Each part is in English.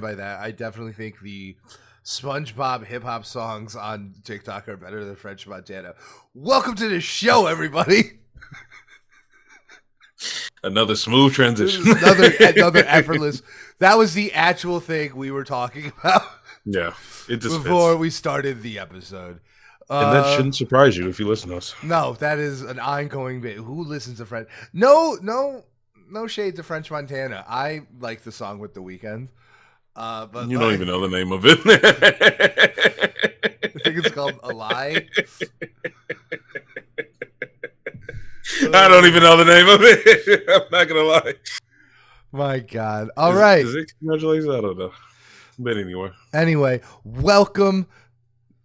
by that. I definitely think the SpongeBob hip hop songs on TikTok are better than French Montana. Welcome to the show, everybody. Another smooth transition. another effortless. That was the actual thing we were talking about. Yeah, it just before fits. we started the episode. And that shouldn't surprise you if you listen to us. No, that is an ongoing bit. Who listens to French? No shade to French Montana. I like the song with The Weeknd. But you don't even know the name of it. I think it's called A Lie. I don't even know the name of it. I'm not gonna lie. My God. All right. Is it congratulations? I don't know. But anyway, welcome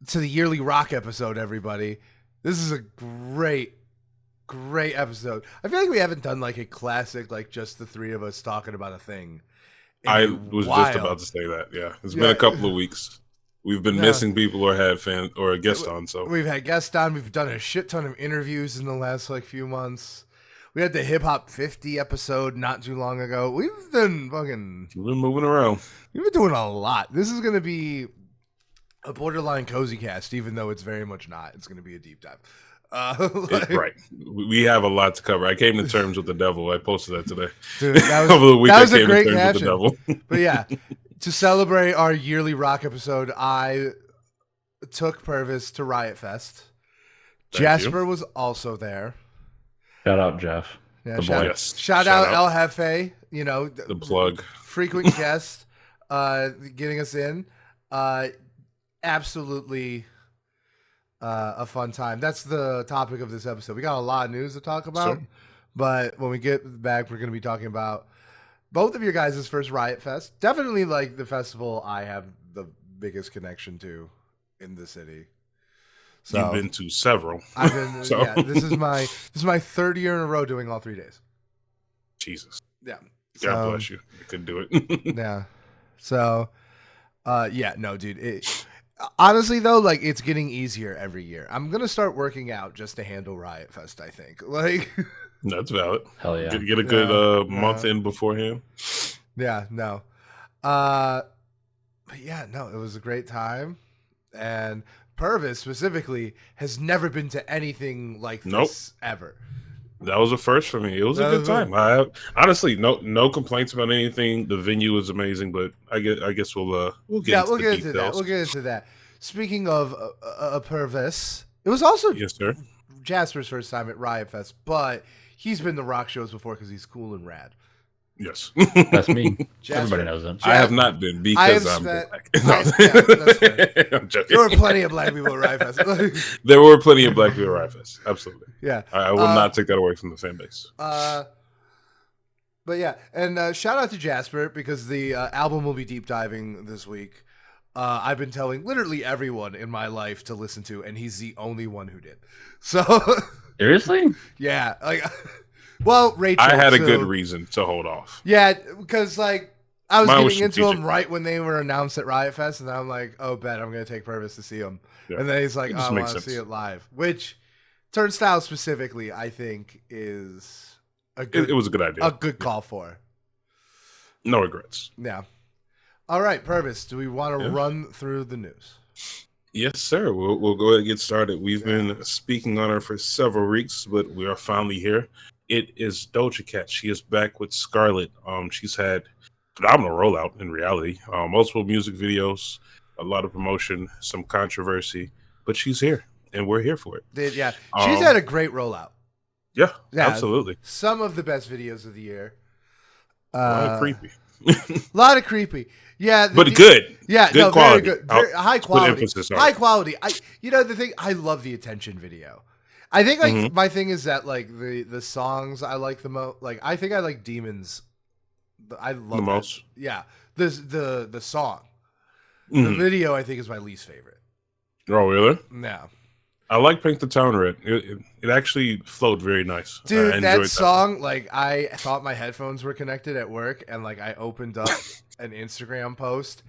to the yearly rock episode, everybody. This is a great episode. I feel like we haven't done like a classic, like just the three of us talking about a thing. I was just about to say that. Yeah, it's been a couple of weeks. We've been missing people or had fans or a guest on. So we've had guests on. We've done a shit ton of interviews in the last like few months. We had the Hip Hop 50 episode not too long ago. We've been moving around. We've been doing a lot. This is going to be a borderline cozy cast, even though it's very much not. It's going to be a deep dive. Right. We have a lot to cover. I came to terms with the devil. I posted that today. Dude, that was, over the week. That was I a came great to terms passion. with the devil. But yeah, to celebrate our yearly rock episode, I took Purvis to Riot Fest. Jasper was also there. Shout out, Jeff. Yeah, shout out El Jefe, you know, the plug. Frequent guest, getting us in. Absolutely a fun time. That's the topic of this episode. We got a lot of news to talk about, but when we get back, we're going to be talking about both of your guys' first Riot Fest. Definitely like the festival I have the biggest connection to in the city. So, you've been to several. I've been. Yeah, this is my third year in a row doing all 3 days. Jesus. Yeah. God bless you. You couldn't do it. Yeah. So, yeah, no, dude. Honestly, though, like it's getting easier every year. I'm gonna start working out just to handle Riot Fest. I think. Like. That's valid. Hell yeah. Get a good month in beforehand. Yeah. No. But yeah, no. It was a great time, and Purvis specifically has never been to anything like this ever. That was a first for me. It was a good time. I have, honestly no complaints about anything. The venue was amazing, but I guess we'll get into that. We'll get into that. Speaking of Purvis, it was also Jasper's first time at Riot Fest, but he's been to rock shows before because he's cool and rad. Yes. That's me. Everybody knows him. I have not been because I'm black. That's fair. I'm joking. There were plenty of black people at Riot Fest. There were plenty of black people at Riot Fest. Absolutely. Yeah. I will not take that away from the fan base. But yeah, and shout out to Jasper because the album will be deep diving this week. I've been telling literally everyone in my life to listen to, and he's the only one who did. So seriously? Yeah. Like well, Rachel. I had a good reason to hold off. Yeah, because like I was getting into him right when they were announced at Riot Fest, and I'm like, oh, bet I'm going to take Purvis to see him. Yeah. And then he's like, oh, I want to see it live. Which Turnstile specifically, I think, is a good. It was a good idea. A good call for. No regrets. Yeah. All right, Purvis, do we want to run through the news? Yes, sir. We'll go ahead and get started. We've been speaking on her for several weeks, but we are finally here. It is Doja Cat. She is back with Scarlet. She's had phenomenal rollout in reality. Multiple music videos, a lot of promotion, some controversy, but she's here, and we're here for it. Yeah, she's had a great rollout. Yeah, absolutely. Some of the best videos of the year. A lot of creepy. A lot of creepy. Yeah, but good. Yeah, good quality. Very good. High quality. High quality. The thing. I love the attention video. I think like my thing is that like the songs I like the most. Like I think I like Demons. I love the most. Yeah, the song. The video I think is my least favorite. Oh really? Yeah. I like Paint the Town Red. It actually flowed very nice. Dude, that song, like I thought my headphones were connected at work, and like I opened up an Instagram post,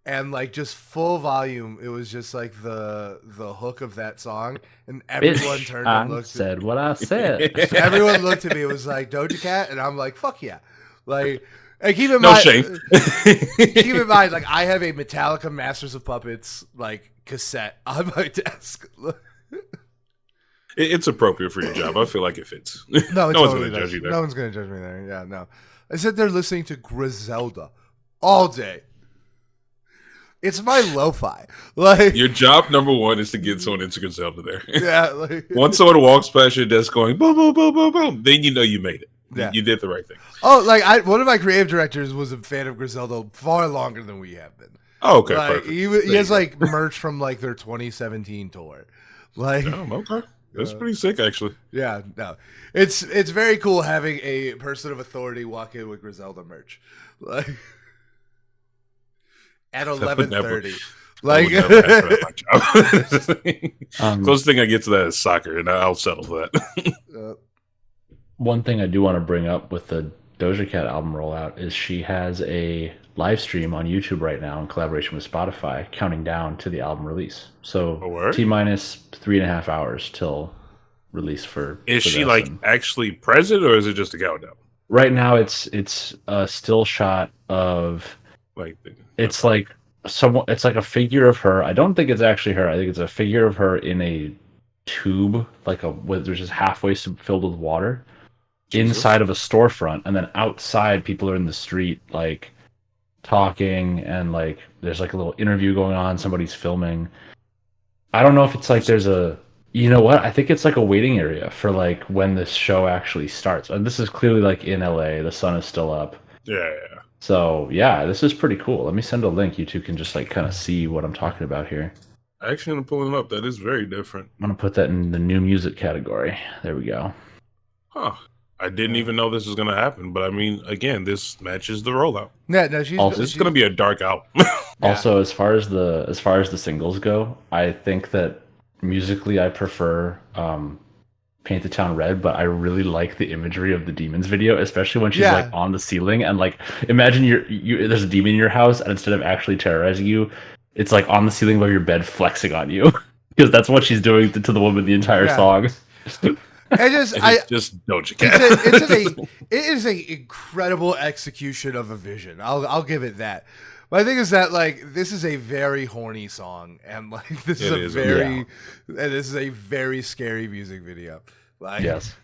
and like just full volume, it was just like the hook of that song, and everyone turned and looked. Said what I said. Everyone looked at me. It was like Doja Cat, and I'm like, fuck yeah, like And keep in No mind, shame. keep in mind, like I have a Metallica Masters of Puppets like cassette on my desk. It's appropriate for your job. I feel like it fits. No, it no one's totally gonna does. judge you there. No one's gonna judge me there. Yeah, no. I sit there listening to Griselda all day. It's my lo-fi. Like Your job number one is to get someone into Griselda there. yeah, like, Once someone walks past your desk going boom, boom, boom, boom, boom, then you know you made it. Yeah. You did the right thing. oh, like one of my creative directors was a fan of Griselda far longer than we have been. Oh, okay, Like perfect. he has like merch from like their 2017 tour. Like Okay. That's pretty sick, actually. yeah, no. It's very cool having a person of authority walk in with Griselda merch. Like at 11:30. Like closest thing I get to that is soccer, and I'll settle for that. One thing I do want to bring up with the Doja Cat album rollout is she has a live stream on YouTube right now in collaboration with Spotify, counting down to the album release. So T-minus 3.5 hours till release for. Is she like actually present, or is it just a countdown? Right now, it's a still shot of Like it's like someone. It's like a figure of her. I don't think it's actually her. I think it's a figure of her in a tube, like there's just halfway filled with water. Jesus. Inside of a storefront, and then outside people are in the street like talking, and like there's like a little interview going on, somebody's filming. I don't know if it's like there's a, you know what, I think it's like a waiting area for like when this show actually starts, and this is clearly like in LA, the sun is still up. Yeah. So yeah, this is pretty cool. Let me send a link, you two can just like kind of see what I'm talking about here. Actually, I'm pulling up. That is very different. I'm gonna put that in the new music category. There we go. Huh. I didn't even know this was going to happen, but I mean, again, this matches the rollout. Yeah, no, she's this is going to be a dark album. Also, as far as the singles go, I think that musically I prefer Paint the Town Red, but I really like the imagery of the demons video, especially when she's like on the ceiling, and like imagine there's a demon in your house, and instead of actually terrorizing you, it's like on the ceiling above your bed flexing on you, because that's what she's doing to the woman the entire song. It's just Doja Cat. It is a incredible execution of a vision. I'll give it that. But I think is that like this is a very horny song, and like this is a very scary music video. Like, yes,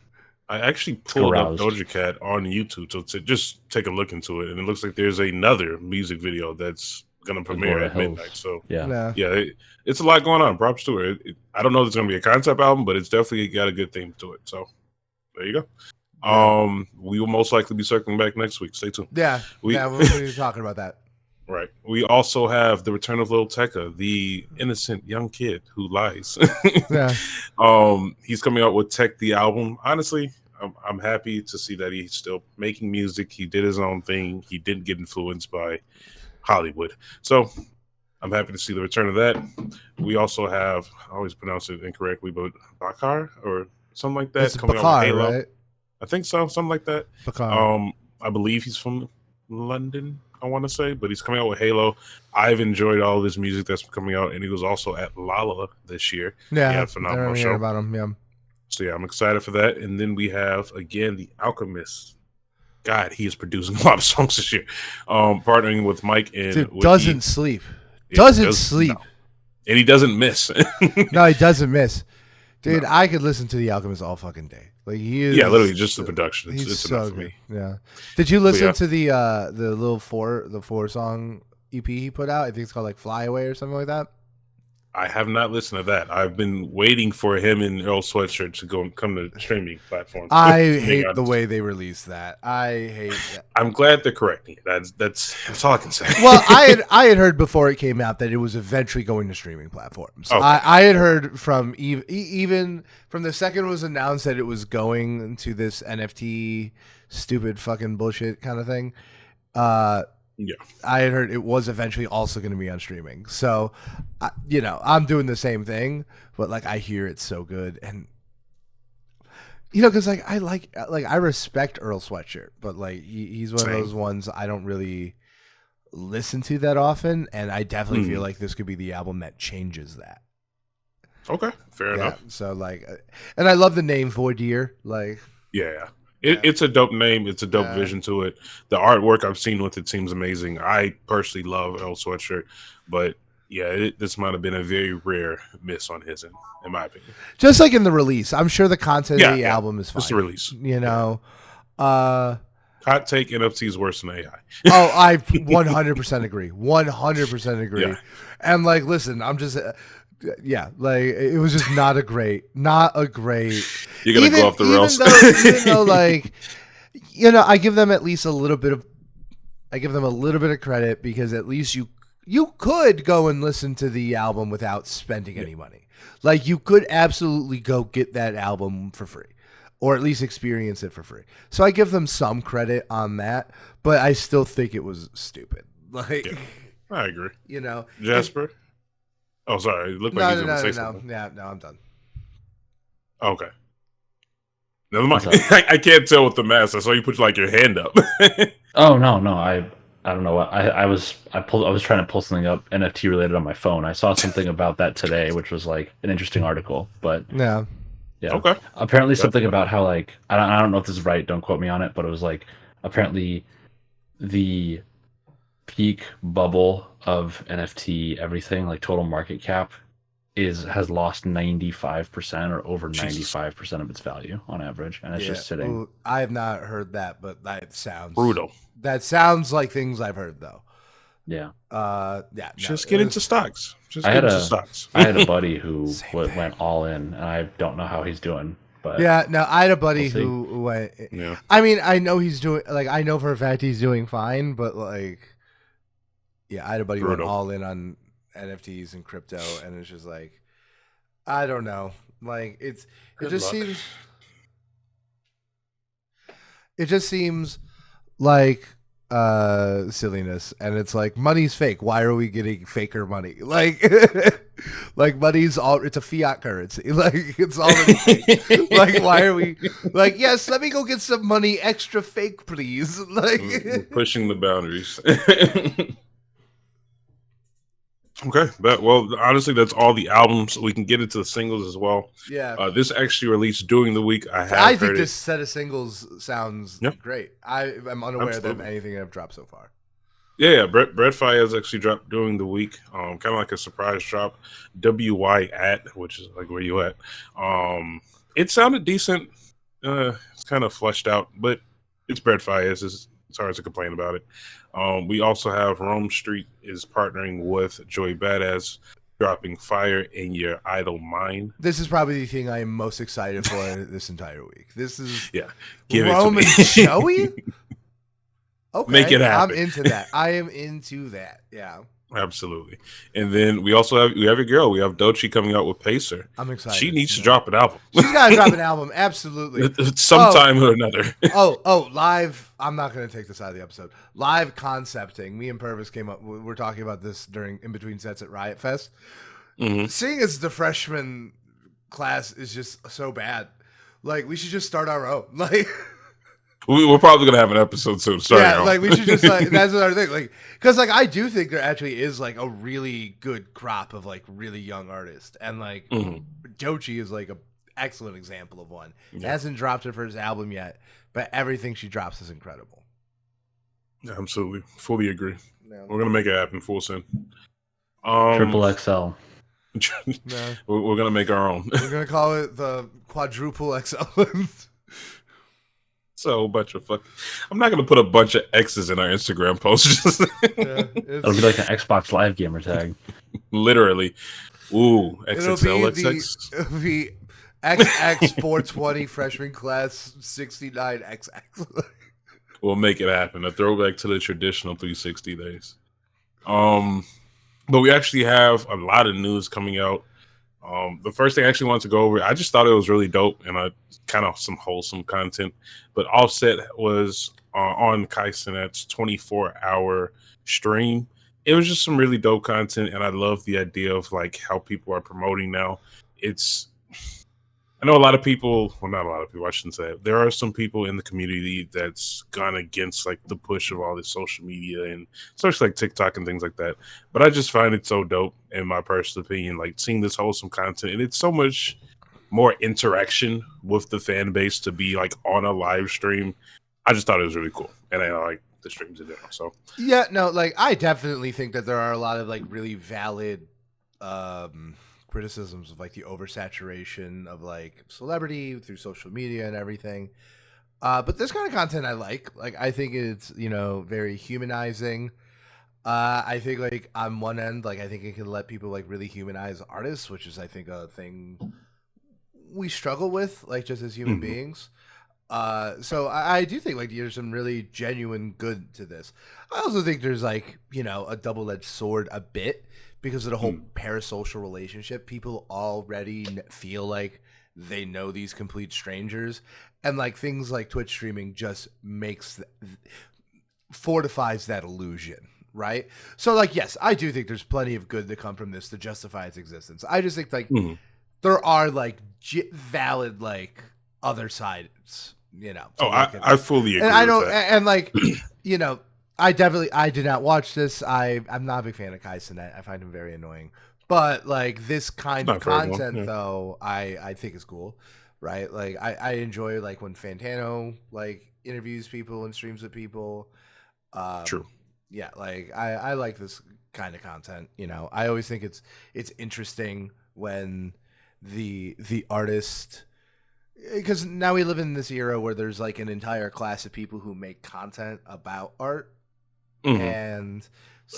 I actually pulled up Doja Cat on YouTube to just take a look into it, and it looks like there's another music video that's gonna premiere at midnight. So it's a lot going on. Props to her. I don't know if it's gonna be a concept album, but it's definitely got a good theme to it. So there you go. Yeah. We will most likely be circling back next week. Stay tuned. We'll be talking about that. Right. We also have the return of Lil Tecca, the innocent young kid who lies. He's coming out with Tech the album. Honestly, I'm happy to see that he's still making music. He did his own thing. He didn't get influenced by Hollywood. So I'm happy to see the return of that. We also have, I always pronounce it incorrectly, but Bakar or something like that. It's coming Bakar, out with Halo. Right? I think so, something like that. Bakar. I believe he's from London, I want to say, but he's coming out with Halo. I've enjoyed all of his music that's coming out, and he was also at Lala this year. Yeah, he had a phenomenal show about him. Yeah. So yeah, I'm excited for that. And then we have again the Alchemist. God, he is producing a lot of songs this year. Partnering with Mike and Dude, doesn't sleep. Doesn't sleep. No. And he doesn't miss. No, he doesn't miss. Dude, no. I could listen to the Alchemist all fucking day. Like he is. Yeah, literally just the production. It's so enough for me. Yeah. Did you listen to the little four song EP he put out? I think it's called like Fly Away or something like that. I have not listened to that. I've been waiting for him and Earl Sweatshirt to come to streaming platforms. I hate the way they released that. I hate that. I'm glad they're correcting it. That's all I can say. Well, I had heard before it came out that it was eventually going to streaming platforms. Okay. I had heard from even from the second it was announced that it was going to this NFT stupid fucking bullshit kind of thing. Yeah, I had heard it was eventually also going to be on streaming. So, I'm doing the same thing, but like I hear it's so good, and because like I respect Earl Sweatshirt, but like he's one of those ones I don't really listen to that often, and I definitely feel like this could be the album that changes that. Okay, fair enough. So like, and I love the name Voidir. Like, yeah. It's a dope name. It's a dope vision to it. The artwork I've seen with it seems amazing. I personally love L Sweatshirt, but yeah, this might have been a very rare miss on his end, in my opinion. Just like in the release, I'm sure the content of the album is fine. Just the release, you know. Hot take: NFT is worse than AI. Oh, I 100% agree. 100% agree. Yeah. And like, listen, I'm just. Like it was just not a great. You're gonna go off the rails. Even though, like, I give them at least a little bit of. I give them a little bit of credit because at least you could go and listen to the album without spending any money. Like you could absolutely go get that album for free, or at least experience it for free. So I give them some credit on that, but I still think it was stupid. Like, I agree. Jasper. Oh, sorry. It looked like he's going to say something. Yeah, no, I'm done. Okay. Never mind. I can't tell with the mask. I saw you put like your hand up. Oh no. I don't know what I was trying to pull something up NFT related on my phone. I saw something about that today, which was like an interesting article. But yeah. Okay. Apparently something about how like I don't know if this is right. Don't quote me on it. But it was like apparently the peak bubble of NFT everything, like total market cap, has lost 95% or over 95% of its value on average, and it's just sitting. Ooh, I have not heard that, but that sounds brutal. That sounds like things I've heard though. Yeah. Just get into stocks. I had a buddy who went all in, and I don't know how he's doing. But I had a buddy who went. Yeah. I mean, I know he's doing. Like, I know for a fact he's doing fine, but like. Yeah, I had a buddy who went all in on NFTs and crypto, and it's just like, I don't know. Like, it just seems like silliness, and it's like money's fake. Why are we getting faker money? Like, like money's it's a fiat currency. Like, it's already fake. Like, why are we like? Yes, let me go get some money, extra fake, please. Like, we're pushing the boundaries. Okay, but honestly, that's all the albums. We can get into the singles as well. Yeah, this actually released during the week. I think this set of singles sounds great. I'm unaware that anything have dropped so far. Yeah, Bread Fire has actually dropped during the week. Kind of like a surprise drop. WY at, which is like where you at. It sounded decent. It's kind of fleshed out, but it's Bread Fire. It's hard to complain about it. We also have Rome Street is partnering with Joey Badass, dropping Fire in Your Idle Mind. This is probably the thing I am most excited for this entire week. This is Rome and Joey? Okay, make it happen. I'm into that. I am into that. Yeah. Absolutely. And then we have your girl. We have Doechii coming out with Pacer. I'm excited. She needs to drop an album. She's got to drop an album. Absolutely. Sometime or another. Live. I'm not going to take this out of the episode. Live concepting. Me and Purvis came up. We're talking about this in between sets at Riot Fest. Mm-hmm. Seeing as the freshman class is just so bad. Like, we should just start our own. Like, we're probably gonna have an episode soon. Like we should just like that's another thing. Like, because like I do think there actually is like a really good crop of like really young artists, and like Doechii is like a excellent example of one. Yeah. Hasn't dropped her first album yet, but everything she drops is incredible. Yeah, absolutely, fully agree. No. We're gonna make it happen. Full send. Triple XL. We're gonna make our own. We're gonna call it the quadruple XL. So bunch of I'm not gonna put a bunch of X's in our Instagram posts. It'll be like an Xbox Live gamer tag. Literally. Ooh, XXL. It'll be XX 420 freshman class 69 XX. We'll make it happen. A throwback to the traditional 360 days. But we actually have a lot of news coming out. The first thing I actually wanted to go over, I just thought it was really dope and kind of some wholesome content. But Offset was on Kai Cenat's 24-hour stream. It was just some really dope content, and I love the idea of like how people are promoting now. I know a lot of people, well, not a lot of people, I shouldn't say it. There are some people in the community that's gone against like the push of all this social media and especially like TikTok and things like that. But I just find it so dope, in my personal opinion, like seeing this wholesome content. And it's so much more interaction with the fan base to be like on a live stream. I just thought it was really cool, and I like the streams in general. So yeah, no, like I definitely think that there are a lot of like really valid criticisms of like the oversaturation of like celebrity through social media and everything. But this kind of content I like. Like I think it's very humanizing. I think like on one end, like I think it can let people like really humanize artists, which is I think a thing we struggle with, like just as human beings. So I do think like there's some really genuine good to this. I also think there's like a double-edged sword a bit because of the whole parasocial relationship. People already feel like they know these complete strangers, and like things like Twitch streaming just fortifies that illusion. Right. So like, yes, I do think there's plenty of good to come from this to justify its existence. I just think like there are like valid like other sides, Oh, I fully agree. And I don't, with that. and like, I did not watch this. I'm not a big fan of Kai Cenat. I find him very annoying. But like this kind of content, though, I think is cool, right? Like I enjoy like when Fantano like interviews people and streams with people. True. Yeah, like I like this kind of content. I always think it's interesting when the artist, because now we live in this era where there's like an entire class of people who make content about art, and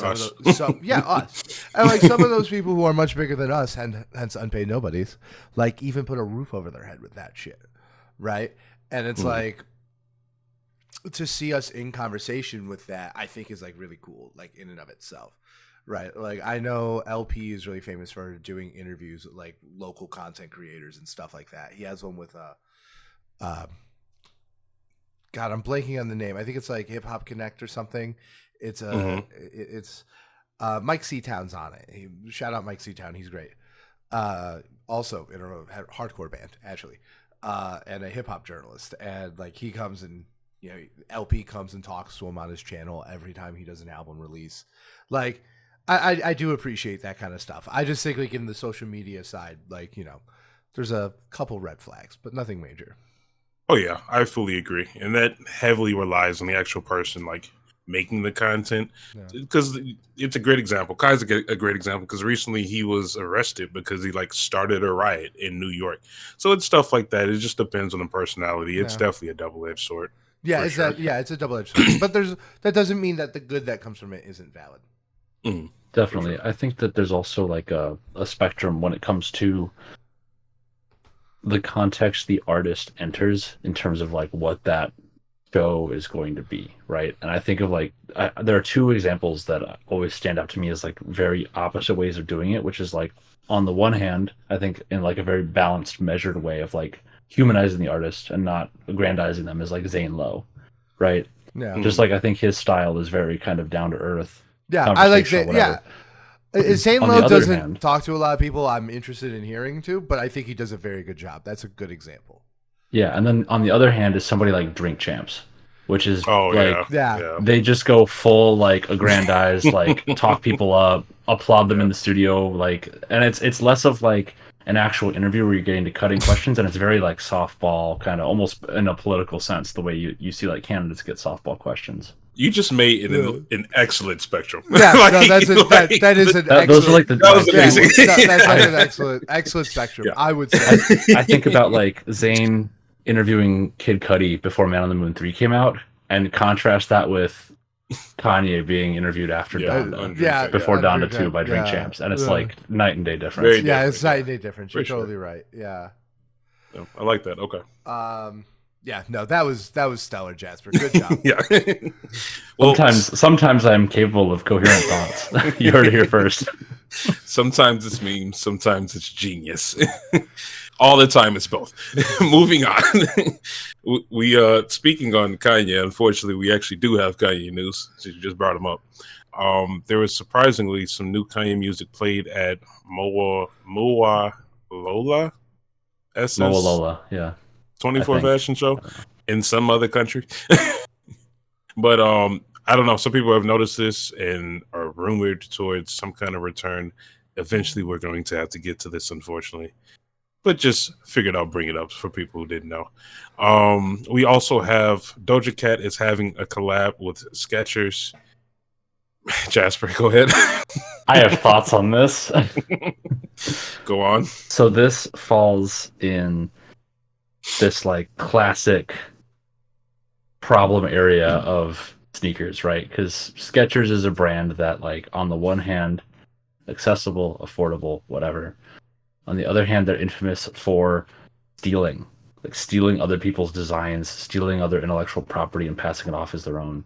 us. Us, and like some of those people who are much bigger than us, and hence unpaid nobodies, like even put a roof over their head with that shit, right? And it's like, to see us in conversation with that, I think is like really cool, like in and of itself, right? Like I know LP is really famous for doing interviews with like local content creators and stuff like that. He has one with God, I'm blanking on the name. I think it's like Hip Hop Connect or something. It's it's Mike Seatown's on it. Shout out Mike Seatown, he's great. Also in a hardcore band actually, and a hip hop journalist, and like he comes and LP comes and talks to him on his channel every time he does an album release. Like, I do appreciate that kind of stuff. I just think like in the social media side, like, there's a couple red flags, but nothing major. Oh yeah, I fully agree. And that heavily relies on the actual person like making the content, because it's a great example. Kai's a great example because recently he was arrested because he like started a riot in New York. So it's stuff like that. It just depends on the personality. It's definitely a double-edged sword. Yeah, it's it's a double-edged sword. But that doesn't mean that the good that comes from it isn't valid. Definitely. Sure. I think that there's also like a spectrum when it comes to the context the artist enters in terms of like what that show is going to be, right? And I think of like there are two examples that always stand out to me as like very opposite ways of doing it, which is like on the one hand, I think in like a very balanced, measured way of like humanizing the artist and not aggrandizing them, is like Zane Lowe, right? Yeah. Just like I think his style is very kind of down to earth. Yeah, I like that. Yeah. Zane Lowe doesn't talk to a lot of people I'm interested in hearing to, but I think he does a very good job. That's a good example. Yeah, and then on the other hand is somebody like Drink Champs, which is they just go full like aggrandize, like talk people up, applaud them in the studio, like, and it's less of like an actual interview where you're getting to cutting questions, and it's very like softball, kind of almost in a political sense, the way you see like candidates get softball questions. You just made an excellent spectrum. Yeah, like, no, that is an excellent. Those are like that was amazing. That's like an excellent spectrum. Yeah. I would say. I think about like Zayn interviewing Kid Cudi before Man on the Moon 3 came out, and contrast that with Kanye being interviewed after Donda, before Donda 2 by Drink Champs, and it's like night and day difference. It's night and day difference. You're totally right. Yeah, I like that. Okay. Yeah, no, that was stellar, Jasper. Good job. Yeah. Well, sometimes I'm capable of coherent thoughts. You heard it here first. Sometimes it's memes, sometimes it's genius. All the time it's both. Moving on. We speaking on Kanye, unfortunately we actually do have Kanye news, so you just brought him up. There was surprisingly some new Kanye music played at Moa Lola. Yeah. 24 fashion show in some other country. But I don't know, some people have noticed this and are rumored towards some kind of return. Eventually we're going to have to get to this, unfortunately. but just figured I'll bring it up for people who didn't know. We also have Doja Cat is having a collab with Skechers. Jasper, go ahead. I have thoughts on this. Go on. So this falls in this like classic problem area of sneakers, right? Because Skechers is a brand that, like, on the one hand, accessible, affordable, whatever. On the other hand, they're infamous for stealing, like stealing other people's designs, stealing other intellectual property, and passing it off as their own.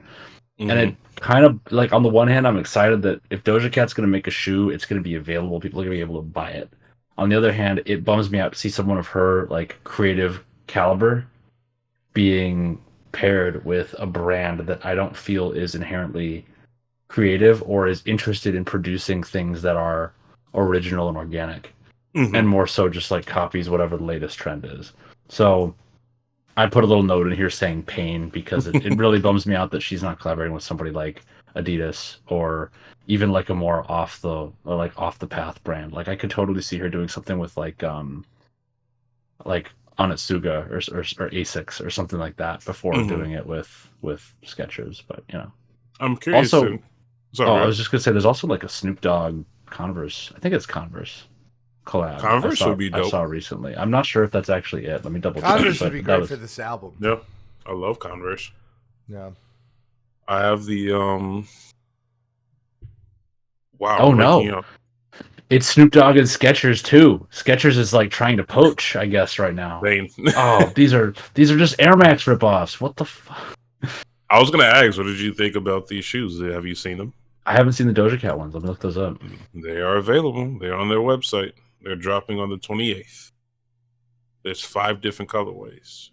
Mm-hmm. And it kind of, like, on the one hand, I'm excited that if Doja Cat's going to make a shoe, it's going to be available. People are going to be able to buy it. On the other hand, it bums me out to see someone of her, like, creative caliber being paired with a brand that I don't feel is inherently creative or is interested in producing things that are original and organic, and more so just like copies whatever the latest trend is. So I put a little note in here saying pain because it really bums me out that she's not collaborating with somebody like Adidas or even like a more off the path brand. Like I could totally see her doing something with like Onitsuga or Asics or something like that before doing it with Skechers. But you know, I'm curious. Also, Sorry, I was just gonna say there's also like a Snoop Dogg Converse. I think it's Converse collab. Converse would be dope. I saw recently. I'm not sure if that's actually it. Let me double check. Converse would be great for this album. Yeah, I love Converse. Yeah, I have the Wow. Oh no. It's Snoop Dogg and Skechers too. Skechers is like trying to poach, I guess, right now. Oh, these are just Air Max ripoffs. What the fuck? I was gonna ask, what did you think about these shoes? Have you seen them? I haven't seen the Doja Cat ones. Let me look those up. They are available. They're on their website. They're dropping on the 28th. There's 5 different colorways.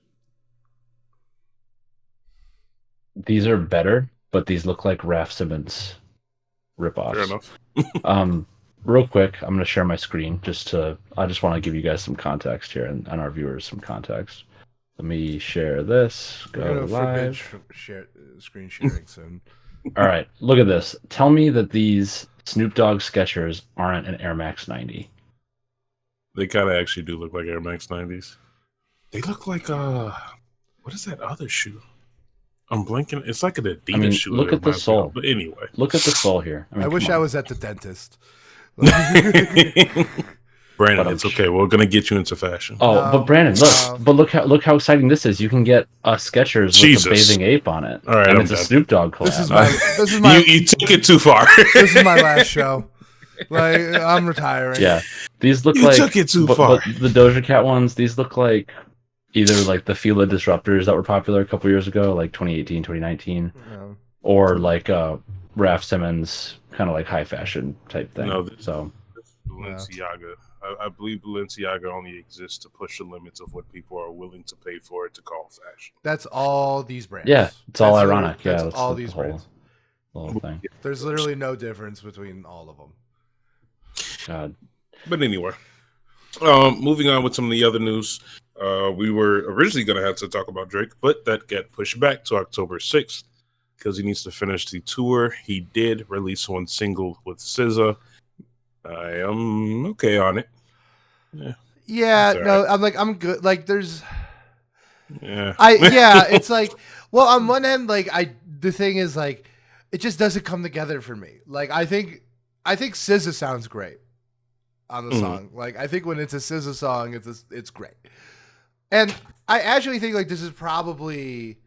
These are better, but these look like Raf Simons ripoffs. Fair enough. Real quick, I'm going to share my screen I just want to give you guys some context here and our viewers some context. Let me share this. Go live. Screen sharing soon. All right, look at this. Tell me that these Snoop Dogg Skechers aren't an Air Max 90. They kind of actually do look like Air Max 90s. They look like what is that other shoe? I'm blanking. It's like an Adidas shoe. Look at the sole. But anyway, look at the sole here. I wish I was at the dentist. Brandon, it's okay. We're gonna get you into fashion. Oh, no, but Brandon, look how exciting this is. You can get a Skechers with a bathing ape on it. All right, and it's a Snoop Dogg collab. This is my. You took it too far. This is my last show. Like I'm retiring. Yeah, these look you took it too far. But the Doja Cat ones, these look like either like the Fila Disruptors that were popular a couple years ago, like 2018, 2019, or like Raf Simons, kind of like high fashion type thing. No, so Balenciaga. I believe Balenciaga only exists to push the limits of what people are willing to pay for it to call fashion. That's all these brands. Yeah, it's all ironic. That's all these brands. The whole thing. There's literally no difference between all of them. God. But anyway, moving on with some of the other news. We were originally going to have to talk about Drake, but that got pushed back to October 6th because he needs to finish the tour. He did release one single with SZA. I am okay on it. Yeah, no, right. I'm good. Like, there's, yeah, it's like, well, on one end, like, the thing is, like, it just doesn't come together for me. Like, I think SZA sounds great on the song. Like, I think when it's a SZA song, it's great. And I actually think, like, this is probably,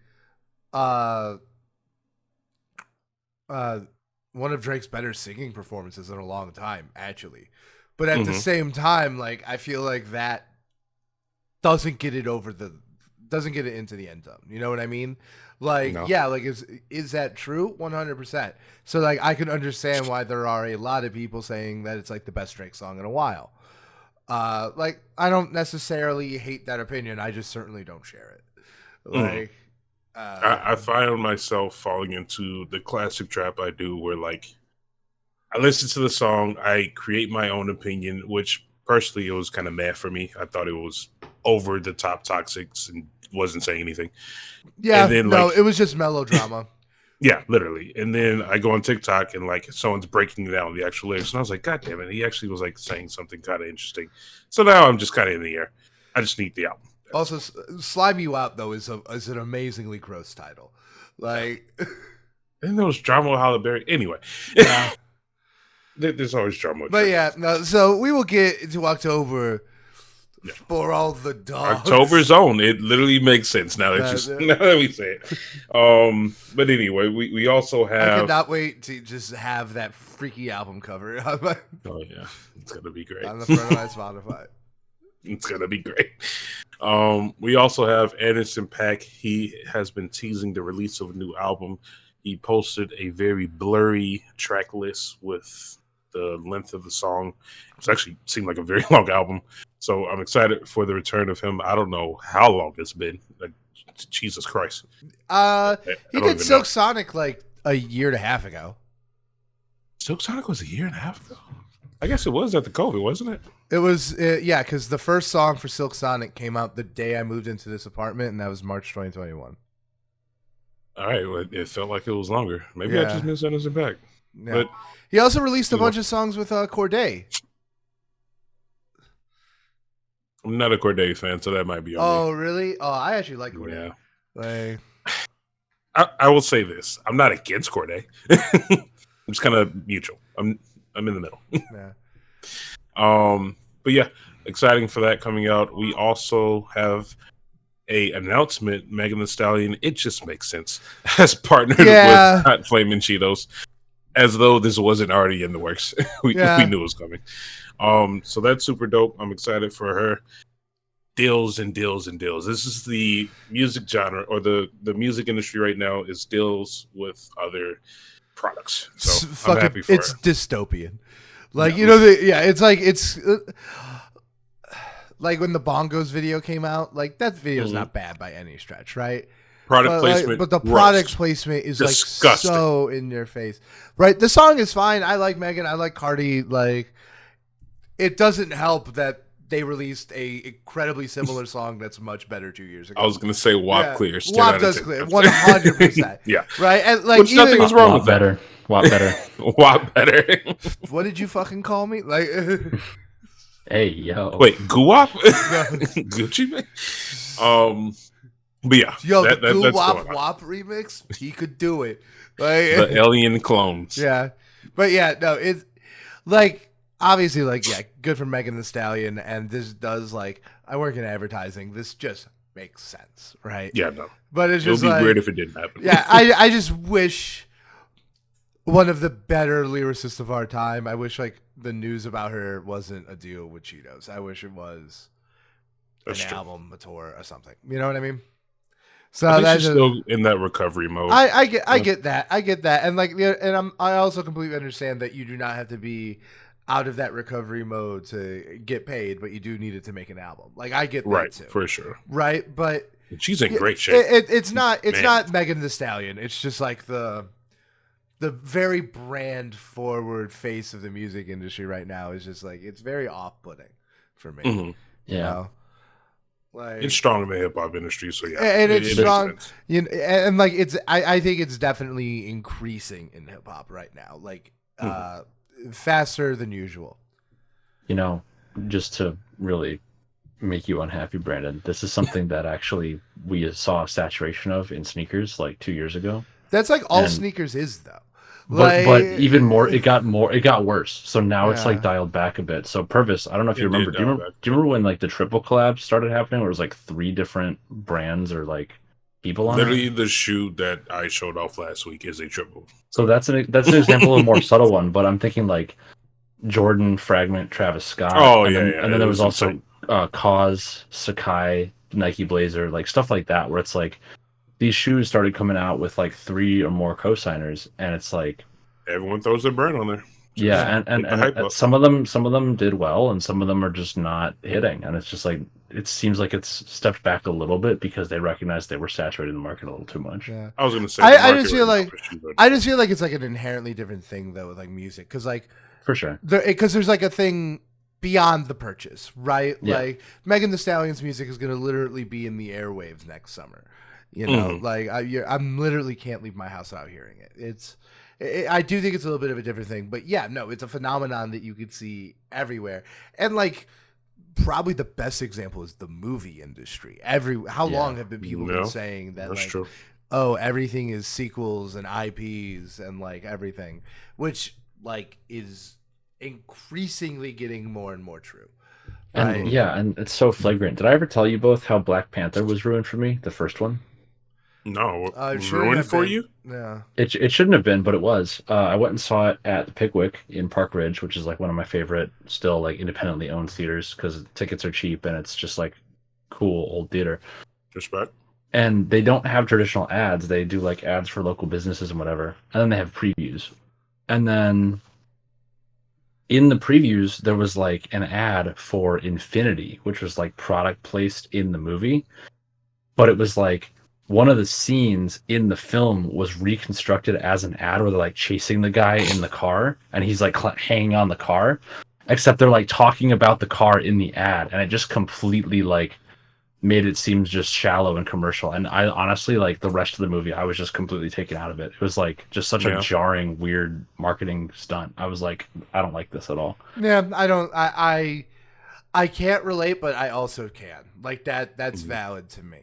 one of Drake's better singing performances in a long time, actually. But at the same time, like, I feel like that doesn't get it into the end zone. You know what I mean? Like, no. Yeah, like, is that true? 100%. So, like, I can understand why there are a lot of people saying that it's, like, the best Drake song in a while. Like, I don't necessarily hate that opinion. I just certainly don't share it. Like, I find myself falling into the classic trap I do where, like, I listen to the song, I create my own opinion, which personally it was kind of mad for me. I thought it was over the top toxic and wasn't saying anything. Yeah, and then, it was just melodrama. Yeah, literally. And then I go on TikTok and like someone's breaking down the actual lyrics, and I was like, God damn it, he actually was like saying something kind of interesting. So now I'm just kind of in the air. I just need the album. Also, Slime You Out though is an amazingly gross title. Like, and there was drama with Halle Berry. Anyway, there's always drama. But yeah, no. So we will get into October. Yeah. For all the dogs. October's own. It literally makes sense now that we say it. But anyway, we also have. I cannot wait to just have that freaky album cover. Oh yeah, it's gonna be great on the front of my Spotify. It's gonna be great. We also have Anderson .Paak. He has been teasing the release of a new album. He posted a very blurry track list with the length of the song. It's actually seemed like a very long album. So I'm excited for the return of him. I don't know how long it's been. Like, Jesus Christ. He did Silk Sonic like a year and a half ago. Silk Sonic was a year and a half ago? I guess it was at the COVID, wasn't it? It was, yeah, because the first song for Silk Sonic came out the day I moved into this apartment, and that was March 2021. All right, well, it felt like it was longer. Maybe I just missed Anderson .Paak. Yeah. But he also released a bunch of songs with Corday. I'm not a Corday fan, so that might be on me. Really? Oh, I actually like Corday. Yeah. Like, I will say this: I'm not against Corday. I'm just kind of neutral. I'm in the middle. Yeah. But yeah, exciting for that coming out. We also have a announcement. Megan Thee Stallion. It just makes sense. Has partnered with Hot Flamin' Cheetos, as though this wasn't already in the works. we knew it was coming. So that's super dope. I'm excited for her. Deals and deals and deals. This is the music genre, or the music industry right now is deals with other products. So I'm happy for it's her. Dystopian. Like, it's like like when the Bongos video came out, like that video's not bad by any stretch, right? Product placement. But the product placement is disgusting. Like so in your face. Right? The song is fine. I like Megan. I like Cardi. Like, it doesn't help that they released a incredibly similar song that's much better 2 years ago. I was gonna say WAP clears. WAP does clear 100%. Yeah, right. And like, nothing was wrong with better. WAP better. WAP better. What did you fucking call me? Like, hey yo. Wait, Guwap? Gucci man. But yeah, yo, the Guwap WAP remix. He could do it. Like, the alien clones. Yeah, but yeah, no, it's like. Obviously, like, yeah, good for Megan Thee Stallion, and this does, like, I work in advertising. This just makes sense, right? Yeah, no. But it's just it would be like, weird if it didn't happen. Yeah, I just wish one of the better lyricists of our time, I wish, like, the news about her wasn't a deal with Cheetos. I wish it was an album, a tour, or something. You know what I mean? So that's still in that recovery mode. I get that. And, like, and I also completely understand that you do not have to be out of that recovery mode to get paid, but you do need it to make an album. Like, I get that too, for sure. Right, but she's in great shape. It's not Megan Thee Stallion. It's just like the very brand forward face of the music industry right now is just like, it's very off-putting for me. Mm-hmm. Yeah, you know? Like, it's strong in the hip hop industry, so yeah, and it's strong. And like I think it's definitely increasing in hip hop right now. Like, faster than usual. Just to really make you unhappy, Brandon, this is something that actually we saw a saturation of in sneakers like 2 years ago. That's like all sneakers is though. But even more, it got worse. So now it's like dialed back a bit. So Purvis, I don't know if you remember. Do you remember when like the triple collabs started happening, where it was like 3 different brands or like people on literally it? The shoe that I showed off last week is a triple. So that's an example of a more subtle one, but I'm thinking like Jordan, Fragment, Travis Scott. And then there was also Cause, Sakai, Nike Blazer, like stuff like that, where it's like these shoes started coming out with like 3 or more co-signers, and it's like everyone throws their brand on there. And some of them did well, and some of them are just not hitting, and it's just like it seems like it's stepped back a little bit because they recognize they were saturating the market a little too much. Yeah. I was gonna say I just feel like it's like an inherently different thing though with like music, because like for sure because there's like a thing beyond the purchase, right? Yeah. Like Megan Thee Stallion's music is gonna literally be in the airwaves next summer. You know, like I'm literally can't leave my house without hearing it. I do think it's a little bit of a different thing, but yeah, no, it's a phenomenon that you could see everywhere. And like, probably the best example is the movie industry. How long have people been saying that? That's like, true. oh, everything is sequels and IPs and like everything, which like is increasingly getting more and more true. Right? And yeah, and it's so flagrant. Did I ever tell you both how Black Panther was ruined for me? The first one. No, shouldn't ruined have for been. you? Yeah. It shouldn't have been, but it was. I went and saw it at the Pickwick in Park Ridge, which is like one of my favorite, still like independently owned theaters because tickets are cheap and it's just like cool old theater. Respect. And they don't have traditional ads. They do like ads for local businesses and whatever. And then they have previews. And then in the previews, there was like an ad for Infinity, which was like product placed in the movie. But it was like one of the scenes in the film was reconstructed as an ad where they're like chasing the guy in the car and he's like hanging on the car, except they're like talking about the car in the ad. And it just completely like made it seem just shallow and commercial. And I honestly, like the rest of the movie, I was just completely taken out of it. It was like just such a jarring, weird marketing stunt. I was like, I don't like this at all. Yeah, I can't relate, but I also can. Like that's valid to me.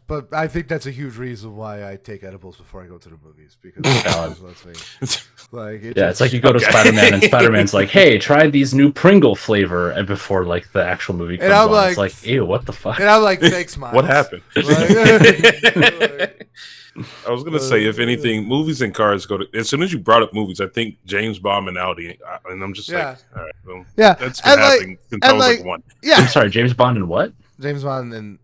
But I think that's a huge reason why I take edibles before I go to the movies because it's like you go to Spider-Man and Spider-Man's like, "Hey, try these new Pringle flavor," and before like the actual movie comes on, like, it's like, "Ew, what the fuck?" And I'm like, "Thanks, Miles." What happened? I was gonna say, if anything, movies and cars go to. As soon as you brought up movies, I think James Bond and Audi, and I'm just like, all right, well, that's been happening since I was like one. Yeah, I'm sorry, James Bond and what? James Bond and.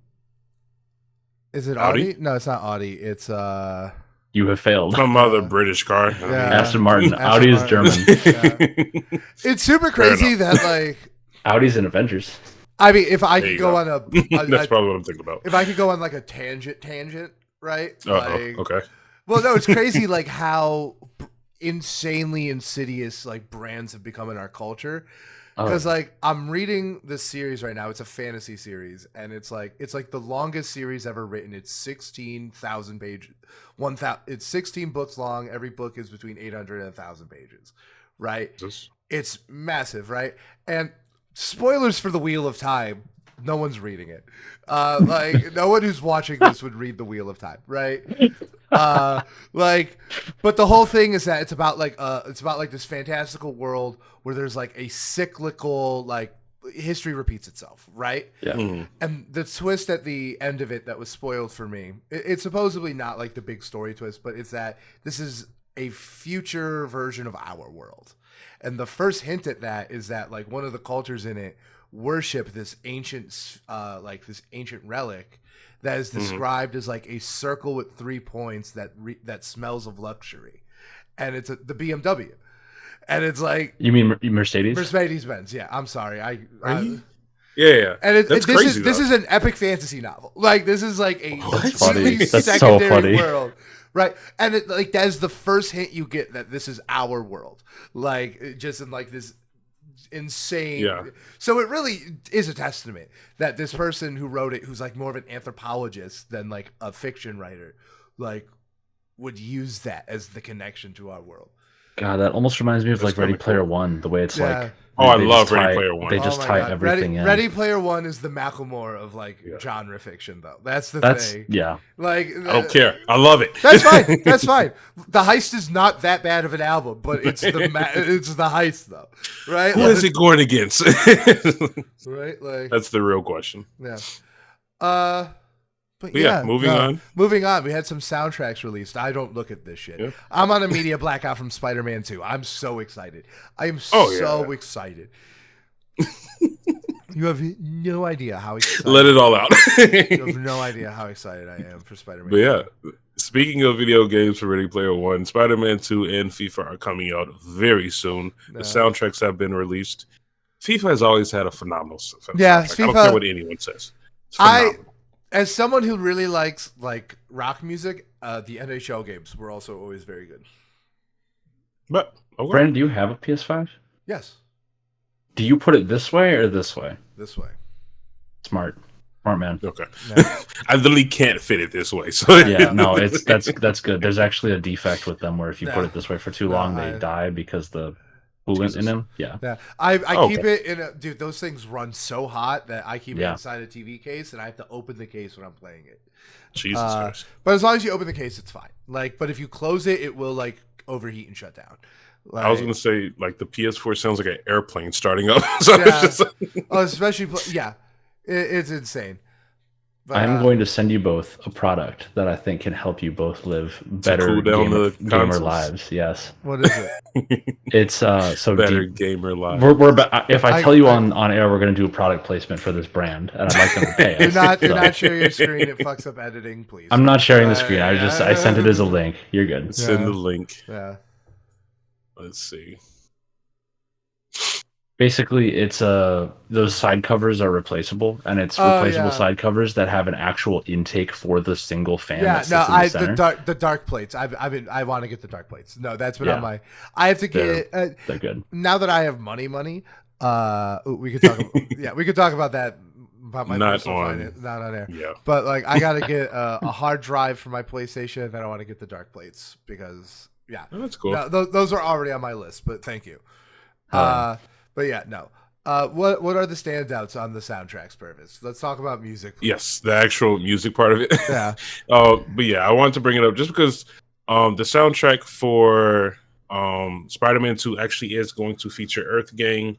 Is it Audi? No, it's not Audi. It's You have failed. Some other British car. Aston Martin. Audi is German. Yeah. It's super crazy that like Audi's in Avengers. I mean, if I could go on that's probably what I'm thinking about. If I could go on like a tangent, right? Like, okay. Well, no, it's crazy like how insanely insidious like brands have become in our culture. Because like I'm reading this series right now. It's a fantasy series, and it's like the longest series ever written. It's 16,000 pages. It's 16 books long. Every book is between 800 and 1,000 pages, right? It's massive, right? And spoilers for the Wheel of Time. No one's reading it. Like no one who's watching this would read the Wheel of Time, right? But the whole thing is that it's about like this fantastical world where there's like a cyclical like history repeats itself, right? Yeah. Mm-hmm. And the twist at the end of it that was spoiled for me, it's supposedly not like the big story twist, but it's that this is a future version of our world. And the first hint at that is that like one of the cultures in it worship this ancient relic that is described as like a circle with 3 points that smells of luxury, and it's the BMW, and it's like you mean Mercedes? Mercedes-Benz, yeah. I'm sorry, yeah. And that's crazy. This is an epic fantasy novel. Like this is like a completely That's secondary so funny. world, right? And it, like that is the first hint you get that this is our world, like just in like this insane. Yeah. So it really is a testament that this person who wrote it, who's like more of an anthropologist than like a fiction writer, like would use that as the connection to our world. God, that almost reminds me of like Ready Player One, the way it's like. I love Ready Player One. They just tie everything in. Ready Player One is the Macklemore of like genre fiction, though. That's thing. Yeah. Like I don't care. I love it. That's fine. That's fine. The Heist is not that bad of an album, but it's it's the Heist though, right? Who is it going against? Right, like that's the real question. Yeah. But moving on. Moving on. We had some soundtracks released. I don't look at this shit. Yeah. I'm on a media blackout from Spider-Man 2. I'm so excited. I am so excited. You have no idea how excited. Let it all out. You have no idea how excited I am for Spider-Man. But yeah, speaking of video games for Ready Player One, Spider-Man 2 and FIFA are coming out very soon. The soundtracks have been released. FIFA has always had a phenomenal soundtrack. FIFA, I don't care what anyone says. It's phenomenal. As someone who really likes like rock music, the NHL games were also always very good. But Brandon, do you have a PS5? Yes. Do you put it this way or this way? This way. Smart. Smart man. Okay. Yeah. I literally can't fit it this way. So Yeah, no, that's good. There's actually a defect with them where if you put Yeah. it this way for too No, long, they die because the coolant in Jesus. them. Yeah. Yeah, I Oh, keep okay. it in a dude. Those things run so hot that I keep it Yeah. inside a TV case, and I have to open the case when I'm playing it. Jesus Christ. But as long as you open the case, it's fine. Like, but if you close it, it will like overheat and shut down. Like, I was gonna say, like, the PS4 sounds like an airplane starting up. So Yeah. it's just especially it's insane. But, I'm going to send you both a product that I think can help you both live better cool down the gamer consoles? lives. Yes, What is it? it's so better deep. gamer life. If I tell you on air, we're going to do a product placement for this brand, and I'd like them to pay us. Do not share your screen. It fucks up editing, please. I'm not sharing the screen. I sent it as a link. You're good. Send the link. Yeah. Let's see. Basically, it's those side covers are replacable, and it's replaceable side covers that have an actual intake for the single fan. Yeah, that sits in the center. the dark plates. I want to get the dark plates. No, that's been Yeah. on my. I have to get. They're good. Now that I have money, we could talk. We could talk about that. About my Not personal on- finance, not on air. Yeah. But like, I gotta get a hard drive for my PlayStation. Then I want to get the dark plates because Oh, that's cool. no, those are already on my list. But thank you. But yeah, no. What are the standouts on the soundtracks, Purvis? Let's talk about music. Yes, the actual music part of it. Yeah. But yeah, I wanted to bring it up just because the soundtrack for Spider-Man 2 actually is going to feature Earth Gang.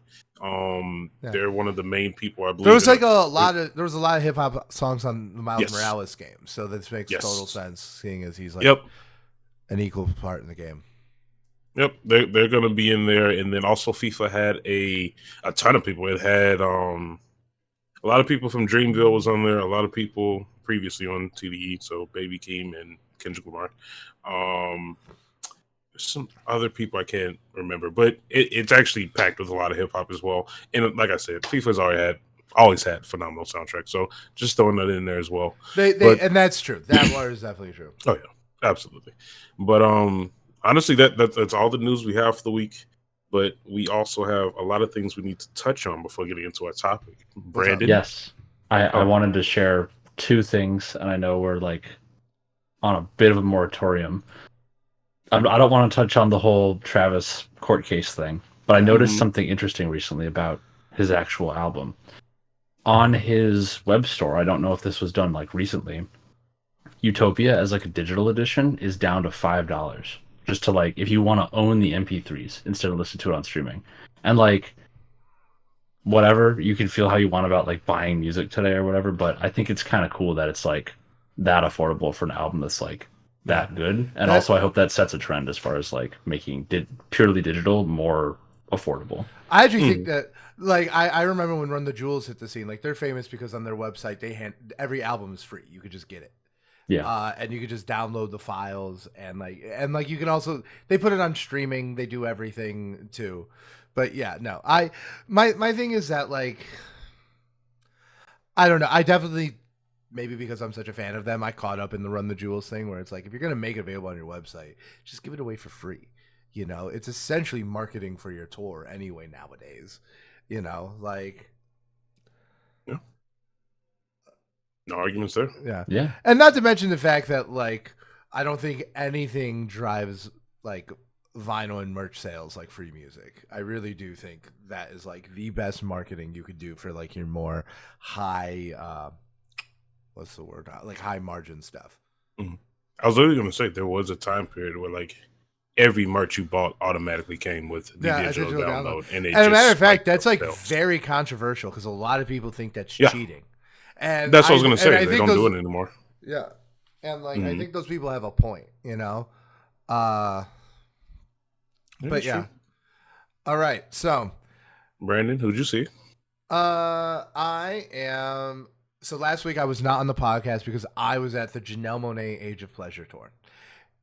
They're one of the main people, I believe. There was like a lot of hip hop songs on the Miles Yes. Morales game, so this makes Yes. total sense, seeing as he's like Yep. an equal part in the game. Yep, they're going to be in there, and then also FIFA had a ton of people. It had a lot of people from Dreamville was on there. A lot of people previously on TDE, so Baby Keem and Kendrick Lamar. There's some other people I can't remember, but it's actually packed with a lot of hip hop as well. And like I said, FIFA's always had phenomenal soundtracks, so just throwing that in there as well. And that's true. That part is definitely true. Oh yeah, absolutely. But honestly, that's all the news we have for the week. But we also have a lot of things we need to touch on before getting into our topic. Brandon? Yes. I wanted to share two things, and I know we're like on a bit of a moratorium. I don't want to touch on the whole Travis court case thing, but I noticed something interesting recently about his actual album. On his web store, I don't know if this was done like recently, Utopia as like a digital edition is down to $5. Just to like, if you want to own the MP3s instead of listen to it on streaming. And like, whatever, you can feel how you want about like buying music today or whatever, but I think it's kind of cool that it's like that affordable for an album that's like that good. And also I hope that sets a trend as far as like making purely digital more affordable. I actually think that, like, I remember when Run the Jewels hit the scene. Like, they're famous because on their website every album is free. You could just get it. Yeah. And you could just download the files and like you can also, they put it on streaming. They do everything too. But yeah, no, my thing is that, like, I don't know. I definitely, maybe because I'm such a fan of them, I caught up in the Run the Jewels thing where it's like, if you're going to make it available on your website, just give it away for free. You know, it's essentially marketing for your tour anyway nowadays. You know, like, Yeah. No arguments there. yeah. Yeah. And not to mention the fact that, like, I don't think anything drives like vinyl and merch sales like free music. I really do think that is like the best marketing you could do for like your more high what's the word? Like high margin stuff. I was literally going to say there was a time period where like every merch you bought automatically came with the digital download. And as a matter of fact, that's like very controversial because a lot of people think that's cheating. And that's what I was going to say. They don't do it anymore. Yeah. And like I think those people have a point, you know. But yeah. True. All right. So, Brandon, who'd you see? I am. So last week I was not on the podcast because I was at the Janelle Monáe Age of Pleasure tour,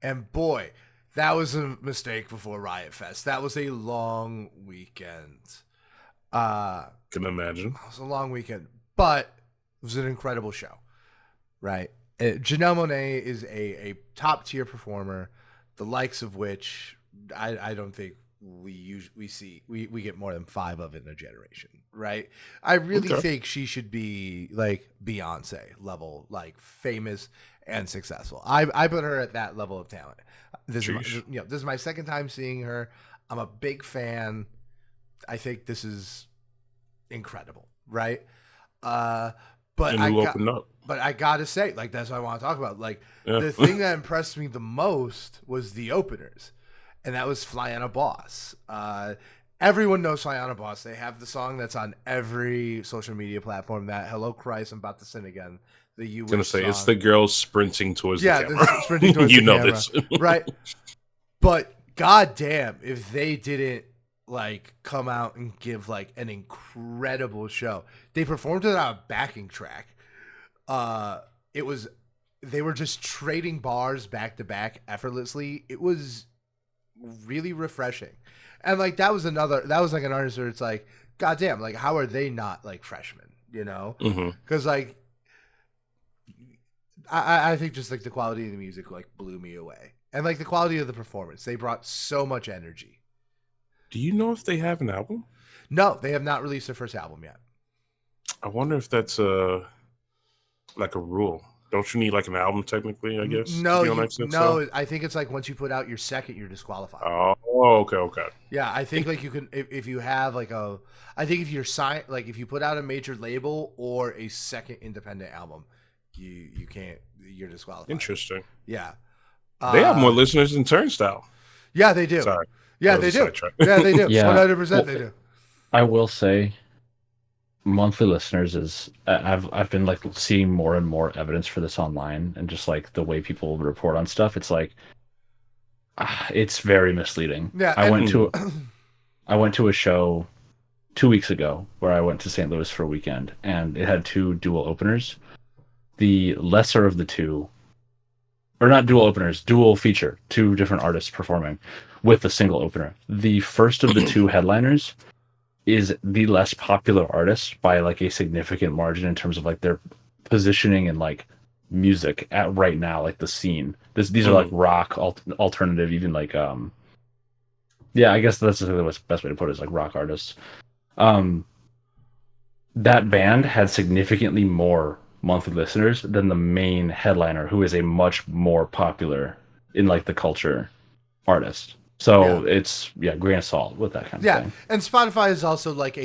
and boy, that was a mistake before Riot Fest. That was a long weekend. Can imagine. It was a long weekend, but it was an incredible show, right? Janelle Monáe is a top tier performer, the likes of which I don't think we get more than 5 of it in a generation, right? I really think she should be like Beyonce level, like famous and successful. I put her at that level of talent. This is my second time seeing her. I'm a big fan. I think this is incredible, right? But I gotta say, like, that's what I want to talk about. Like, the thing that impressed me the most was the openers, and that was Fly on a Boss. Everyone knows Fly on a Boss. They have the song that's on every social media platform. That "Hello Christ, I'm about to sin again." The "You Wish" song. It's the girl sprinting towards the camera. Sprinting towards the camera. This, right? But goddamn, if they didn't like come out and give like an incredible show. They performed it on a backing track. They were just trading bars back to back effortlessly. It was really refreshing. And like that was like an artist where it's like, goddamn, like how are they not like freshmen, you know? Because like I think just like the quality of the music like blew me away. And like the quality of the performance. They brought so much energy. Do you know if they have an album? No, they have not released their first album yet. I wonder if that's like a rule. Don't you need like an album technically, I guess? No, I think it's like once you put out your second, you're disqualified. Oh, okay. Yeah, I think like you can if you have like I think if you're signed, like if you put out a major label or a second independent album, you can't, you're disqualified. Interesting. Yeah. They have more listeners than Turnstile. Yeah, they do. Sorry. Yeah, they do. Yeah, they do. 100% they do. I will say, monthly listeners is I've been like seeing more and more evidence for this online, and just like the way people report on stuff, it's like it's very misleading. Yeah, I went to a show 2 weeks ago where I went to St. Louis for a weekend, and it had 2 dual openers. The lesser of the two, or not dual openers, dual feature, 2 different artists performing with a single opener. The first of the 2 headliners is the less popular artist by like a significant margin in terms of like their positioning and like music at right now, like the scene. These are like rock alternative, even like I guess that's the best way to put it, is like rock artists. That band had significantly more monthly listeners than the main headliner, who is a much more popular in like the culture artist. So it's grain of salt with that kind of thing. Yeah, and Spotify is also like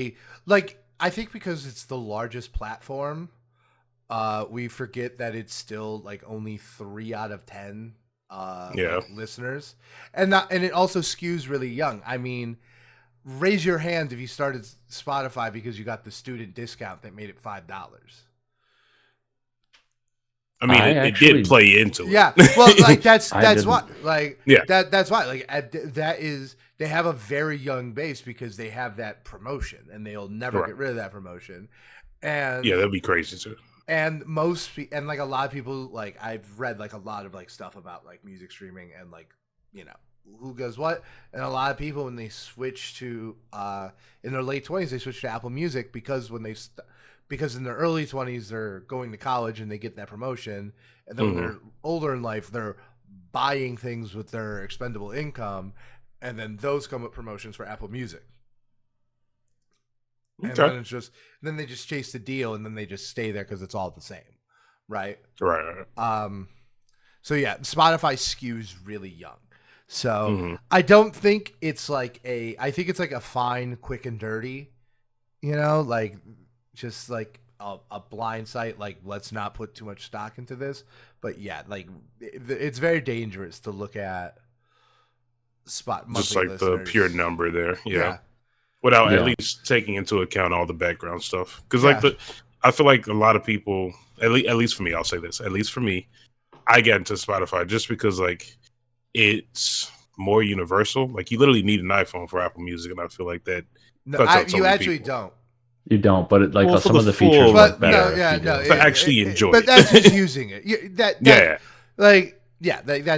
I think because it's the largest platform, we forget that it's still like only 3 out of 10 like listeners, and it also skews really young. I mean, raise your hand if you started Spotify because you got the student discount that made it $5. I mean, it did play into it. Yeah, well, like that's why, like that's why, like that is, they have a very young base because they have that promotion, and they'll never get rid of that promotion. And that'd be crazy too. And like a lot of people, like I've read like a lot of like stuff about like music streaming and like, you know, who goes what, and a lot of people when they switch to in their late 20s, they switch to Apple Music because because in their early 20s, they're going to college and they get that promotion. And then when they're older in life, they're buying things with their expendable income. And then those come with promotions for Apple Music. And then they just chase the deal, and then they just stay there because it's all the same. Right? Right. So yeah, Spotify skews really young. So I don't think it's like I think it's like a fine, quick and dirty, you know, like just like a blind site, like let's not put too much stock into this. But yeah, like it's very dangerous to look at just like listeners. The pure number there, without at least taking into account all the background stuff. Because I feel like a lot of people, at least for me, I'll say this, at least for me, I get into Spotify just because like it's more universal. Like you literally need an iPhone for Apple Music, and I feel like that. No, you actually don't. You don't, but some of the features work better. To actually enjoy it. But that's who's using it. That's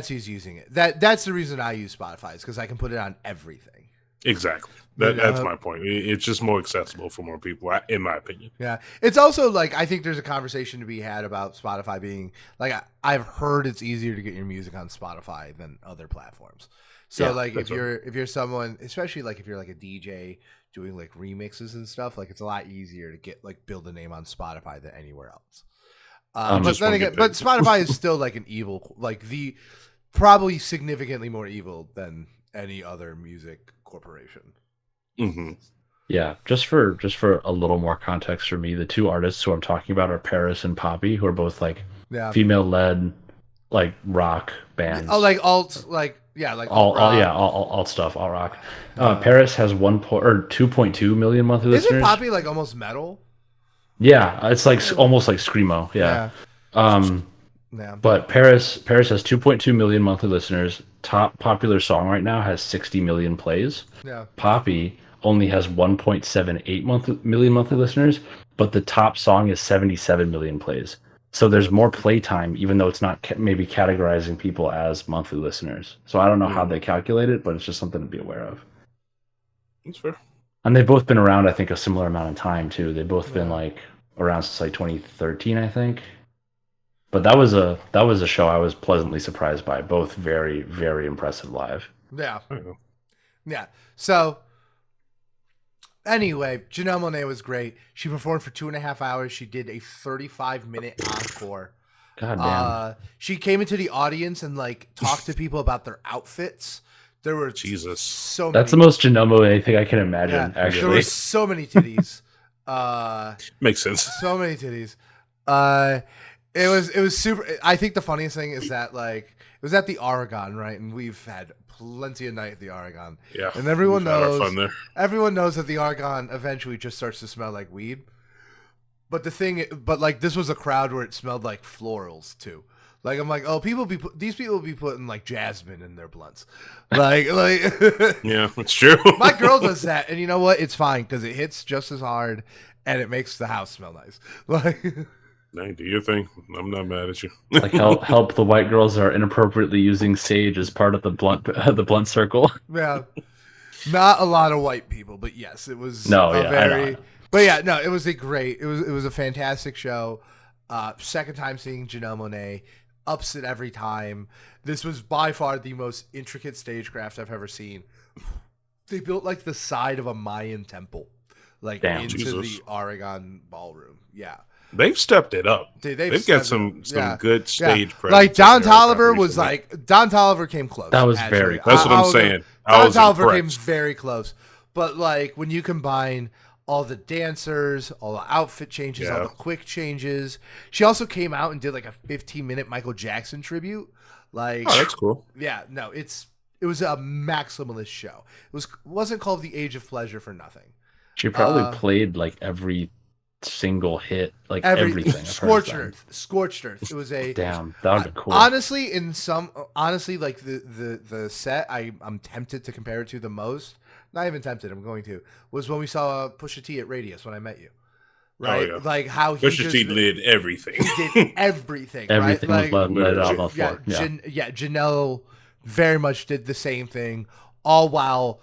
who's using it. That's the reason I use Spotify, is because I can put it on everything. Exactly. That's my point. It's just more accessible for more people, in my opinion. Yeah. It's also like, I think there's a conversation to be had about Spotify being like, I've heard it's easier to get your music on Spotify than other platforms. So like if you're someone, especially like if you're like a DJ doing like remixes and stuff, like it's a lot easier to get like build a name on Spotify than anywhere else. But then again, but Spotify is still like an evil, like the probably significantly more evil than any other music corporation. Mm-hmm. Yeah, just for a little more context for me, the two artists who I'm talking about are Paris and Poppy, who are both like female-led, like rock bands. Oh, like alt, like alt stuff, alt rock. Paris has 2.2 million monthly listeners. Isn't Poppy like almost metal? Yeah, it's like almost like screamo. Yeah. But Paris has 2.2 million monthly listeners. Top popular song right now has 60 million plays. Yeah. Poppy only has 1.78 million monthly listeners, but the top song is 77 million plays. So there's more playtime, even though it's not maybe categorizing people as monthly listeners. So I don't know how they calculate it, but it's just something to be aware of. That's fair. And they've both been around, I think, a similar amount of time too. They've both been like around since like 2013, I think. But that was a show I was pleasantly surprised by. Both very, very impressive live. Yeah. Yeah. So anyway, Janelle Monáe was great. She performed for 2.5 hours. She did a 35-minute encore. God damn. She came into the audience and like talked to people about their outfits. There were so many. That's the most Janelle Monáe thing I can imagine. Yeah, actually, there were so many titties. Makes sense. So many titties. It was super. I think the funniest thing is that like it was at the Oregon, right? And we've had plenty of night at the Oregon. Yeah, and everyone knows. Everyone knows that the Oregon eventually just starts to smell like weed. But like this was a crowd where it smelled like florals too. Like I'm like, oh, these people be putting like jasmine in their blunts, like yeah, it's true. My girl does that, and you know what? It's fine because it hits just as hard, and it makes the house smell nice. Like, hey, do your thing. I'm not mad at you. Like help the white girls that are inappropriately using sage as part of the blunt circle. Yeah, not a lot of white people, but yes, it was But yeah, no, it was a fantastic show. Second time seeing Janelle Monáe. Ups it every time. This was by far the most intricate stagecraft I've ever seen. They built like the side of a Mayan temple, like into the Oregon ballroom. Yeah, they've stepped it up. They've got some good stage presence. Like Don Toliver was like Don Toliver came close. That was very. That's what I'm saying. Don Toliver came very close. But like when you combine all the dancers, all the outfit changes, all the quick changes. She also came out and did like a 15-minute Michael Jackson tribute. Like, oh, that's cool. Yeah, no, it was a maximalist show. It wasn't called The Age of Pleasure for nothing. She probably played like every single hit, like everything. Scorched Earth. It was a damn. That would be cool. Honestly, like the set I'm tempted to compare it to the most. Not even tempted. I'm going to. Was when we saw Pusha T at Radius when I met you, right? Oh, yeah. Like how Pusha T did everything. He did everything. Everything right? was let out on the floor. Janelle very much did the same thing, all while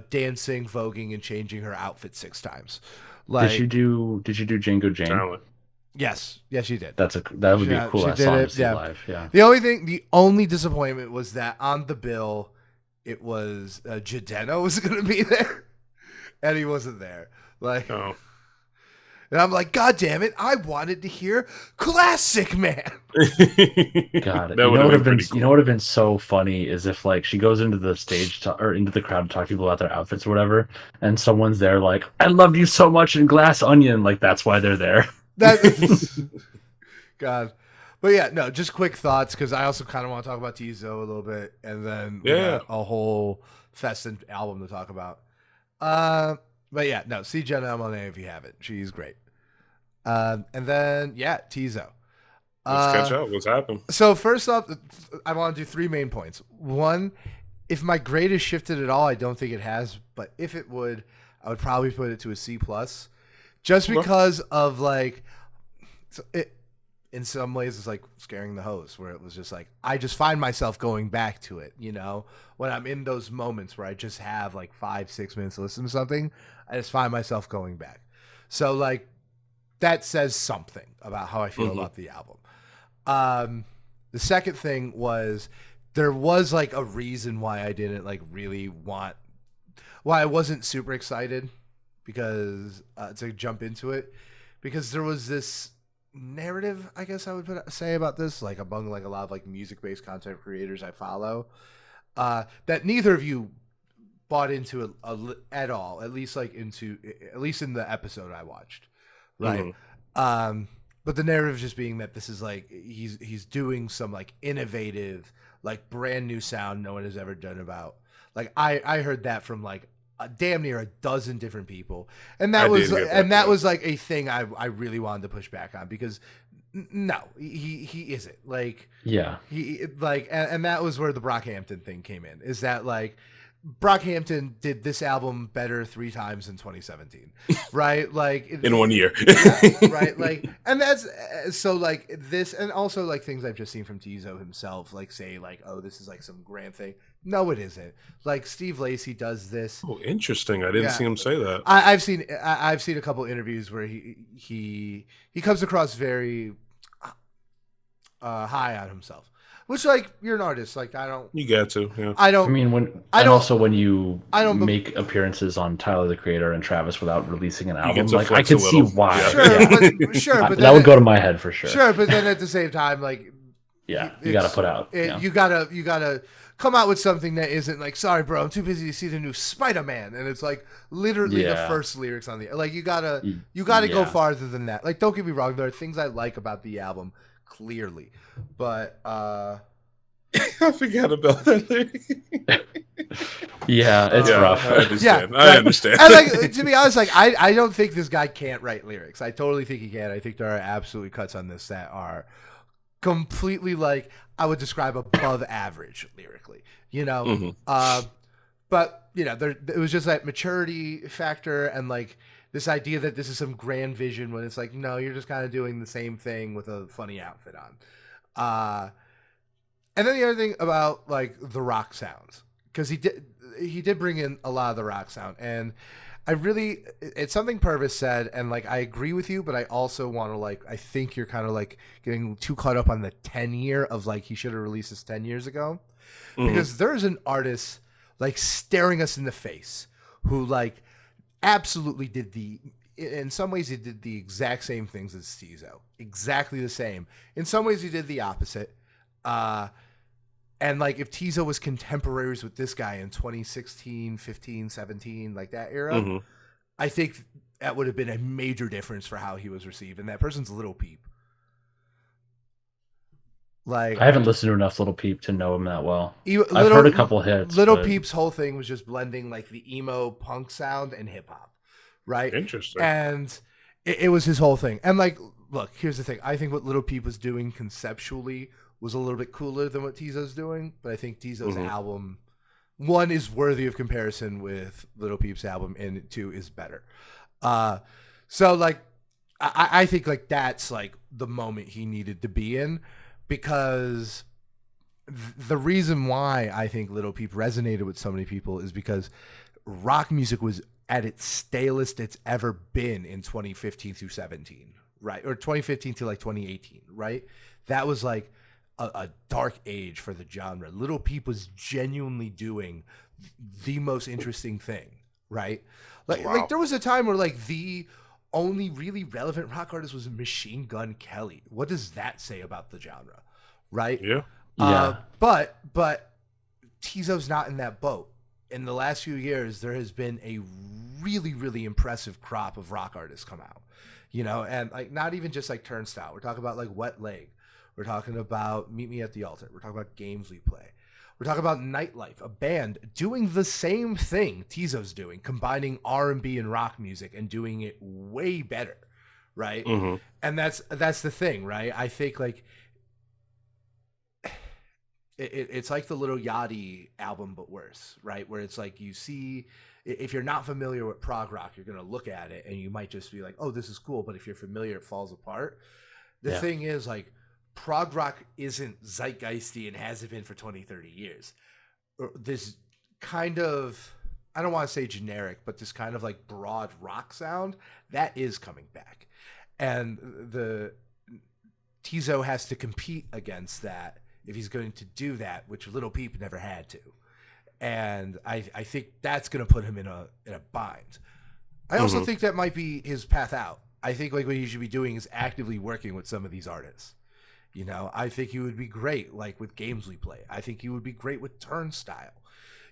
dancing, voguing, and changing her outfit 6 times. Like, did you do Django Jane? Talent. Yes, she did. That would be a cool song to see live. Yeah. The only disappointment was that on the bill, it was Jadeno was going to be there, and he wasn't there. Like, and I'm like, God damn it! I wanted to hear Classic Man. God, you know what would have been so funny is if like she goes into the stage or into the crowd to talk to people about their outfits or whatever, and someone's there like, I loved you so much in Glass Onion, like that's why they're there. God. But yeah, no, just quick thoughts because I also kind of want to talk about Tizo a little bit, and then we got a whole Fest and album to talk about. But yeah, no, see Janelle Monáe if you haven't. She's great. And then Tizo. Let's catch up. What's happened? So first off, I want to do 3 main points. One, if my grade has shifted at all, I don't think it has, but if it would, I would probably put it to a C+. Just because of like in some ways it's like Scaring the Host, where it was just like I just find myself going back to it, you know, when I'm in those moments where I just have like 5-6 minutes to listen to something, I just find myself going back. So like that says something about how I feel about the album. The second thing was there was like a reason why I didn't like really why I wasn't super excited because to jump into it, because there was this narrative, I guess I would say about this, like among like a lot of like music-based content creators I follow, that neither of you bought into at all, at least in the episode I watched, right? But the narrative just being that this is like he's doing some like innovative, like brand new sound no one has ever done about. Like I heard that from like damn near a dozen different people, and that was like a thing I really wanted to push back on, because no, he isn't like, yeah, he like, and that was where the Brockhampton thing came in, is that like Brockhampton did this album better 3 times in 2017, right? Like in 1 year, right? Like, and that's so like this, and also like things I've just seen from Tizo himself, like say like, oh, this is like some grand thing. No, it isn't. Like Steve Lacy does this. Oh, interesting. I didn't see him say that. I've seen a couple interviews where he comes across very high on himself. Which, like, you're an artist. Like, I don't. You got to. Yeah. I don't. I mean, when you make appearances on Tyler the Creator and Travis without releasing an album, like I can see why. Yeah. Sure, but that would go to my head for sure. Sure, but then at the same time, like, yeah, you got to put out. You gotta come out with something that isn't like, sorry, bro, I'm too busy to see the new Spider-Man, and it's like literally the first lyrics on the like. You gotta go farther than that. Like, don't get me wrong, there are things I like about the album. Clearly, but I forgot about that lyric. Yeah, it's rough. I understand. I understand. And like, to be honest, like I don't think this guy can't write lyrics. I totally think he can. I think there are absolutely cuts on this that are completely like I would describe above average lyrically. You know, but you know, it was just that maturity factor and like this idea that this is some grand vision when it's like, no, you're just kind of doing the same thing with a funny outfit on. And then the other thing about like the rock sounds, because he did bring in a lot of the rock sound, and it's something Purvis said, and like I agree with you, but I also want to like, I think you're kind of like getting too caught up on the 10 year of like he should have released this 10 years ago, because there's an artist like staring us in the face who like absolutely in some ways he did the exact same things as Tizo, exactly the same. In some ways he did the opposite. And like if Tizo was contemporaries with this guy in 2016, 15, 17, like that era, I think that would have been a major difference for how he was received. And that person's Little Peep. Like, I haven't listened to enough Little Peep to know him that well. I've heard a couple hits. Little Peep's whole thing was just blending like the emo punk sound and hip hop, right? Interesting. And it was his whole thing. And like, look, here's the thing. I think what Little Peep was doing conceptually was a little bit cooler than what Tizo's doing, but I think Tizo's album, one, is worthy of comparison with Little Peep's album, and 2 is better. So like, I think like that's like the moment he needed to be in. Because the reason why I think Little Peep resonated with so many people is because rock music was at its stalest it's ever been in 2015 through 17, right? Or 2015 to like 2018, right? That was like a dark age for the genre. Little Peep was genuinely doing the most interesting thing, right? Like there was a time where like the only really relevant rock artist was Machine Gun Kelly. What does that say about the genre, right? Yeah. But Tizo's not in that boat. In the last few years, there has been a really, really impressive crop of rock artists come out, you know, and like not even just like Turnstile. We're talking about like Wet Leg. We're talking about Meet Me at the Altar. We're talking about Games We Play. We're talking about Nightlife, a band doing the same thing Tizo's doing, combining R&B and rock music and doing it way better, right? And that's the thing, right? I think like it's like the Little Yachty album, but worse, right? Where it's like you see, if you're not familiar with prog rock, you're going to look at it and you might just be like, oh, this is cool. But if you're familiar, it falls apart. The thing is, like, prog rock isn't zeitgeisty and hasn't been for 20, 30 years. This kind of, I don't want to say generic, but this kind of like broad rock sound, that is coming back. And the Tizo has to compete against that if he's going to do that, which Little Peep never had to. And I think that's going to put him in a bind. I also think that might be his path out. I think like what he should be doing is actively working with some of these artists. You know, I think he would be great like with Games We Play. I think he would be great with Turnstile.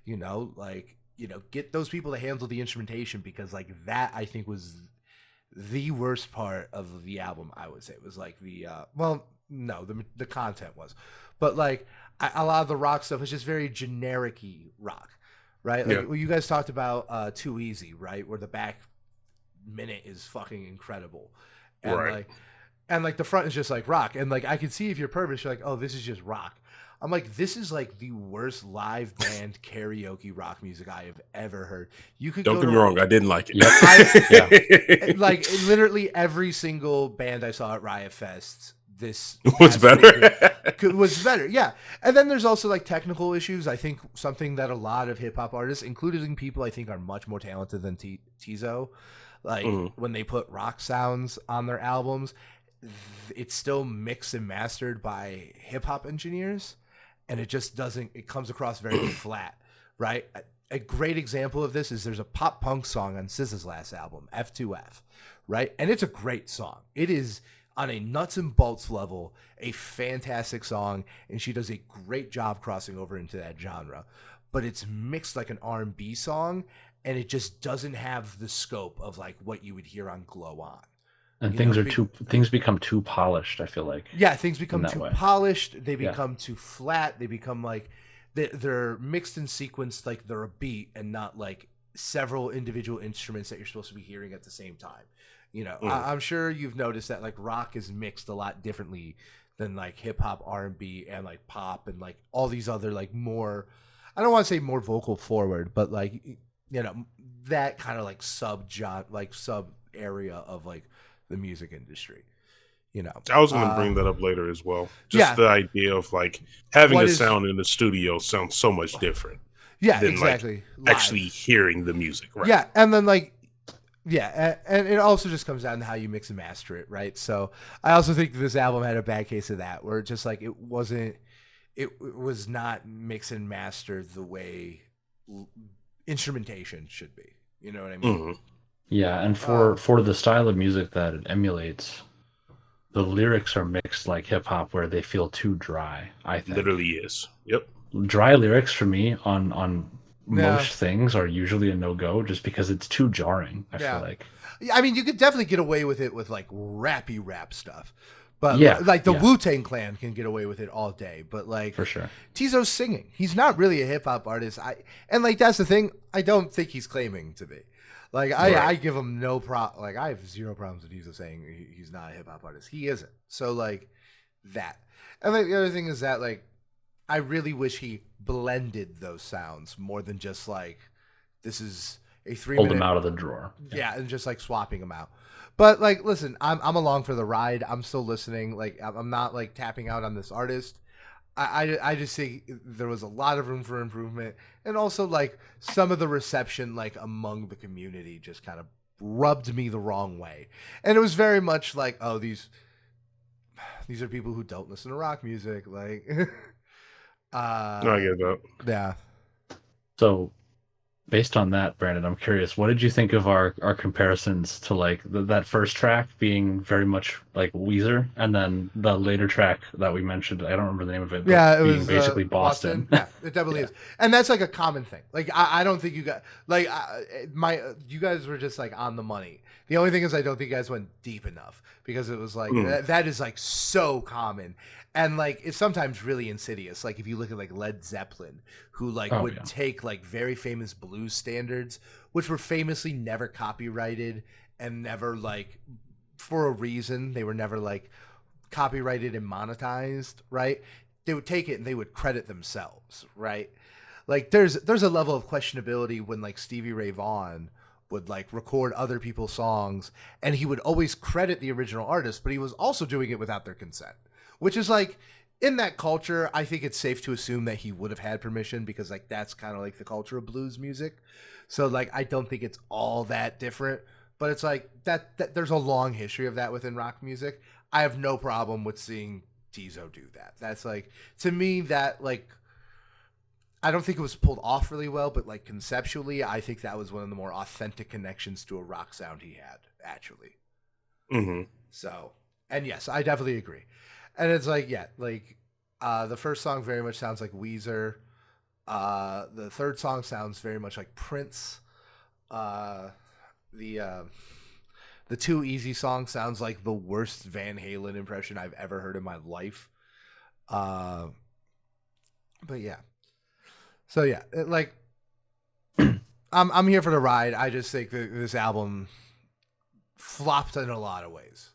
You know, like, you know, get those people to handle the instrumentation, because like that I think was the worst part of the album. I would say it was like the the content was, but like a lot of the rock stuff is just very generic-y rock, right? Like you guys talked about Too Easy, right, where the back minute is fucking incredible, and like the front is just like rock, and like I can see if you're Purvis, you're like, oh, this is just rock. I'm like, this is like the worst live band karaoke rock music I have ever heard. You could don't get me wrong, I didn't like it. Like literally every single band I saw at Riot Fest, this was better. Was better, yeah. And then there's also like technical issues. I think something that a lot of hip hop artists, including people I think are much more talented than Tizo, like when they put rock sounds on their albums, it's still mixed and mastered by hip hop engineers. And it just doesn't, it comes across very flat, right? A great example of this is there's a pop punk song on SZA's last album, F2F, right? And it's a great song. It is on a nuts and bolts level, a fantastic song. And she does a great job crossing over into that genre. But it's mixed like an R&B song, and it just doesn't have the scope of like what you would hear on Glow On. And things become too polished, I feel like. Yeah, things become too polished. They become too flat. They become like they're mixed and sequenced like they're a beat and not like several individual instruments that you're supposed to be hearing at the same time. You know, I'm sure you've noticed that like rock is mixed a lot differently than like hip hop, R&B, and like pop and like all these other like more, I don't want to say more vocal forward, but like, you know, that kind of like sub area of like the music industry, you know. I was going to bring that up later as well. Just the idea of like having sound in the studio sounds so much different. Yeah, than exactly. Like actually hearing the music, right? Yeah, and then like, and it also just comes down to how you mix and master it, right? So I also think this album had a bad case of that, where just like it was not mix and mastered the way instrumentation should be. You know what I mean? Yeah, and for the style of music that it emulates, the lyrics are mixed like hip hop, where they feel too dry. I think literally is. Yep. Dry lyrics for me on most things are usually a no-go, just because it's too jarring. I feel like. I mean, you could definitely get away with it with like rappy rap stuff, but like the Wu-Tang Clan can get away with it all day. But like for sure, Tizo's singing. He's not really a hip hop artist. And like that's the thing. I don't think he's claiming to be. Like I give him no problem. Like I have zero problems with Tizo saying he's not a hip hop artist. He isn't. So like that. And like the other thing is that like I really wish he blended those sounds more than just like this is a 3 minute. Pulled them out of the drawer. Yeah, and just like swapping them out. But like, listen, I'm along for the ride. I'm still listening. Like I'm not like tapping out on this artist. I just think there was a lot of room for improvement, and also like some of the reception like among the community just kind of rubbed me the wrong way, and it was very much like, oh, these are people who don't listen to rock music, like. I get that. Yeah. So, based on that, Brandon, I'm curious, what did you think of our comparisons to like that first track being very much like Weezer, and then the later track that we mentioned, I don't remember the name of it, but it being was basically Boston. Yeah, it definitely is, and that's like a common thing. Like I don't think you got like you guys were just like on the money. The only thing is I don't think you guys went deep enough, because it was like that is like so common. And like it's sometimes really insidious. Like if you look at like Led Zeppelin, who like would take like very famous blues standards, which were famously never copyrighted and never like for a reason, they were never like copyrighted and monetized, right? They would take it and they would credit themselves, right? Like there's a level of questionability when like Stevie Ray Vaughan would like record other people's songs, and he would always credit the original artist, but he was also doing it without their consent, which is like, in that culture, I think it's safe to assume that he would have had permission, because like that's kind of like the culture of blues music. So like I don't think it's all that different, but it's like that there's a long history of that within rock music. I have no problem with seeing Tizo do that. That's like, to me, that like, I don't think it was pulled off really well, but like conceptually, I think that was one of the more authentic connections to a rock sound he had, actually. Mm-hmm. So, and yes, I definitely agree. And it's like, yeah, like the first song very much sounds like Weezer. The third song sounds very much like Prince. Uh, the Too Easy song sounds like the worst Van Halen impression I've ever heard in my life. But yeah. So yeah, like I'm here for the ride. I just think that this album flopped in a lot of ways.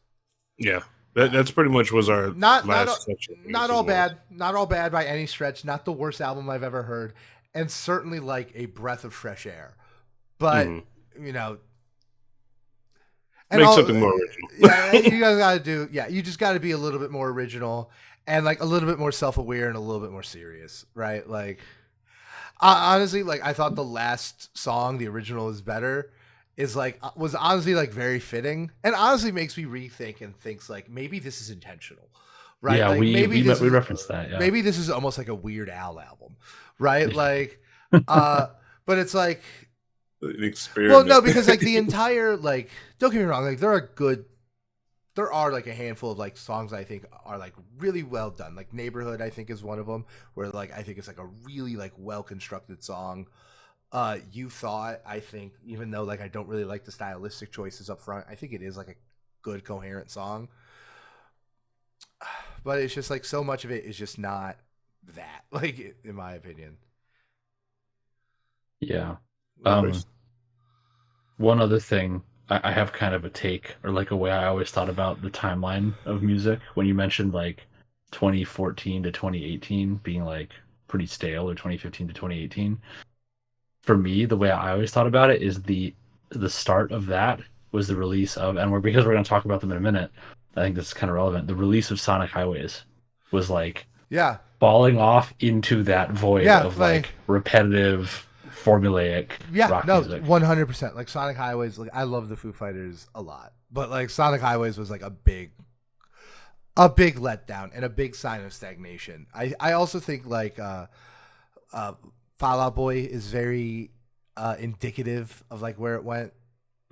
Yeah, that's pretty much was our last section. Not all bad, not all bad by any stretch. Not the worst album I've ever heard, and certainly like a breath of fresh air. But you know, and make something more original. Yeah, you guys got to do. Yeah, you just got to be a little bit more original and like a little bit more self-aware and a little bit more serious, right? Like. Honestly, like I thought the last song, the original is better, was honestly like very fitting, and honestly makes me rethink and thinks like maybe this is intentional, right? Yeah, like, we referenced that. Yeah. Maybe this is almost like a Weird Al album, right? Like, but it's like an experiment. Well, no, because like the entire like, don't get me wrong, like there are like a handful of like songs I think are like really well done. Like Neighborhood, I think is one of them, where like I think it's like a really like well constructed song. You Thought, I think, even though like I don't really like the stylistic choices up front, I think it is like a good coherent song. But it's just like so much of it is just not that, like in my opinion. Yeah. One other thing. I have kind of a take, or like a way I always thought about the timeline of music when you mentioned like 2014 to 2018 being like pretty stale, or 2015 to 2018. For me, the way I always thought about it is the start of that was the release of, and because we're going to talk about them in a minute, I think this is kind of relevant. The release of Sonic Highways was like falling off into that void of like repetitive, formulaic rock music. 100%. Like Sonic Highways, like I love the Foo Fighters a lot, but like Sonic Highways was like a big letdown and a big sign of stagnation. I also think like Fall Out Boy is very indicative of like where it went,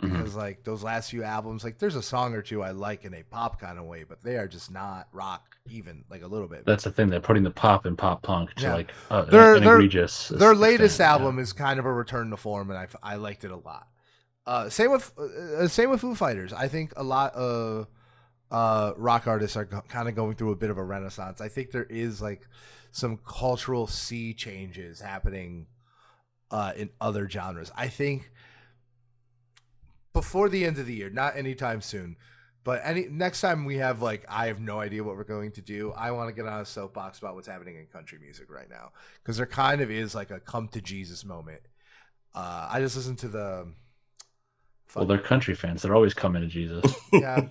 because like those last few albums, like there's a song or two I like in a pop kind of way, but they are just not rock even like a little bit. That's the thing, they're putting the pop and pop punk to like they're egregious. Their latest album is kind of a return to form, and I liked it a lot. Same with Foo Fighters. I think a lot of rock artists are kind of going through a bit of a renaissance. I think there is like some cultural sea changes happening in other genres. I think before the end of the year, not anytime soon, but next time we have like, I have no idea what we're going to do. I want to get on a soapbox about what's happening in country music right now, because there kind of is like a come to Jesus moment. I just listened to the. Well, they're country fans. They're always coming to Jesus. Yeah.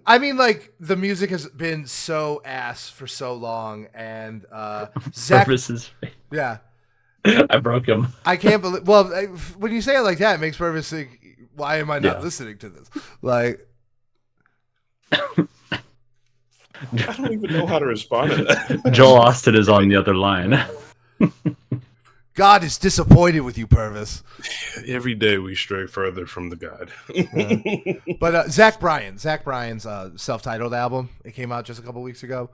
I mean, like, the music has been so ass for so long, and Purvis. Yeah. I broke him. I can't believe. Well, when you say it like that, it makes Purvis think, why am I not listening to this? Like, I don't even know how to respond to that. Joel Austin is on the other line. God is disappointed with you, Purvis. Every day we stray further from the God. But Zach Bryan's self-titled album, it came out just a couple weeks ago.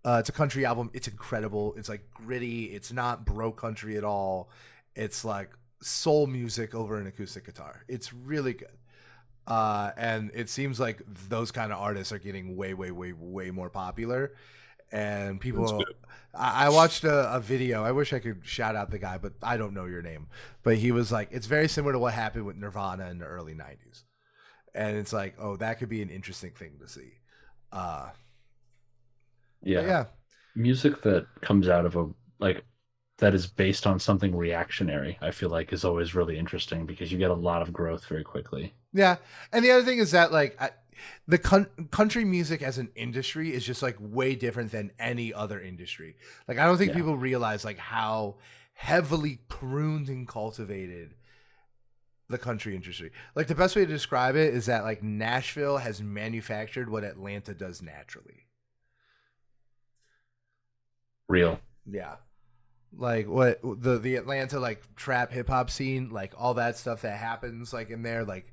It's a country album. It's incredible. It's like gritty. It's not bro country at all. It's like soul music over an acoustic guitar. It's really good. And it seems like those kind of artists are getting way, way, way, way more popular. And people, I watched a video. I wish I could shout out the guy, but I don't know your name. But he was like, it's very similar to what happened with Nirvana in the early 90s. And it's like, oh, that could be an interesting thing to see. Yeah. Music that comes out of that is based on something reactionary, I feel like is always really interesting because you get a lot of growth very quickly. Yeah, and the other thing is that like the country music as an industry is just like way different than any other industry. Like I don't think people realize like how heavily pruned and cultivated the country industry. Like the best way to describe it is that like Nashville has manufactured what Atlanta does naturally. Real. Yeah. Like what the Atlanta like trap hip hop scene, like all that stuff that happens like in there, like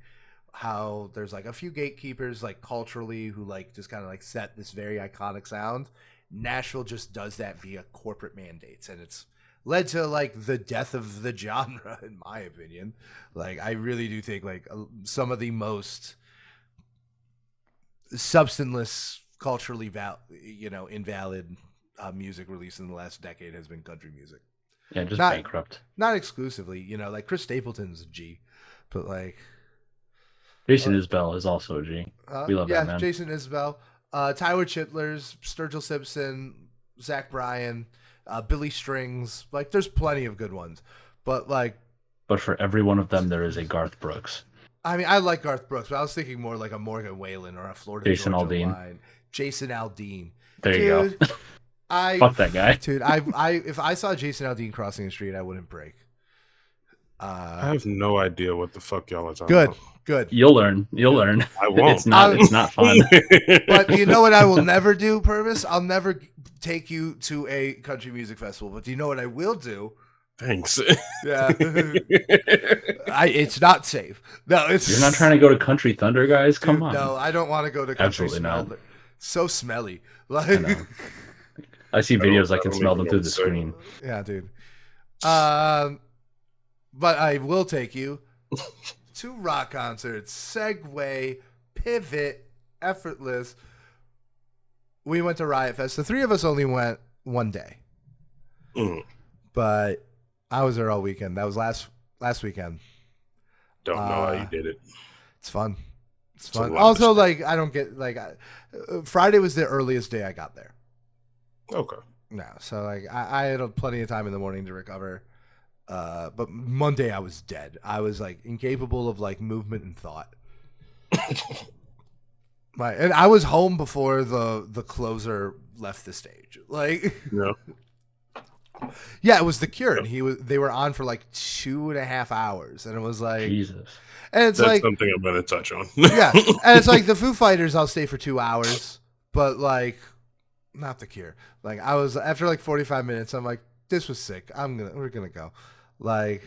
how there's like a few gatekeepers like culturally who like just kind of like set this very iconic sound. Nashville just does that via corporate mandates, and it's led to like the death of the genre in my opinion. Like I really do think like some of the most substanceless, culturally invalid music released in the last decade has been country music. Yeah, just bankrupt. Not exclusively, like Chris Stapleton's a G, but like Jason Isbell is also a G. We love that man. Jason Isbell, Tyler Chitler's, Sturgill Simpson, Zach Bryan, Billy Strings. Like, there's plenty of good ones, but for every one of them, there is a Garth Brooks. I mean, I like Garth Brooks, but I was thinking more like a Morgan Wallen or a Florida Jason Georgia Aldean. Line. Jason Aldean. There you go. Fuck that guy, dude. If I saw Jason Aldean crossing the street, I wouldn't break. I have no idea what the fuck y'all are talking about. Good. You'll learn. I won't. It's not fun. But you know what I will never do, Purvis? I'll never take you to a country music festival. But do you know what I will do? Thanks. Yeah. It's not safe. No, You're not trying to go to Country Thunder, guys? Come on. No, I don't want to go to Country Absolutely not. So smelly. I see videos I can smell them through the screen. Yeah, dude. But I will take you to rock concerts. Segue, pivot, effortless. We went to Riot Fest. The three of us only went one day. But I was there all weekend. That was last weekend. Don't know how you did it. It's fun. It's fun. Also, like, I don't get Friday was the earliest day I got there. Okay. No, so like I had plenty of time in the morning to recover. But Monday I was dead. I was like incapable of like movement and thought. Right, and I was home before the closer left the stage. Like, yeah, it was The Cure, and they were on for like 2.5 hours, and it was like Jesus. And it's That's like something I'm gonna touch on. Yeah, and it's like the Foo Fighters. I'll stay for 2 hours, but like not The Cure. Like I was after like 45 minutes. I'm like, this was sick. We're gonna go. Like,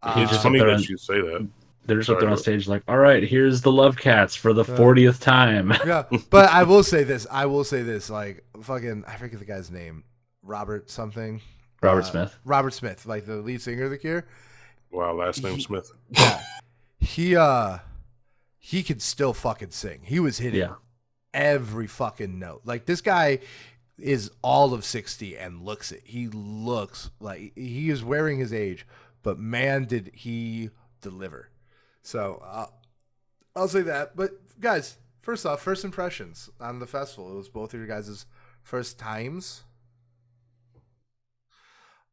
it's funny that you say that. They're just up there on stage like, all right, here's the Love Cats for the 40th time. Yeah, but I will say this. Like, fucking, I forget the guy's name. Robert something. Robert Smith. Robert Smith, like the lead singer of The Cure. Wow, last name Smith. Yeah. He could still fucking sing. He was hitting every fucking note. Like, this guy is all of 60 and looks it. He looks like he is wearing his age, but man, did he deliver. So I'll say that. But guys, first off, first impressions on the festival. It was both of your guys' first times.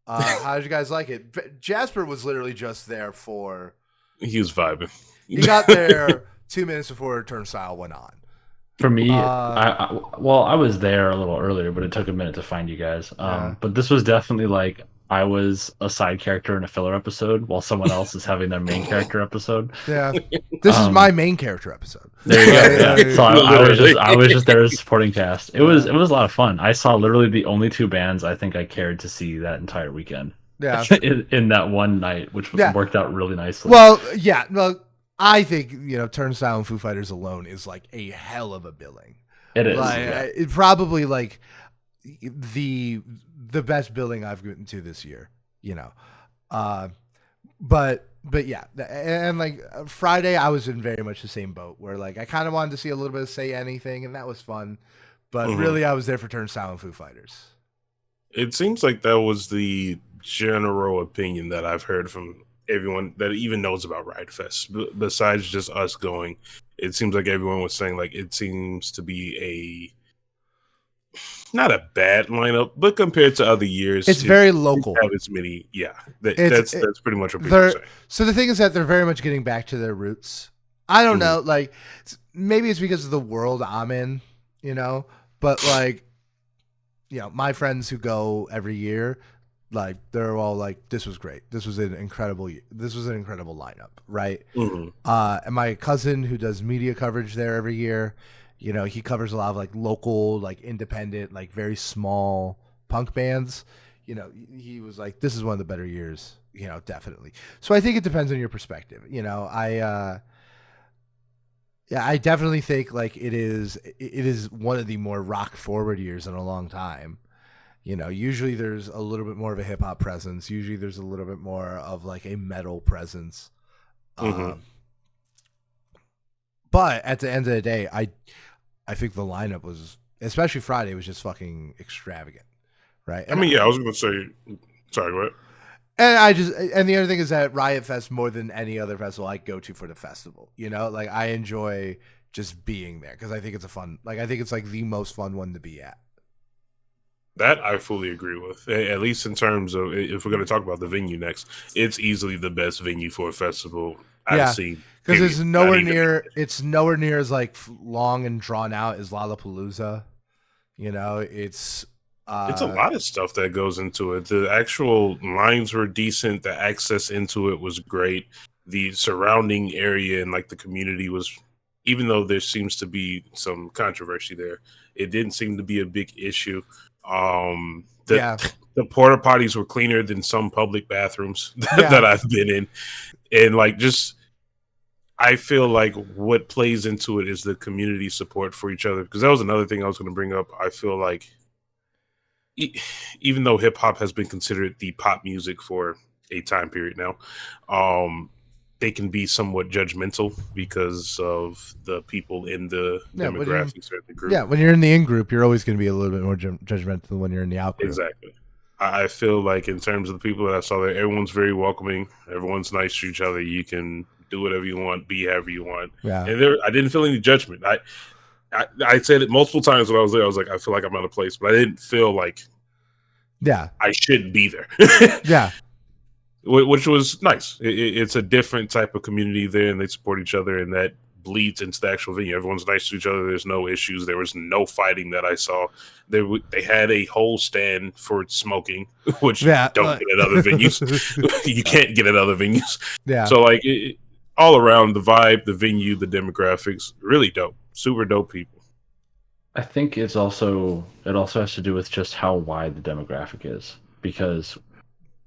How did you guys like it? Jasper was literally just there for... He was vibing. He got there 2 minutes before Turnstile went on. For me, I was there a little earlier, but it took a minute to find you guys. But this was definitely like I was a side character in a filler episode while someone else is having their main character episode. Yeah, this is my main character episode. There you go. Yeah. So I was just there as a supporting cast. It was a lot of fun. I saw literally the only two bands I think I cared to see that entire weekend. Yeah, in that one night, which worked out really nicely. Well, yeah, I think Turnstile and Foo Fighters alone is like a hell of a billing. It is. It probably like the best billing I've gotten to this year. But yeah, and like Friday I was in very much the same boat where like I kind of wanted to see a little bit of Say Anything, and that was fun. But really, I was there for Turnstile and Foo Fighters. It seems like that was the general opinion that I've heard from everyone that even knows about Riot Fest, besides just us going. It seems like everyone was saying like it seems to be not a bad lineup, but compared to other years, It's very local. Have as many, that's pretty much what people say. So the thing is that they're very much getting back to their roots. I don't know, like maybe it's because of the world I'm in, but like, my friends who go every year, like they're all like, this was great. This was an incredible lineup, right? And my cousin who does media coverage there every year, he covers a lot of like local, like independent, like very small punk bands. He was like, this is one of the better years, definitely. So I think it depends on your perspective. I definitely think like it is one of the more rock forward years in a long time. Usually there's a little bit more of a hip hop presence. Usually there's a little bit more of like a metal presence. But at the end of the day, I think the lineup was, especially Friday, was just fucking extravagant, right? And I was gonna say, sorry, what? And the other thing is that Riot Fest, more than any other festival, I go to for the festival. Like I enjoy just being there because I think it's I think it's like the most fun one to be at. That I fully agree with. At least in terms of, if we're going to talk about the venue next, it's easily the best venue for a festival I've seen. Because it's nowhere near as like long and drawn out as Lollapalooza. It's a lot of stuff that goes into it. The actual lines were decent. The access into it was great. The surrounding area and like the community was, even though there seems to be some controversy there, it didn't seem to be a big issue. The porta potties were cleaner than some public bathrooms that I've been in, and like just I feel like what plays into it is the community support for each other, because that was another thing I was going to bring up. I feel like even though hip hop has been considered the pop music for a time period now, they can be somewhat judgmental because of the people in the demographics or the group. Yeah, when you're in the in group, you're always going to be a little bit more judgmental than when you're in the out group. Exactly. I feel like in terms of the people that I saw there, everyone's very welcoming. Everyone's nice to each other. You can do whatever you want, be however you want. Yeah. And I didn't feel any judgment. I said it multiple times when I was there. I was like, I feel like I'm out of place, but I didn't feel like I should be there. Yeah. Which was nice. It's a different type of community there, and they support each other, and that bleeds into the actual venue. Everyone's nice to each other. There's no issues. There was no fighting that I saw. They had a whole stand for smoking, which don't get at other venues. You can't get at other venues. Yeah. So like all around, the vibe, the venue, the demographics, really dope. Super dope people. I think it also has to do with just how wide the demographic is, because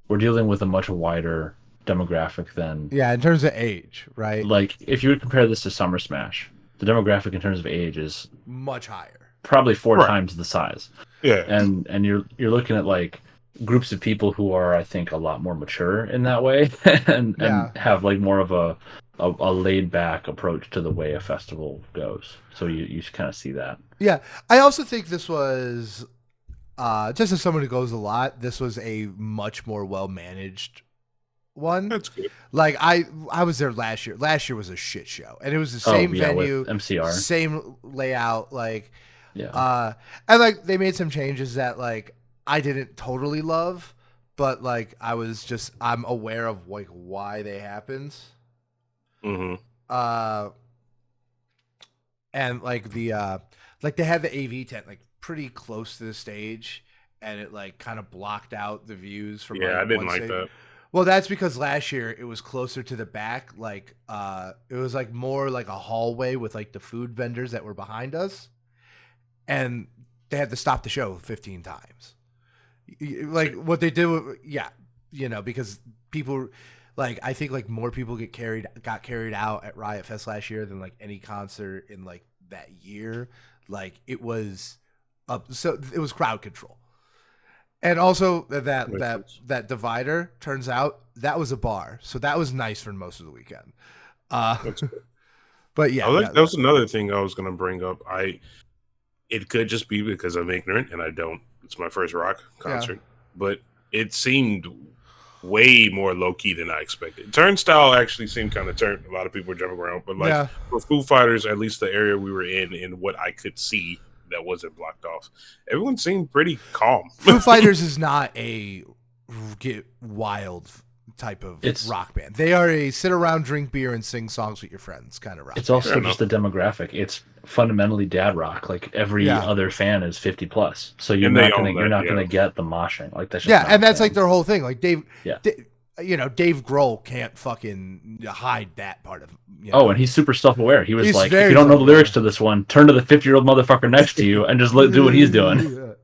we're dealing with a much wider demographic than... Yeah, in terms of age, right? Like, if you would compare this to Summer Smash, the demographic in terms of age is... much higher. Probably 4 times the size. Yeah. And you're looking at, like, groups of people who are, I think, a lot more mature in that way, and have, like, more of a laid-back approach to the way a festival goes. So you kind of see that. Yeah. I also think this was... just as someone who goes a lot, this was a much more well-managed one. That's good. Like I was there last year. Last year was a shit show, and it was the same venue, with MCR, same layout. Like, and like they made some changes that like I didn't totally love, but like I'm aware of like why they happened. Mm-hmm. And like like they had the AV tent like pretty close to the stage, and it like kind of blocked out the views from I didn't like that. Well, that's because last year it was closer to the back, like it was like more like a hallway with like the food vendors that were behind us, and they had to stop the show 15 times. Like what they did because people, like I think like more people got carried out at Riot Fest last year than like any concert in like that year. Like it was so it was crowd control. And also that divider, turns out that was a bar, so that was nice for most of the weekend. But yeah, that was another thing I was going to bring up. It could just be because I'm ignorant and I don't. It's my first rock concert, but it seemed way more low key than I expected. Turnstile actually seemed kind of turned. A lot of people were jumping around, but like for Foo Fighters, at least the area we were in what I could see, that wasn't blocked off. Everyone seemed pretty calm. Foo Fighters is not a get wild type of rock band. They are a sit around, drink beer, and sing songs with your friends kind of rock. It's also just the demographic. It's fundamentally dad rock. Like every other fan is 50 plus, so you're not gonna get the moshing. Like that's just and that's like their whole thing. Like Dave, Dave Grohl can't fucking hide that part of him. Oh, and he's super self-aware. He was like, if you don't know the lyrics to this one, turn to the 50-year-old motherfucker next to you and just do what he's doing.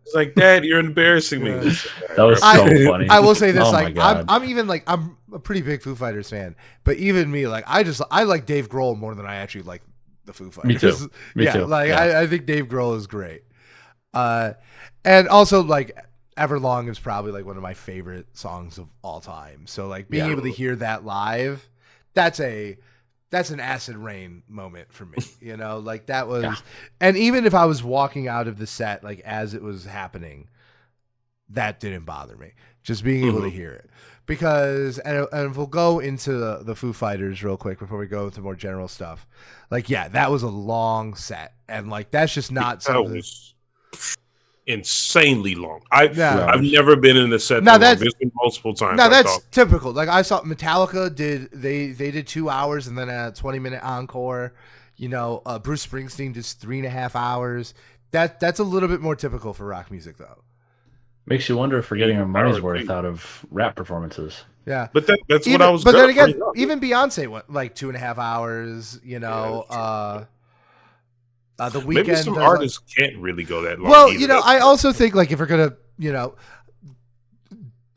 It's like, Dad, you're embarrassing me. That was so funny. I will say this, I'm even like, I'm a pretty big Foo Fighters fan, but even me, like, I like Dave Grohl more than I actually like the Foo Fighters. Me too. Like, I think Dave Grohl is great. And also, like, Everlong is probably like one of my favorite songs of all time. So like being able to hear that live, that's an acid rain moment for me. You know, like that was, and even if I was walking out of the set, like as it was happening, that didn't bother me. Just being able to hear it, because and we'll go into the Foo Fighters real quick before we go into more general stuff. Like that was a long set, and like that's just not something. Insanely long. I've never been in a set that long. There's been multiple times. Now that's typical. Like I saw Metallica did 2 hours and then a 20-minute encore. You know, Bruce Springsteen just 3.5 hours. That's a little bit more typical for rock music, though. Makes you wonder if we're getting our money's worth out of rap performances. Yeah, but that's even, what I was. But then again, even Beyonce went like 2.5 hours. You know. The Weeknd. Maybe some artists can't really go that long. Well, either. You know, I also think like if we're gonna, you know,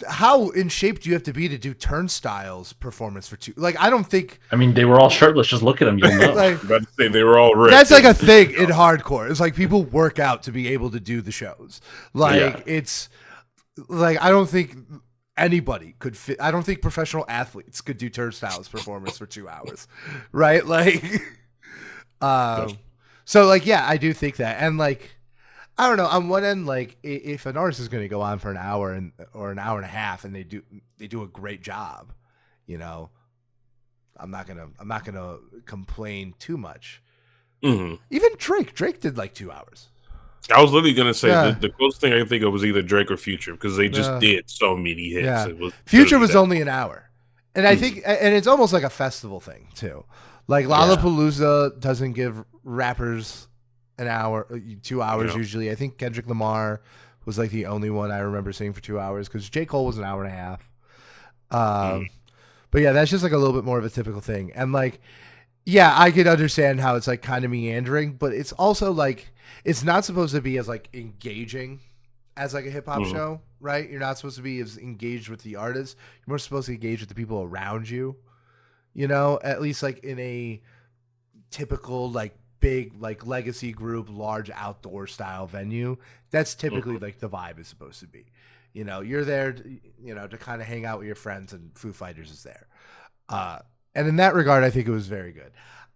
how in shape do you have to be to do Turnstile's performance for 2? Like, I don't think. I mean, they were all shirtless. Just look at them. You'll know. Like, I'm about to say they were all ripped. That's like a thing in hardcore. It's like people work out to be able to do the shows. Like it's like I don't think anybody could fit. I don't think professional athletes could do Turnstile's performance for 2 hours, right? Like, So, like, yeah, I do think that. And, like, I don't know. On one end, like, if an artist is going to go on for an hour or an hour and a half and they do a great job, you know, I'm not gonna complain too much. Mm-hmm. Even Drake did, like, 2 hours. I was literally going to say the closest thing I can think of was either Drake or Future because they just did so many hits. Yeah. It was Future was only an hour. And I think, and it's almost like a festival thing, too. Like Lollapalooza doesn't give rappers an hour, 2 hours usually. I think Kendrick Lamar was like the only one I remember seeing for 2 hours because J. Cole was an hour and a half. But yeah, that's just like a little bit more of a typical thing. And like, yeah, I could understand how it's like kind of meandering, but it's also like, it's not supposed to be as like engaging as like a hip hop show, right? You're not supposed to be as engaged with the artist. You're more supposed to engage with the people around you. You know, at least like in a typical like big like legacy group, large outdoor style venue, that's typically like the vibe is supposed to be. You know, you're there, to kind of hang out with your friends, and Foo Fighters is there. And in that regard, I think it was very good.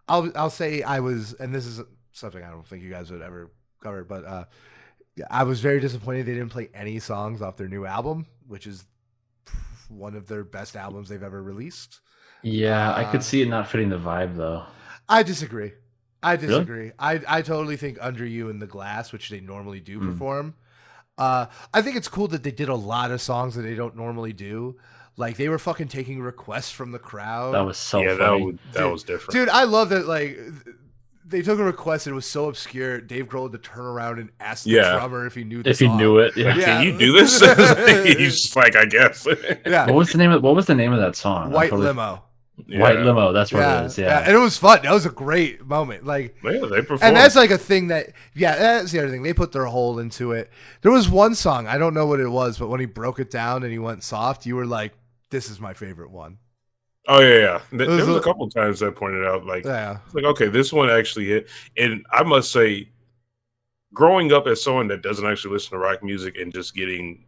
I'll say I was, and this is something I don't think you guys would ever cover, but I was very disappointed they didn't play any songs off their new album, which is one of their best albums they've ever released. Yeah, I could see it not fitting the vibe, though. I disagree. Really? I totally think Under You and The Glass, which they normally do perform. I think it's cool that they did a lot of songs that they don't normally do. Like, they were fucking taking requests from the crowd. That was so funny. That was different. Dude, I love that, like, they took a request and it was so obscure, Dave Grohl had to turn around and ask the drummer if he knew the song. If he knew it, Can you do this? He's just like, I guess. Yeah. What was the name of that song? White Limo. White Limo, that's what it is. Yeah. And it was fun. That was a great moment. Like, they performed. And that's like a thing that, that's the other thing. They put their whole into it. There was one song, I don't know what it was, but when he broke it down and he went soft, you were like, this is my favorite one. Oh yeah. There was a couple times I pointed out, like, it's like, okay, this one actually hit. And I must say, growing up as someone that doesn't actually listen to rock music and just getting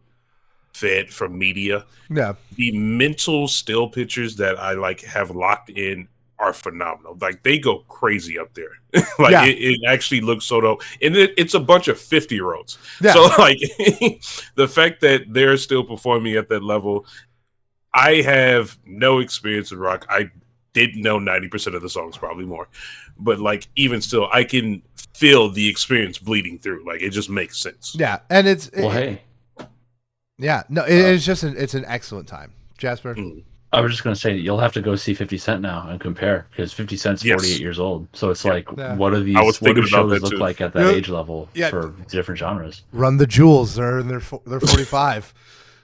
fed from media, the mental still pictures that I like have locked in are phenomenal. Like, they go crazy up there. It actually looks so dope, and it's a bunch of 50-year-olds. So like, the fact that they're still performing at that level, I have no experience with rock. I didn't know 90% of the songs, probably more. But like even still, I can feel the experience bleeding through. Like it just makes sense. Yeah, and hey. Yeah, no, it's just it's an excellent time, Jasper. I was just gonna say you'll have to go see 50 Cent now and compare because 50 Cent's 48 years old. So it's what do these what do shows look like at that age level for different genres? Run the Jewels, they're 45.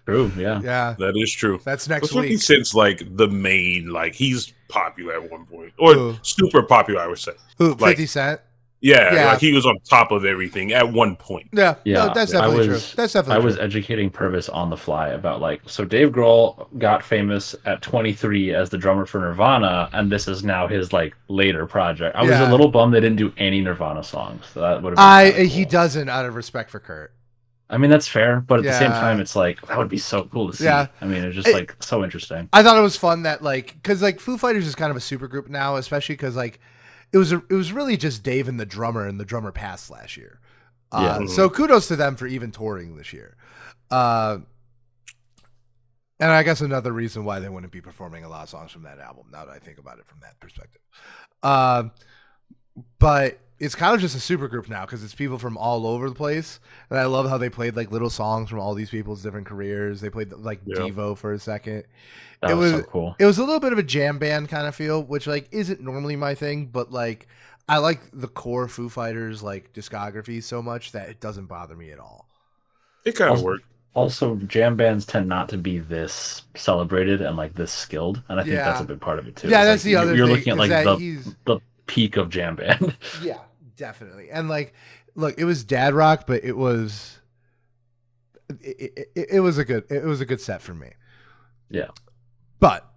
True, yeah. That is true. That's next week. 50 week. Cent's like the main, like he's popular at one point, or super popular, I would say. Who? 50 Cent. Yeah, like he was on top of everything at one point. Yeah. No, that's definitely true. That's definitely I was educating Purvis on the fly about so Dave Grohl got famous at 23 as the drummer for Nirvana, and this is now his later project. I was a little bummed they didn't do any Nirvana songs. So that would have been cool. He doesn't out of respect for Kurt. I mean, that's fair, but at the same time, it's that would be so cool to see. Yeah. I mean, it's just so interesting. I thought it was fun that because Foo Fighters is kind of a super group now, especially because it was really just Dave and the drummer passed last year. So kudos to them for even touring this year. And I guess another reason why they wouldn't be performing a lot of songs from that album, now that I think about it from that perspective. But it's kind of just a super group now because it's people from all over the place. And I love how they played little songs from all these people's different careers. They played Devo for a second. That was so cool. It was a little bit of a jam band kind of feel, which isn't normally my thing, but I like the core Foo Fighters discography so much that it doesn't bother me at all. It kind of worked. Also, jam bands tend not to be this celebrated and this skilled, and I think that's a big part of it too. Yeah, that's the other thing. You're looking at the peak of jam band. Yeah, definitely. And look, it was dad rock, but it was it was a good set for me. Yeah. But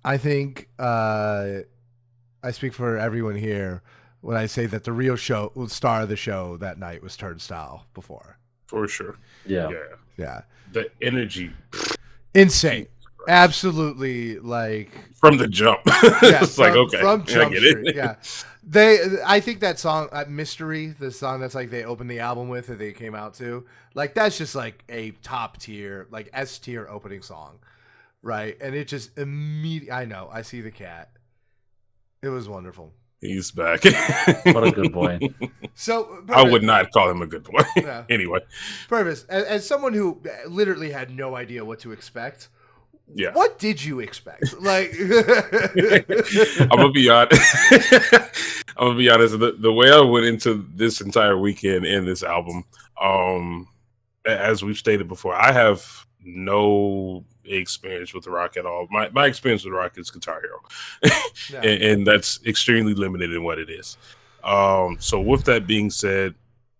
I think I speak for everyone here when I say that the real star of the show that night was Turnstile before. For sure. Yeah. The energy. Insane. Absolutely from the jump. It's okay. From Jump Street. Yeah. I think that song, Mystery, the song that's they opened the album with that they came out to, that's just a top tier, S tier opening song. Right. And it just immediately, I know, I see the cat. It was wonderful. He's back. What a good boy. So Purvis, I would not call him a good boy. Yeah. Anyway. Purvis, as someone who literally had no idea what to expect, what did you expect? I'm gonna be honest. I'm gonna be honest. The way I went into this entire weekend and this album, as we've stated before, I have no experience with rock at all. My experience with rock is Guitar Hero, and that's extremely limited in what it is. So with that being said,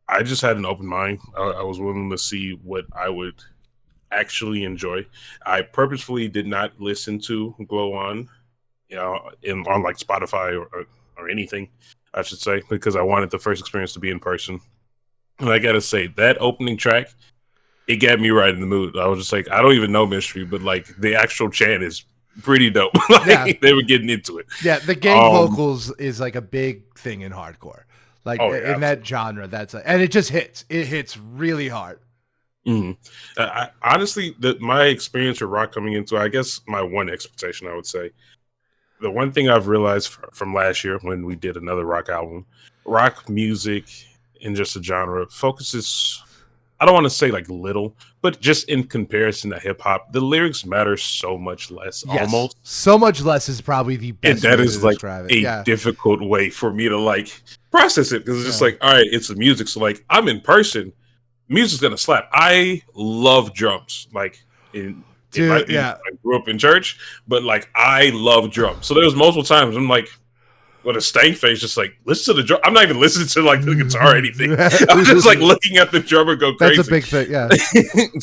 I just had an open mind. I was willing to see what I would actually enjoy. I purposefully did not listen to Glow On, on Spotify or anything, I should say, because I wanted the first experience to be in person. And I gotta say, that opening track, it got me right in the mood. I was just I don't even know Mystery, but the actual chant is pretty dope. They were getting into it. Yeah, the gang vocals is a big thing in hardcore. In that genre, and it just hits. It hits really hard. Mm-hmm. Honestly, my experience with rock coming into, I guess my one expectation, I would say, the one thing I've realized from last year when we did another rock album, rock music in just a genre focuses, I don't want to say little, but just in comparison to hip hop, the lyrics matter so much less. Yes. Almost so much less is probably the best. And that is a difficult way for me to process it, because it's just all right, it's the music. So I'm in person, music's gonna slap. I love drums. I grew up in church, but I love drums. So there was multiple times I'm with a stank face, just listen to the drum. I'm not even listening to the guitar or anything. I'm just looking at the drummer go crazy. That's a big thing, yeah.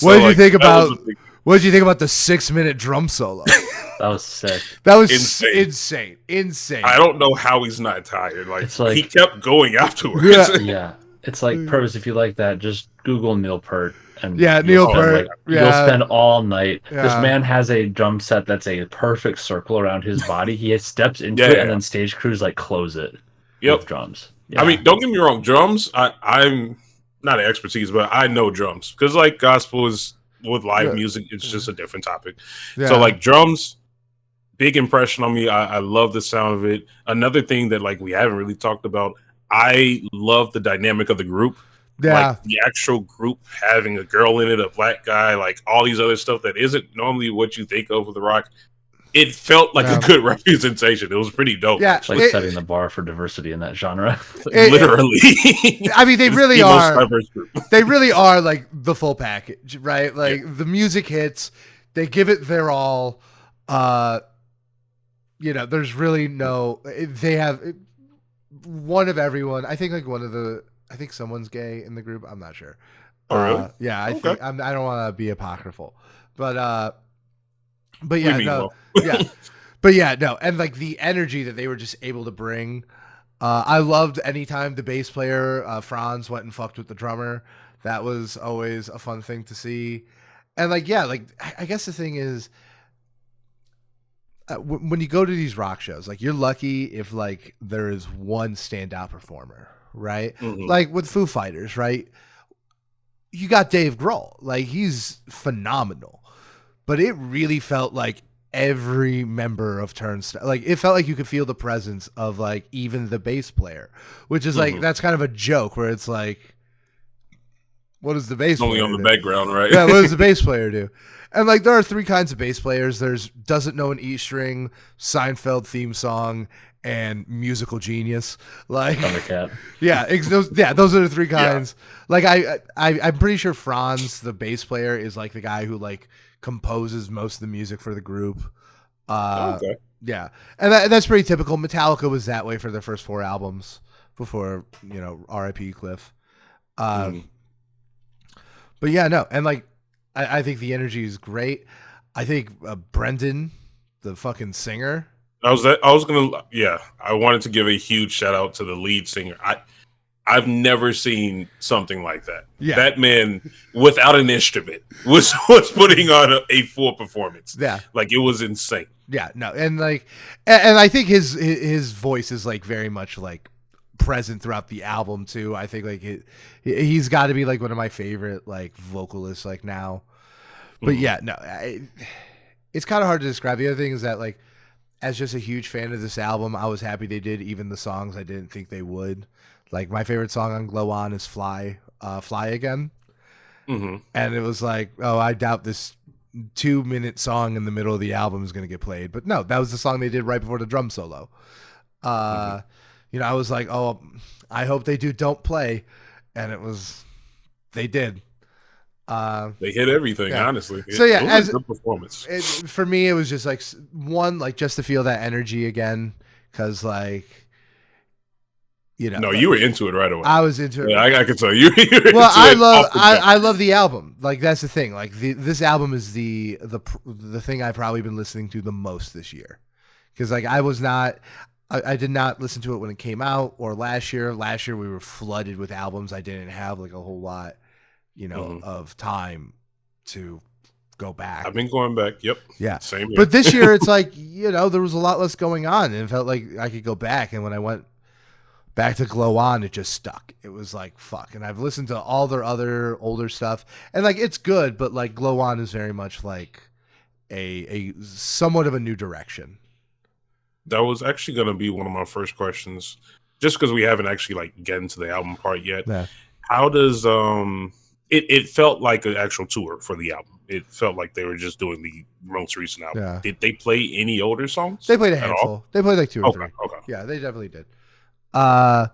What did you think about? What did you think about the 6-minute drum solo? That was sick. That was insane. I don't know how he's not tired. He kept going afterwards. Yeah. It's Purvis, if you like that, just Google Neil Peart. And Neil Peart. You'll spend all night. Yeah. This man has a drum set that's a perfect circle around his body. He steps into it, and then stage crews close it with drums. Yeah. I mean, don't get me wrong. Drums, I'm not an expertise, but I know drums because gospel is with live music. It's just a different topic. Yeah. So drums, big impression on me. I love the sound of it. Another thing that like we haven't really talked about, I love the dynamic of the group. Yeah. Like the actual group having a girl in it, a black guy, like all these other stuff that isn't normally what you think of with the Rock. It felt like a good representation. It was pretty dope. Yeah, like setting the bar for diversity in that genre. Literally. I mean, they really are. They really are like the full package, right? Like the music hits, they give it their all. You know, there's really no. They have one of everyone. I think like I think someone's gay in the group. I'm not sure. Oh really? Yeah, I think I don't want to be apocryphal, but yeah, no, yeah, but yeah, no, and like the energy that they were just able to bring. I loved anytime the bass player Franz went and fucked with the drummer. That was always a fun thing to see, and like yeah, like I guess the thing is. When you go to these rock shows, like you're lucky if like there is one standout performer, right? Mm-hmm. Like with Foo Fighters, right? You got Dave Grohl, like he's phenomenal, but it really felt like every member of Turnstile, like it felt like you could feel the presence of like even the bass player, which is like that's kind of a joke where it's like, what does the bass player only on the do? background, right? Yeah, what does the bass player do? And like there are three kinds of bass players. There's doesn't know an E string, Seinfeld theme song, and musical genius. Like Thundercat. Yeah, those are the three kinds. Yeah. Like I'm pretty sure Franz, the bass player, is like the guy who like composes most of the music for the group. Okay. Yeah, and that's pretty typical. Metallica was that way for their first 4 albums before R.I.P. Cliff. But yeah, no, and like. I think the energy is great. I think Brendan, the fucking singer. I wanted to give a huge shout out to the lead singer. I've never seen something like that. Yeah. That man, without an instrument, was putting on a full performance. Yeah, like it was insane. Yeah, no, and like, and I think his voice is like very much like present throughout the album too. I think like he's got to be like one of my favorite like vocalists like now. But yeah, no, it's kind of hard to describe. The other thing is that like as just a huge fan of this album, I was happy they did even the songs I didn't think they would. Like my favorite song on Glow On is Fly Again. And it was like, oh, I doubt this 2-minute song in the middle of the album is going to get played. But no, that was the song they did right before the drum solo. I was like, oh, I hope they do Don't Play. And they did. They hit everything, honestly. So yeah, it was a good performance. For me, it was just like one, like just to feel that energy again, because like, No, you were into it right away. I was into it. Yeah, I can tell you. Well, I love the album. Like that's the thing. Like this album is the thing I've probably been listening to the most this year, because like I did not listen to it when it came out or last year. Last year we were flooded with albums. I didn't have like a whole lot. Of time to go back. I've been going back. Yep. Yeah. Same here. But this year it's like, there was a lot less going on and it felt like I could go back. And when I went back to Glow On, it just stuck. It was like, fuck. And I've listened to all their other older stuff and like, it's good, but like Glow On is very much like a somewhat of a new direction. That was actually going to be one of my first questions, just because we haven't actually like gotten to the album part yet. Yeah. How does, It felt like an actual tour for the album. It felt like they were just doing the most recent album. Yeah. Did they play any older songs? They played a handful. They played like 2 or 3. Okay. Yeah, they definitely did. Yeah,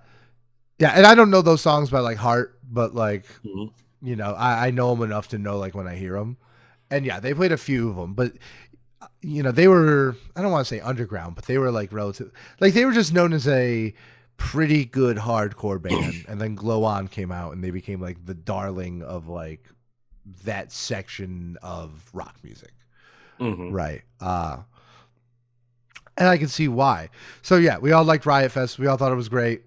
and I don't know those songs by like heart, but like, I know them enough to know like when I hear them. And yeah, they played a few of them, but they were, I don't want to say underground, but they were like relative, like they were just known as a pretty good hardcore band. And then Glow On came out and they became like the darling of like that section of rock music. Right. And I can see why. So yeah, we all liked Riot Fest. We all thought it was great.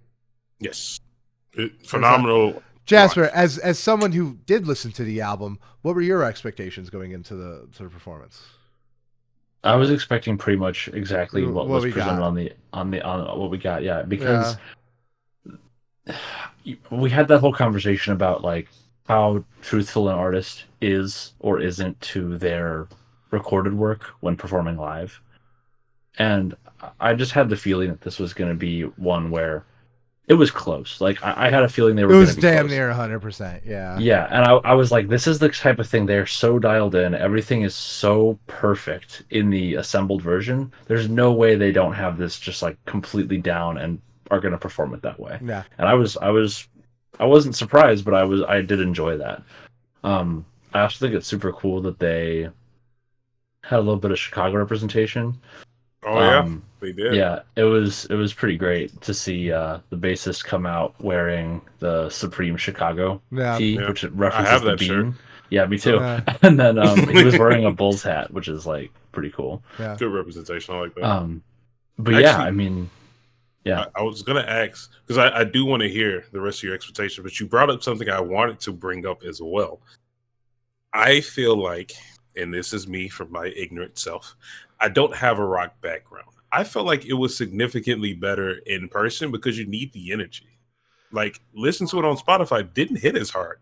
Yes. Phenomenal. Jasper, as someone who did listen to the album, what were your expectations going into the performance? I was expecting pretty much exactly what was presented got. on what we got. Yeah, because we had that whole conversation about like how truthful an artist is or isn't to their recorded work when performing live. And I just had the feeling that this was going to be one where it was close. Like I had a feeling they were going to be damn close. near 100%. Yeah. Yeah, and I was like, this is the type of thing they're so dialed in. Everything is so perfect in the assembled version. There's no way they don't have this just like completely down and are going to perform it that way. Yeah. And I wasn't surprised, but I did enjoy that. I also think it's super cool that they had a little bit of Chicago representation. Oh yeah, they did. Yeah, it was pretty great to see the bassist come out wearing the Supreme Chicago tee, which references the bean. Shirt. Yeah, me too. Yeah. And then he was wearing a Bulls hat, which is like pretty cool. Yeah, good representation. I like that. But actually, yeah, I mean, yeah, I was gonna ask because I do want to hear the rest of your expectations, but you brought up something I wanted to bring up as well. I feel like, and this is me from my ignorant self, I don't have a rock background. I felt like it was significantly better in person because you need the energy. Like, listen to it on Spotify, didn't hit as hard.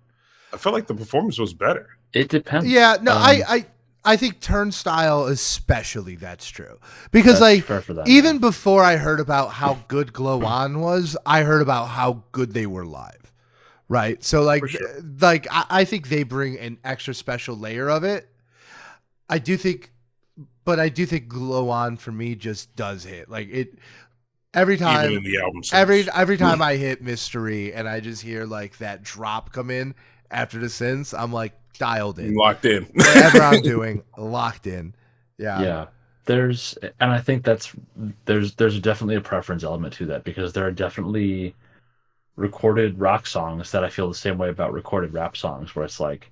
I felt like the performance was better. It depends. Yeah, no, I think Turnstile especially, that's true. Because like even before I heard about how good Glow On was, I heard about how good they were live. Right? So like I think they bring an extra special layer of it. I do think Glow On for me just does hit. Like it every time. Even in the album every time I hit Mystery and I just hear like that drop come in after the synths, I'm like dialed in. Locked in. Whatever I'm doing, locked in. Yeah. Yeah. And I think there's definitely a preference element to that because there are definitely recorded rock songs that I feel the same way about recorded rap songs where it's like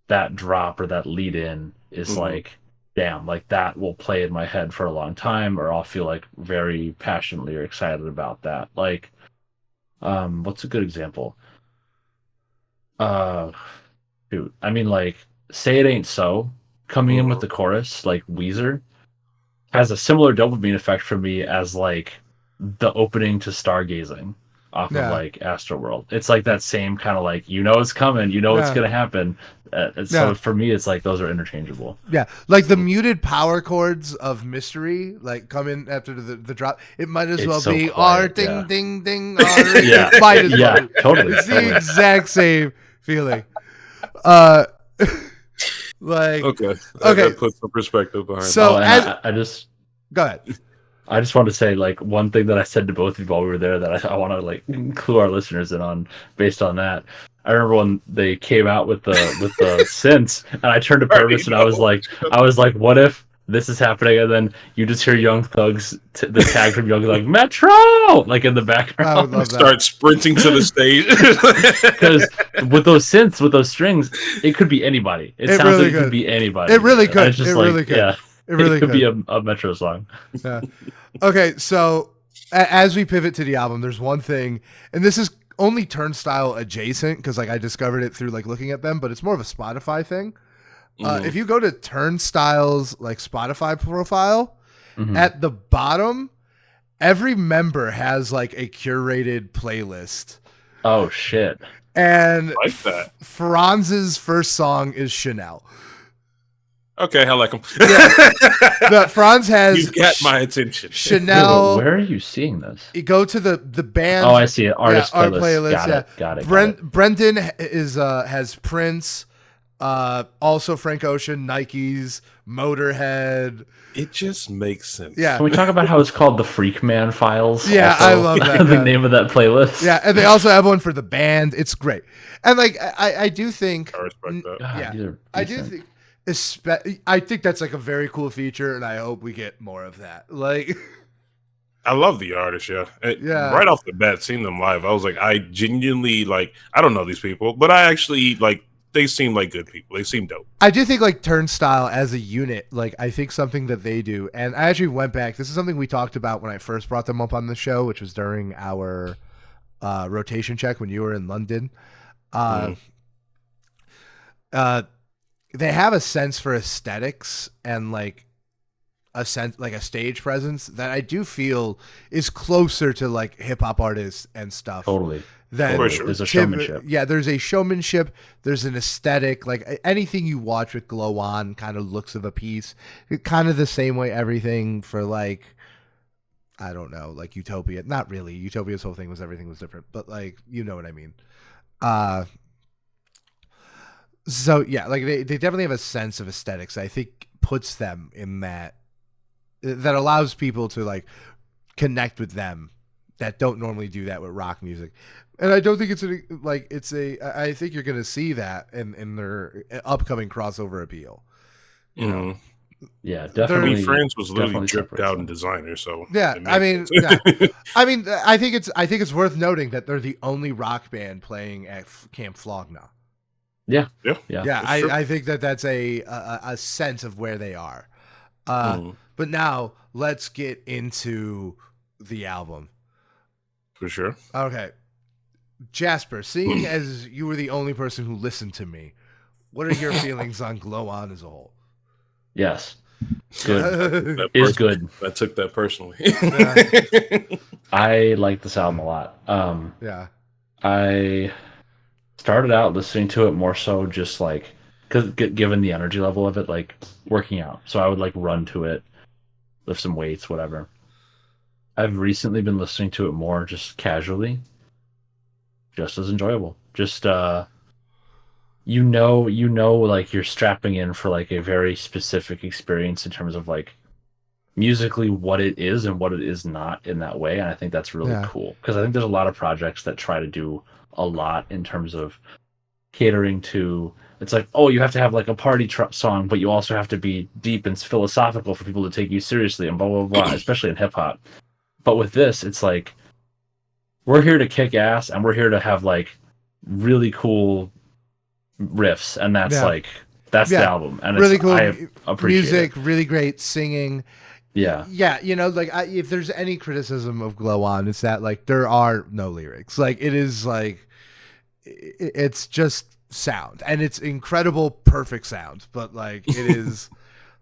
that drop or that lead in is like, damn, like that will play in my head for a long time, or I'll feel like very passionately or excited about that. Like, what's a good example? Dude, I mean, like, Say It Ain't So, coming in with the chorus, like Weezer, has a similar dopamine effect for me as like the opening to Stargazing off of like Astroworld. It's like that same kind of like, it's coming, it's gonna happen. So for me, it's like those are interchangeable. Yeah, like the muted power chords of Mystery, like come in after the drop. It might as well be R ding ding ding. Yeah, might as well. Totally. It's the exact same feeling. Like okay, that puts some perspective behind. So I just go ahead. I just want to say, like, one thing that I said to both of you while we were there that I want to like clue our listeners in on based on that. I remember when they came out with the synths, and I turned to Purvis and I was like, what if this is happening, and then you just hear Young Thug's the tag from Young Thug Metro like in the background. I would love that. Start sprinting to the stage because with those synths, with those strings, it could be anybody. It sounds really like it could be anybody. It really could. It's just it like, really could. Yeah. It really could be a Metro song. Yeah. Okay, so as we pivot to the album, there's one thing, and this is only Turnstile adjacent because like I discovered it through like looking at them, but it's more of a Spotify thing. If you go to Turnstile's like Spotify profile, at the bottom, every member has like a curated playlist. Oh shit! And I like that. Franz's first song is Chanel. Okay, I like him. Yeah. Franz has. You got my attention. Chanel. Where are you seeing this? You go to the band. Oh, I see it. Artist playlist. Art playlist. Got it. Brendan is has Prince, also Frank Ocean, Nikes, Motorhead. It just makes sense. Yeah. Can we talk about how it's called the Freakman Files? Yeah, also? I love that. The name of that playlist. Yeah, and they also have one for the band. It's great. And like I do think. I respect that. God, I do think. I think that's like a very cool feature, and I hope we get more of that. Like, I love the artist, right off the bat, seeing them live, I was like, I genuinely like. I don't know these people, but I actually like. They seem like good people. They seem dope. I do think like Turnstile as a unit, like I think something that they do, and I actually went back. This is something we talked about when I first brought them up on the show, which was during our rotation check when you were in London. They have a sense for aesthetics and like a sense, like a stage presence that I do feel is closer to like hip hop artists and stuff. Totally. There's a showmanship. Yeah, there's a showmanship. There's an aesthetic. Like anything you watch with Glow On kind of looks of a piece. Kind of the same way everything for like I don't know, like Utopia. Not really. Utopia's whole thing was everything was different, but like you know what I mean. Uh, so yeah, like they definitely have a sense of aesthetics. I think puts them in that allows people to like connect with them that don't normally do that with rock music. And I don't think I think you're going to see that in their upcoming crossover appeal. You know? Yeah, definitely. I mean, France was literally dripped out in designer, so yeah. I mean, yeah. I mean, I think it's worth noting that they're the only rock band playing at Camp Flogna. Yeah. I think that's a sense of where they are. But now let's get into the album. For sure. Okay. Jasper, seeing as you were the only person who listened to me, what are your feelings on Glow On as a whole? Yes. Good. Is good. I took that personally. I like this album a lot. Yeah. I started out listening to it more so just like, because given the energy level of it, like working out. So I would like run to it, lift some weights, whatever. I've recently been listening to it more just casually. Just as enjoyable. Just you know, like you're strapping in for like a very specific experience in terms of like musically what it is and what it is not in that way. And I think that's really cool because I think there's a lot of projects that try to do a lot in terms of catering to. It's like, oh, you have to have like a party song, but you also have to be deep and philosophical for people to take you seriously and blah blah blah, especially in hip hop. But with this, it's like we're here to kick ass and we're here to have like really cool riffs, and that's the album, and really cool. I appreciate music, it. Really great singing. Yeah, you know, like if there's any criticism of Glow On, it's that like there are no lyrics. Like it is like it's just sound, and it's incredible, perfect sound. But like it is.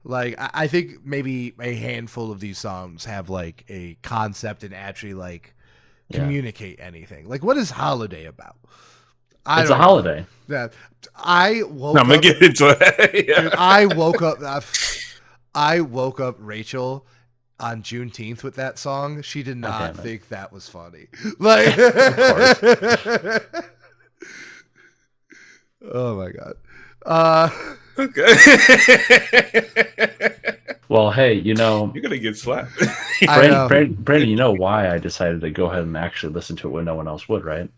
Like I think maybe a handful of these songs have like a concept and actually like communicate anything. Like what is Holiday about? It's a holiday. Yeah, I woke I'm gonna get into it. Dude, I woke up Rachel on Juneteenth with that song. She did not think that was funny. Like, oh my god. Okay. Well, hey, you know you're gonna get slapped. Brandon, you know why I decided to go ahead and actually listen to it when no one else would, right?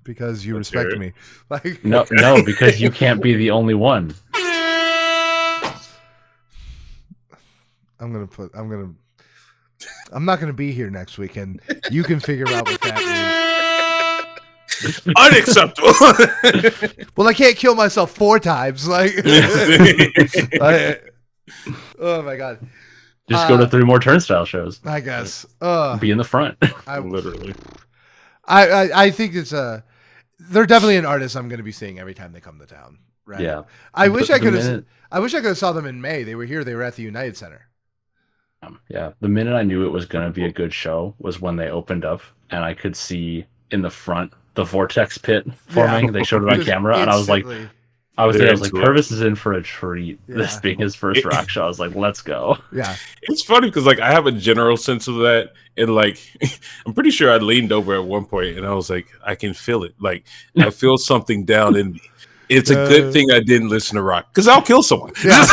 Because you respect me. Like no, because you can't be the only one. I'm not gonna be here next weekend. You can figure out what that means. Unacceptable. Well, I can't kill myself 4 times. Like, oh my god. Just go to 3 more Turnstile shows. I guess. Be in the front. Literally. I think it's they're definitely an artist I'm going to be seeing every time they come to town. Right. Yeah. I wish I could have saw them in May. They were here. They were at the United Center. Yeah. The minute I knew it was going to be a good show was when they opened up, and I could see in the front the vortex pit forming. Yeah. They showed it on camera, and I was like, Purvis is in for a treat. Yeah. This being his first rock show, I was like, let's go. Yeah. It's funny because like I have a general sense of that, and like I'm pretty sure I leaned over at one point and I was like, I can feel it. Like I feel something down in me. It's a good thing I didn't listen to rock because I'll kill someone. Yeah.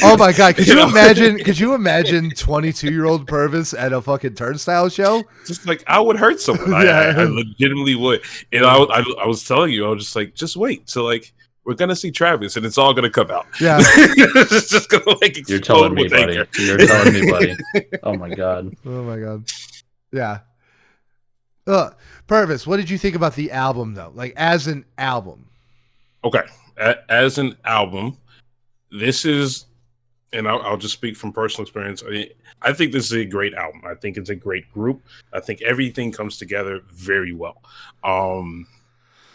Oh my god! Could you imagine? Could you imagine 22-year-old Purvis at a fucking Turnstile show? Just like I would hurt someone. I legitimately would. And I was telling you, I was just like, just wait. So like. We're gonna see Travis, and it's all gonna come out. Yeah, it's just gonna like explode. You're telling me, buddy. You're telling me, buddy. Oh my god. Oh my god. Yeah. Purvis, what did you think about the album, though? Like as an album. Okay, as an album, this is, and I'll just speak from personal experience. I think this is a great album. I think it's a great group. I think everything comes together very well.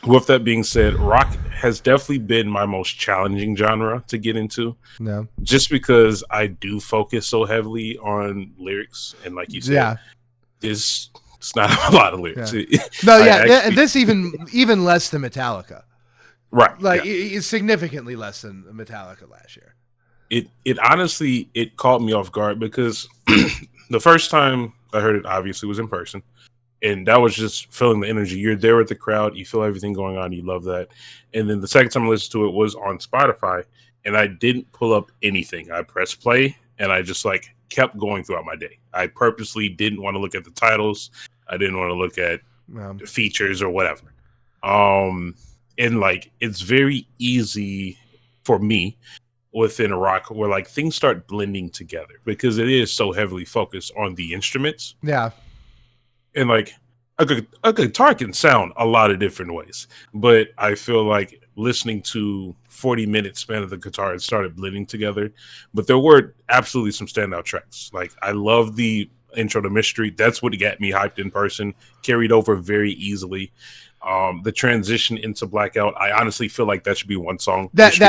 With that being said, rock has definitely been my most challenging genre to get into. No. Just because I do focus so heavily on lyrics. And like you said, it's not a lot of lyrics. Yeah. And this even less than Metallica. Right. Like it's significantly less than Metallica last year. It honestly, it caught me off guard because the first time I heard it obviously was in person. And that was just feeling the energy. You're there with the crowd, you feel everything going on, you love that. And then the second time I listened to it was on Spotify, and I didn't pull up anything. I pressed play, and I just like kept going throughout my day. I purposely didn't want to look at the titles. I didn't want to look at features or whatever. And like it's very easy for me within rock where like things start blending together because it is so heavily focused on the instruments. Yeah. And like a guitar can sound a lot of different ways, but I feel like listening to 40-minute span of the guitar, it started blending together. But there were absolutely some standout tracks. Like I love the intro to Mystery. That's what got me hyped in person. Carried over very easily. The transition into Blackout, I honestly feel like that should be one song. That's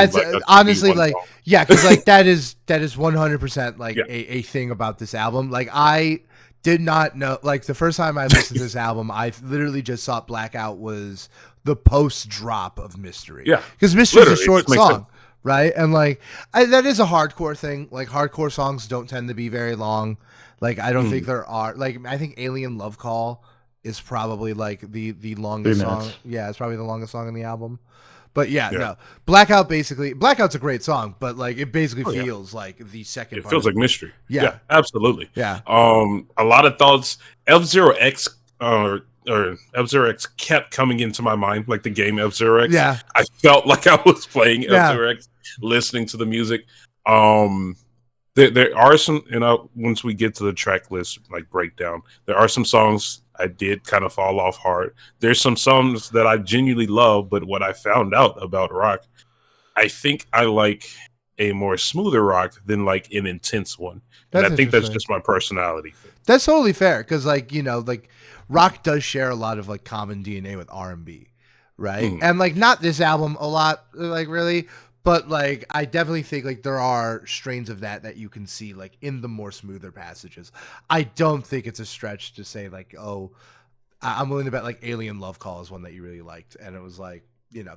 honestly like song. Yeah, because like that is 100% like a thing about this album. Like I did not know, like the first time I listened to this album, I literally just thought Blackout was the post drop of Mystery. Yeah, because Mystery is a short song, right? And like that is a hardcore thing. Like hardcore songs don't tend to be very long. Like I don't think there are. Like I think Alien Love Call is probably like the longest song. Yeah, it's probably the longest song in the album. But no, Blackout's a great song, but like it basically feels like the second. It feels like Mystery. Yeah, absolutely. Yeah. A lot of thoughts. F-Zero X or F-Zero X kept coming into my mind, like the game F-Zero X. Yeah, I felt like I was playing F-Zero X, listening to the music. There are some, once we get to the track list, like breakdown, there are some songs I did kind of fall off hard. There's some songs that I genuinely love, but what I found out about rock, I think I like a more smoother rock than like an intense one. And I think that's just my personality. That's totally fair because like, like rock does share a lot of like common DNA with R&B, right? And like not this album a lot, like really, but like I definitely think like there are strains of that you can see like in the more smoother passages. I don't think it's a stretch to say like, oh, I'm willing to bet like Alien Love Call is one that you really liked, and it was like,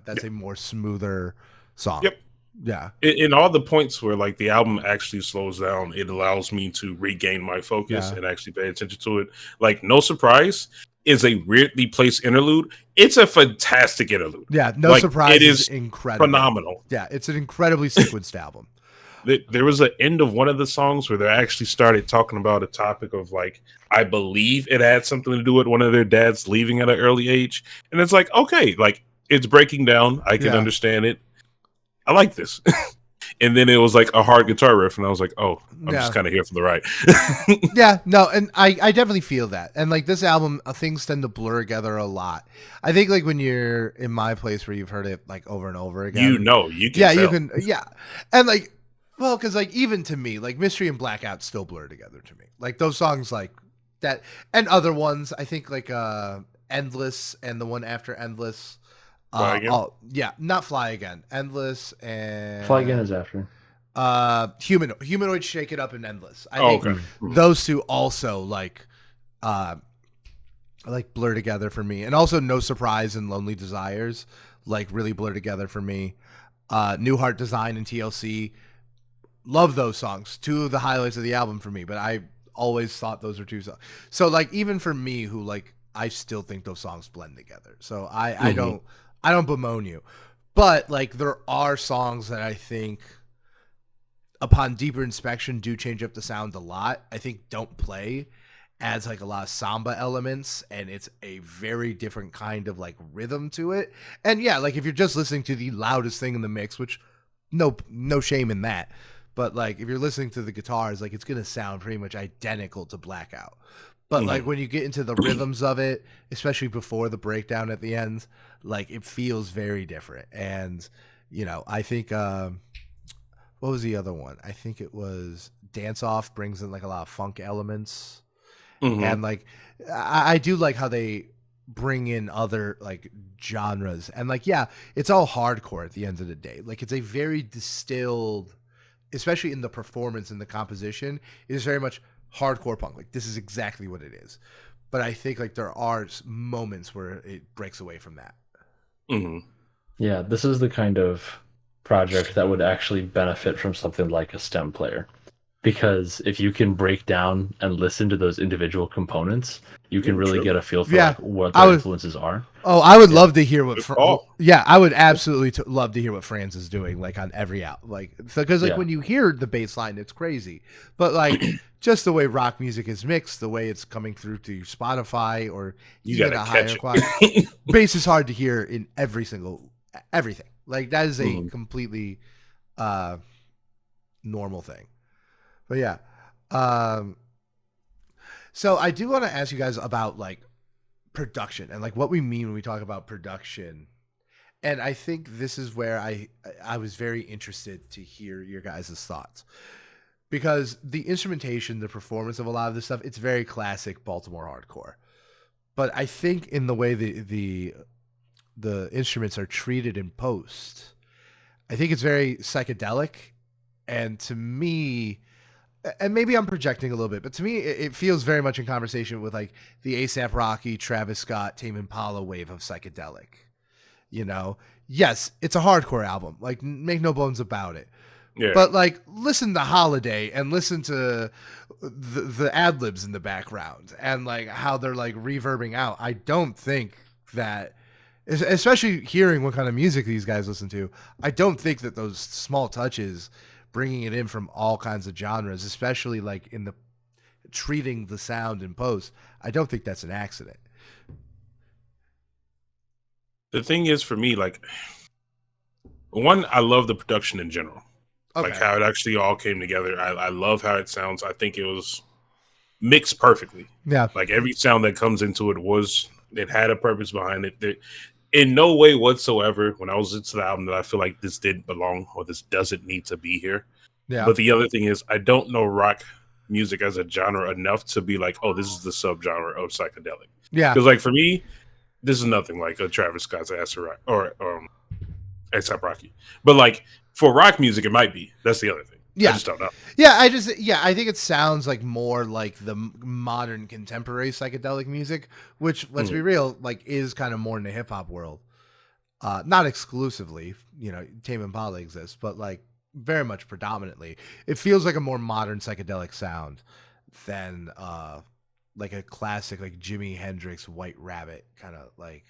that's a more smoother song. Yep. Yeah. In all the points where like the album actually slows down, it allows me to regain my focus and actually pay attention to it. Like No Surprise is a weirdly placed interlude. It's a fantastic interlude. Yeah, No Surprise is incredible. Phenomenal. Yeah, it's an incredibly sequenced album. There was an end of one of the songs where they actually started talking about a topic of like, I believe it had something to do with one of their dads leaving at an early age. And it's like, okay, like it's breaking down. I can understand it. I like this. And then it was like a hard guitar riff, and I was like, oh, I'm just kind of here for the ride. Yeah, no, and I definitely feel that. And like this album, things tend to blur together a lot. I think like when you're in my place where you've heard it like over and over again. You can tell. You can, And like, well, because like even to me, like Mystery and Blackout still blur together to me. Like those songs like that, and other ones, I think like Endless and the one after Endless. Fly Again? Not Fly Again. Endless and Fly Again is after. Humanoid, Shake It Up, and Endless. I think those two also like blur together for me, and also No Surprise and Lonely Desires like really blur together for me. New Heart Design and TLC, love those songs. Two of the highlights of the album for me, but I always thought those were two songs. So like even for me, who like I still think those songs blend together. So I don't bemoan you, but like there are songs that I think upon deeper inspection do change up the sound a lot. I think Don't Play adds like a lot of samba elements, and it's a very different kind of like rhythm to it. And yeah, like if you're just listening to the loudest thing in the mix, which no shame in that, but like if you're listening to the guitars, like it's going to sound pretty much identical to Blackout. But like when you get into the rhythms of it, especially before the breakdown at the end, like it feels very different. And, I think, what was the other one? I think it was Dance Off brings in like a lot of funk elements. And like, I do like how they bring in other like genres. And like, yeah, it's all hardcore at the end of the day. Like it's a very distilled, especially in the performance and the composition, it is very much hardcore punk. Like this is exactly what it is. But I think like there are moments where it breaks away from that. Yeah, this is the kind of project that would actually benefit from something like a stem player, because if you can break down and listen to those individual components, you can really True. get a feel for Yeah, like what I their would- influences are. Oh, I would Yeah. love to hear what. Good call. Yeah, I would absolutely love to hear what Franz is doing, like on every out, like because like Yeah. when you hear the bass line, it's crazy. But like just the way rock music is mixed, the way it's coming through to Spotify or You even gotta a higher catch it. quality, bass is hard to hear in everything. Like that is a Mhm. completely normal thing. But yeah, um, so I do want to ask you guys about like production and like what we mean when we talk about production. And I think this is where I was very interested to hear your guys' thoughts, because the instrumentation, the performance of a lot of this stuff, it's very classic Baltimore hardcore. But I think in the way the instruments are treated in post, I think it's very psychedelic. And to me, and maybe I'm projecting a little bit, but to me, it feels very much in conversation with like the ASAP Rocky, Travis Scott, Tame Impala wave of psychedelic. You know, yes, it's a hardcore album. Like, make no bones about it. Yeah. But like, listen to Holiday and listen to the ad libs in the background and like how they're like reverbing out. I don't think that, especially hearing what kind of music these guys listen to, I don't think that those small touches, bringing it in from all kinds of genres, especially like in the treating the sound in post, I don't think that's an accident. The thing is, for me, like, one, I love the production in general. Okay. Like how it actually all came together. I love how it sounds. I think it was mixed perfectly. Yeah. Like every sound that comes into it had a purpose behind it. That in no way whatsoever, when I was into the album, that I feel like this didn't belong or this doesn't need to be here. Yeah. But the other thing is, I don't know rock music as a genre enough to be like, oh, this is the subgenre of psychedelic. Yeah. Because like for me, this is nothing like a Travis Scott's Acid Rock or A$AP Rocky. But like for rock music, it might be. That's the other thing. Yeah. I just don't know. Yeah, I think it sounds like more like the modern contemporary psychedelic music, which, let's be real, like is kind of more in the hip hop world. Not exclusively, you know, Tame Impala exists, but like very much predominantly. It feels like a more modern psychedelic sound than like a classic like Jimi Hendrix White Rabbit kind of like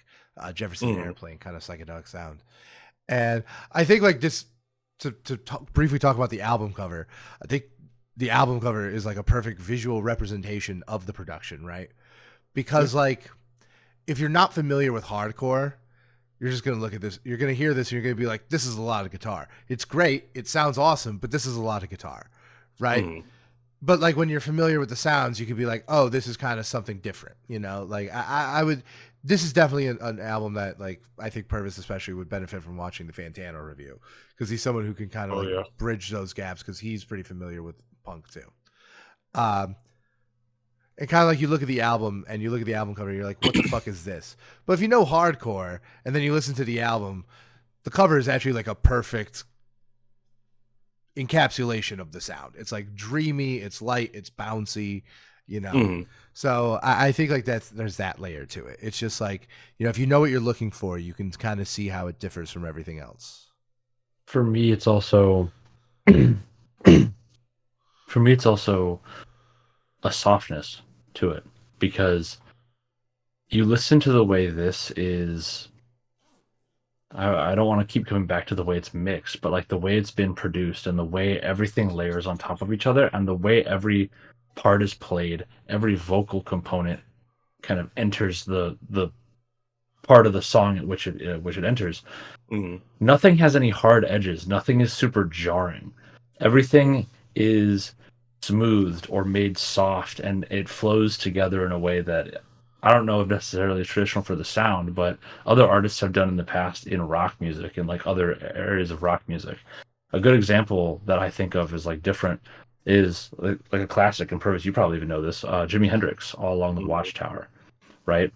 Jefferson Airplane kind of psychedelic sound. And I think like this to briefly talk about the album cover, I think the album cover is like a perfect visual representation of the production, right? Because like if you're not familiar with hardcore, you're just going to look at this, you're going to hear this, and you're going to be like, this is a lot of guitar. It's great, it sounds awesome, but this is a lot of guitar, right? But like when you're familiar with the sounds, you could be like, oh, this is kind of something different, you know? Like I would, this is definitely an album that like I think Purvis especially would benefit from watching the Fantano review, because he's someone who can kind of bridge those gaps, because he's pretty familiar with punk too. And kind of like you look at the album and you look at the album cover, and you're like, what the fuck is this? But if you know hardcore and then you listen to the album, the cover is actually like a perfect encapsulation of the sound. It's like dreamy, it's light, it's bouncy, you know. So I think like there's that layer to it. It's just like, you know, if you know what you're looking for, you can kind of see how it differs from everything else. For me, it's also a softness to it, because you listen to the way this is. I don't want to keep coming back to the way it's mixed, but like the way it's been produced and the way everything layers on top of each other and the way every part is played, every vocal component kind of enters the part of the song at which it enters. Nothing has any hard edges. Nothing is super jarring. Everything is smoothed or made soft, and it flows together in a way that I don't know if necessarily traditional for the sound, but other artists have done in the past in rock music and like other areas of rock music. A good example that I think of is like different is like a classic, and Purvis, you probably even know this, Jimi Hendrix, All Along the Watchtower, right?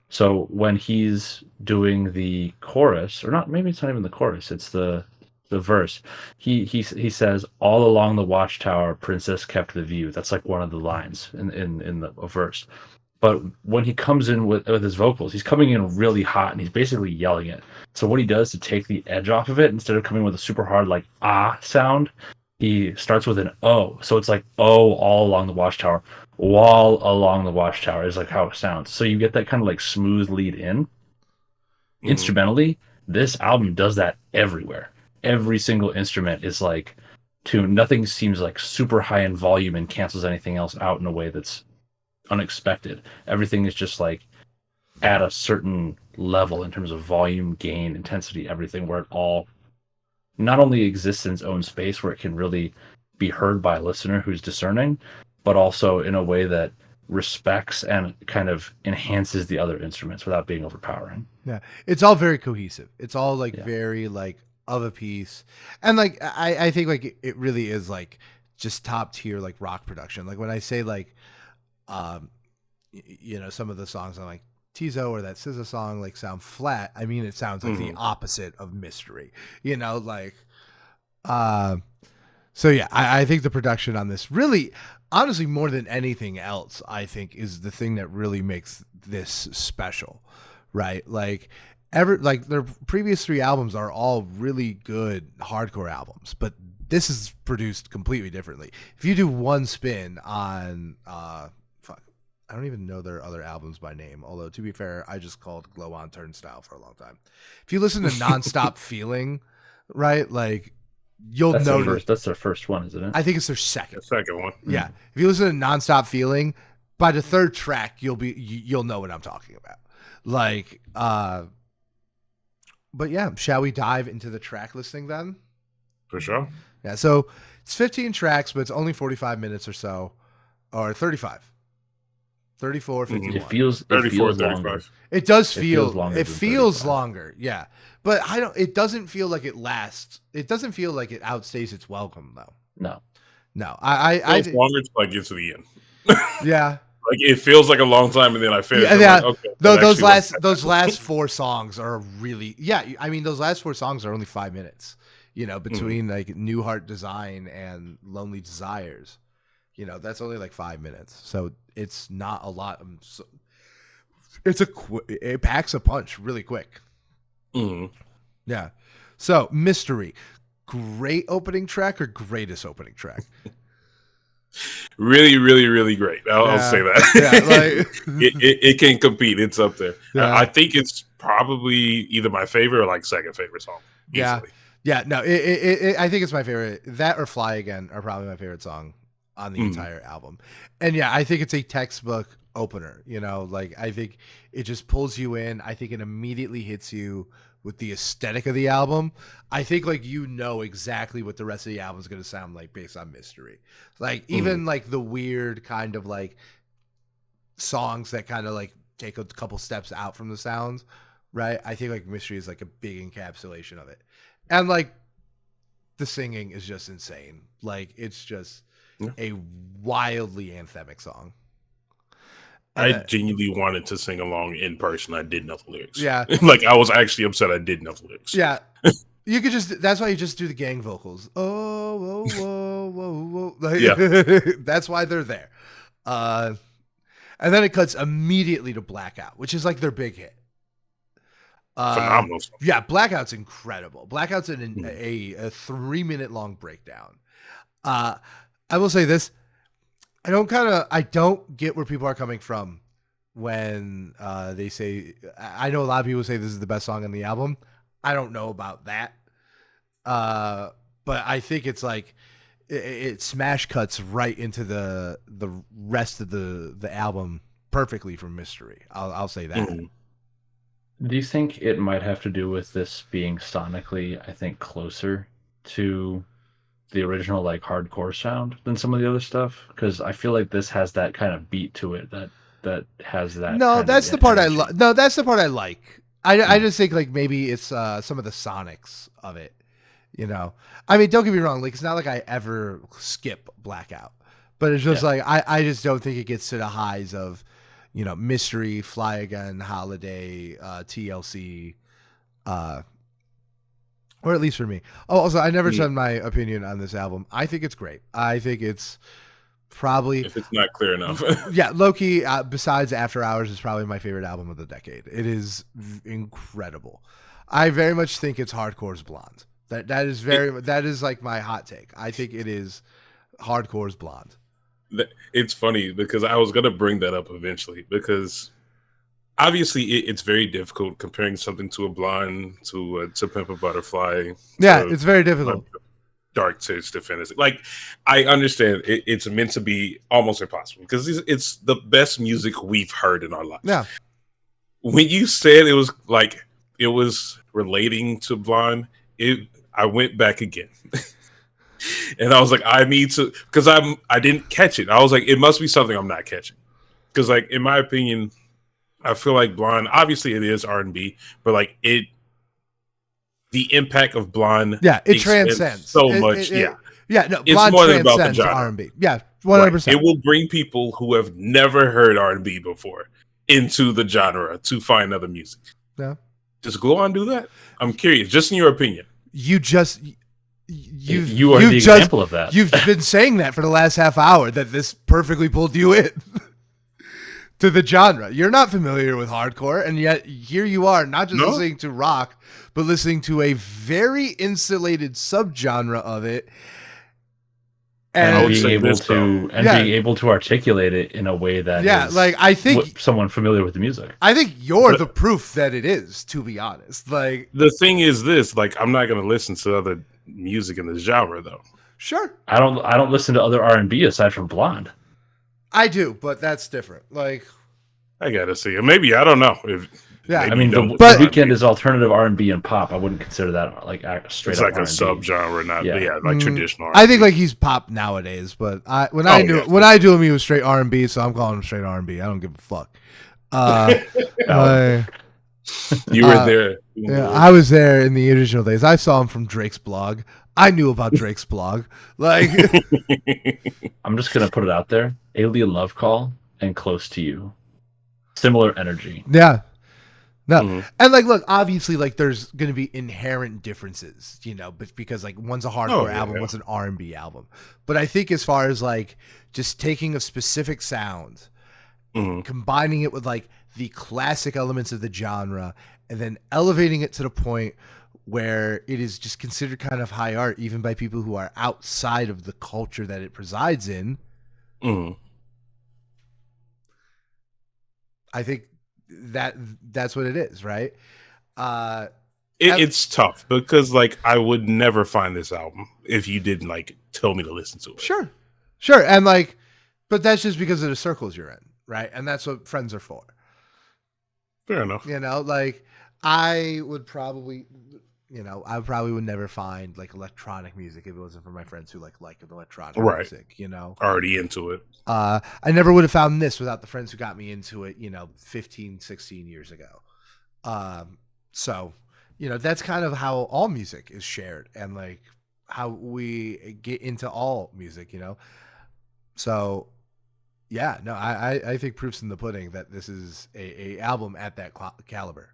So when he's doing the chorus, or not, maybe it's not even the chorus, it's the verse. He says, "All along the watchtower, princess kept the view." That's like one of the lines in the verse. But when he comes in with his vocals, he's coming in really hot and he's basically yelling it. So what he does to take the edge off of it, instead of coming with a super hard like ah sound, he starts with an O. So it's like O all along the watchtower. Wall along the watchtower is like how it sounds. So you get that kind of like smooth lead in. Instrumentally, this album does that everywhere. Every single instrument is like tuned. Nothing seems like super high in volume and cancels anything else out in a way that's unexpected. Everything is just like at a certain level in terms of volume, gain, intensity, everything, where it all not only exists in its own space where it can really be heard by a listener who's discerning, but also in a way that respects and kind of enhances the other instruments without being overpowering. Yeah, it's all very cohesive. It's all like very like of a piece, and like I think like it really is like just top tier like rock production. Like when I say like, you know, some of the songs on like Tizo or that SZA song like sound flat, I mean it sounds like the opposite of Mystery. You know, like, so yeah, I think the production on this really, honestly, more than anything else, I think is the thing that really makes this special. Right, like their previous 3 albums are all really good hardcore albums, but this is produced completely differently. If you do one spin on I don't even know their other albums by name, although to be fair, I just called Glow On Turnstile for a long time. If you listen to Nonstop Feeling, right, like you'll notice that's their first one, isn't it? I think it's their second. The second one. Yeah, if you listen to Nonstop Feeling, by the 3rd track, you'll know what I'm talking about. Like, but yeah, shall we dive into the track listing then? For sure. Yeah, so it's 15 tracks, but it's only 45 minutes or so, or 35. 34, 51. It feels 34, 35. Longer. It does feel longer. It feels longer, yeah. But it doesn't feel like it lasts. It doesn't feel like it outstays its welcome though. No. I It's longer until I get to the end. Yeah. Like it feels like a long time, and then I finish. Yeah. Like, okay, those last 4 songs are really, I mean, those last 4 songs are only 5 minutes. You know, between like New Heart Design and Lonely Desires, you know, that's only like 5 minutes. So it's not a lot. It packs a punch really quick. Yeah. So Mystery, great opening track or greatest opening track? Really, really, really great. I'll say that. Yeah, like it can compete. It's up there. Yeah. I think it's probably either my favorite or like second favorite song. Easily. Yeah. No, I think it's my favorite. That or Fly Again are probably my favorite song on the entire album. And yeah, I think it's a textbook opener. You know, like I think it just pulls you in. I think it immediately hits you with the aesthetic of the album. I think like you know exactly what the rest of the album is going to sound like based on Mystery. Like even like the weird kind of like songs that kind of like take a couple steps out from the sounds, right? I think like Mystery is like a big encapsulation of it. And like the singing is just insane. Like it's just a wildly anthemic song. I genuinely wanted to sing along in person. I didn't know the lyrics. Yeah. Like I was actually upset I didn't know the lyrics. Yeah. You could just, that's why you just do the gang vocals. Oh, whoa, whoa, whoa, whoa. Like, Yeah. That's why they're there. And then it cuts immediately to Blackout, which is like their big hit. Phenomenal song. Yeah, Blackout's incredible. Blackout's a 3-minute long breakdown. I will say this. I don't get where people are coming from when they say, I know a lot of people say this is the best song on the album. I don't know about that. But I think it's like, it smash cuts right into the rest of the album perfectly from Mystery. I'll say that. Do you think it might have to do with this being sonically, I think, closer to the original like hardcore sound than some of the other stuff? Because I feel like this has that kind of beat to it that has that. No, that's the part I like. No, that's the part I like. I just think like maybe it's some of the sonics of it. You know, I mean, don't get me wrong. Like, it's not like I ever skip Blackout, but it's just like I just don't think it gets to the highs of, you know, Mystery, Fly Again, Holiday, TLC, or at least for me. Oh, also, I never said my opinion on this album. I think it's great. I think it's probably, if it's not clear enough. yeah, low-key, besides After Hours, is probably my favorite album of the decade. It is incredible. I very much think it's hardcore's Blonde. That is very that is like my hot take. I think it is hardcore's Blonde. It's funny because I was gonna bring that up eventually because obviously it's very difficult comparing something to a Blonde to Pimp a Butterfly. Yeah, it's very difficult. Dark Twisted Fantasy. Like, I understand it's meant to be almost impossible because it's the best music we've heard in our lives. Yeah. When you said it was like it was relating to Blonde, I went back again. And I was like, I need to, because I didn't catch it. I was like, it must be something I'm not catching. Because, like, in my opinion, I feel like Blonde, obviously it is R&B, but like the impact of Blonde, it transcends so much. No, it's Blonde more than about the transcends genre. R&B. Yeah, 100%. Right. It will bring people who have never heard R&B before into the genre to find other music. Yeah, does Glow On do that? I'm curious, just in your opinion. You are the example of that. You've been saying that for the last half hour that this perfectly pulled you in to the genre. You're not familiar with hardcore, and yet here you are, not just listening to rock, but listening to a very insulated subgenre of it, and being able to articulate it in a way that is like I think someone familiar with the music. I think you're the proof that it is. To be honest, like the thing is this: like I'm not going to listen to other music in this genre, though. Sure, I don't listen to other R&B aside from Blonde. I do, but that's different. Like I gotta see it. Maybe I don't know. I mean, the Weeknd is alternative R&B and pop. I wouldn't consider that like straight. It's up like R&B. a subgenre, not like traditional. R&B. I think like he's pop nowadays, but when I do him, he was straight R&B, so I'm calling him straight R&B. I don't give a fuck. You were there. Yeah, I was there in the original days. I saw him from Drake's blog. I knew about Drake's blog. Like, I'm just gonna put it out there: Alien Love Call and Close to You, similar energy. Yeah. No, and like, look, obviously, like, there's going to be inherent differences, but because like one's a hardcore album, one's an R&B album. But I think as far as like just taking a specific sound, combining it with like the classic elements of the genre, and then elevating it to the point where it is just considered kind of high art, even by people who are outside of the culture that it presides in. I think that's what it is, right? It's tough because like I would never find this album if you didn't like tell me to listen to it. Sure, and like, but that's just because of the circles you're in, right? And that's what friends are for. Fair enough. Like I probably would never find like electronic music if it wasn't for my friends who like electronic music, already into it. I never would have found this without the friends who got me into it, 15, 16 years ago. So, that's kind of how all music is shared and like how we get into all music, So, yeah, no, I think proof's in the pudding that this is a album at that caliber.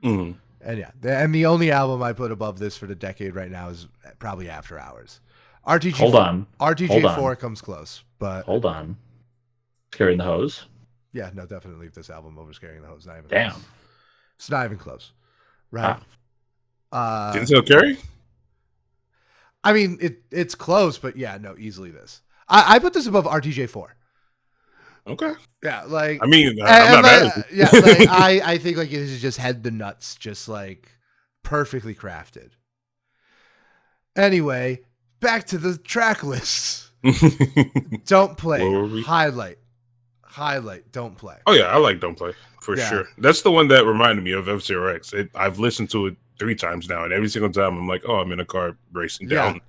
And and the only album I put above this for the decade right now is probably After Hours. RTJ4 comes close, but hold on. Carrying the Hose? Yeah, no, definitely leave this album over Carrying the Hose. Not even Damn. Close. It's not even close. Right? Didn't tell Carrie? I mean, it's close, but yeah, no, easily this. I put this above RTJ4. Okay. Yeah, like I mean, I'm not mad. Yeah, like I think like this is just head the nuts, just like perfectly crafted. Anyway, back to the track lists. Don't Play. Highlight. Don't Play. Oh yeah, I like Don't Play for sure. That's the one that reminded me of F-Zero X. I've listened to it 3 times now, and every single time I'm like, oh, I'm in a car racing down.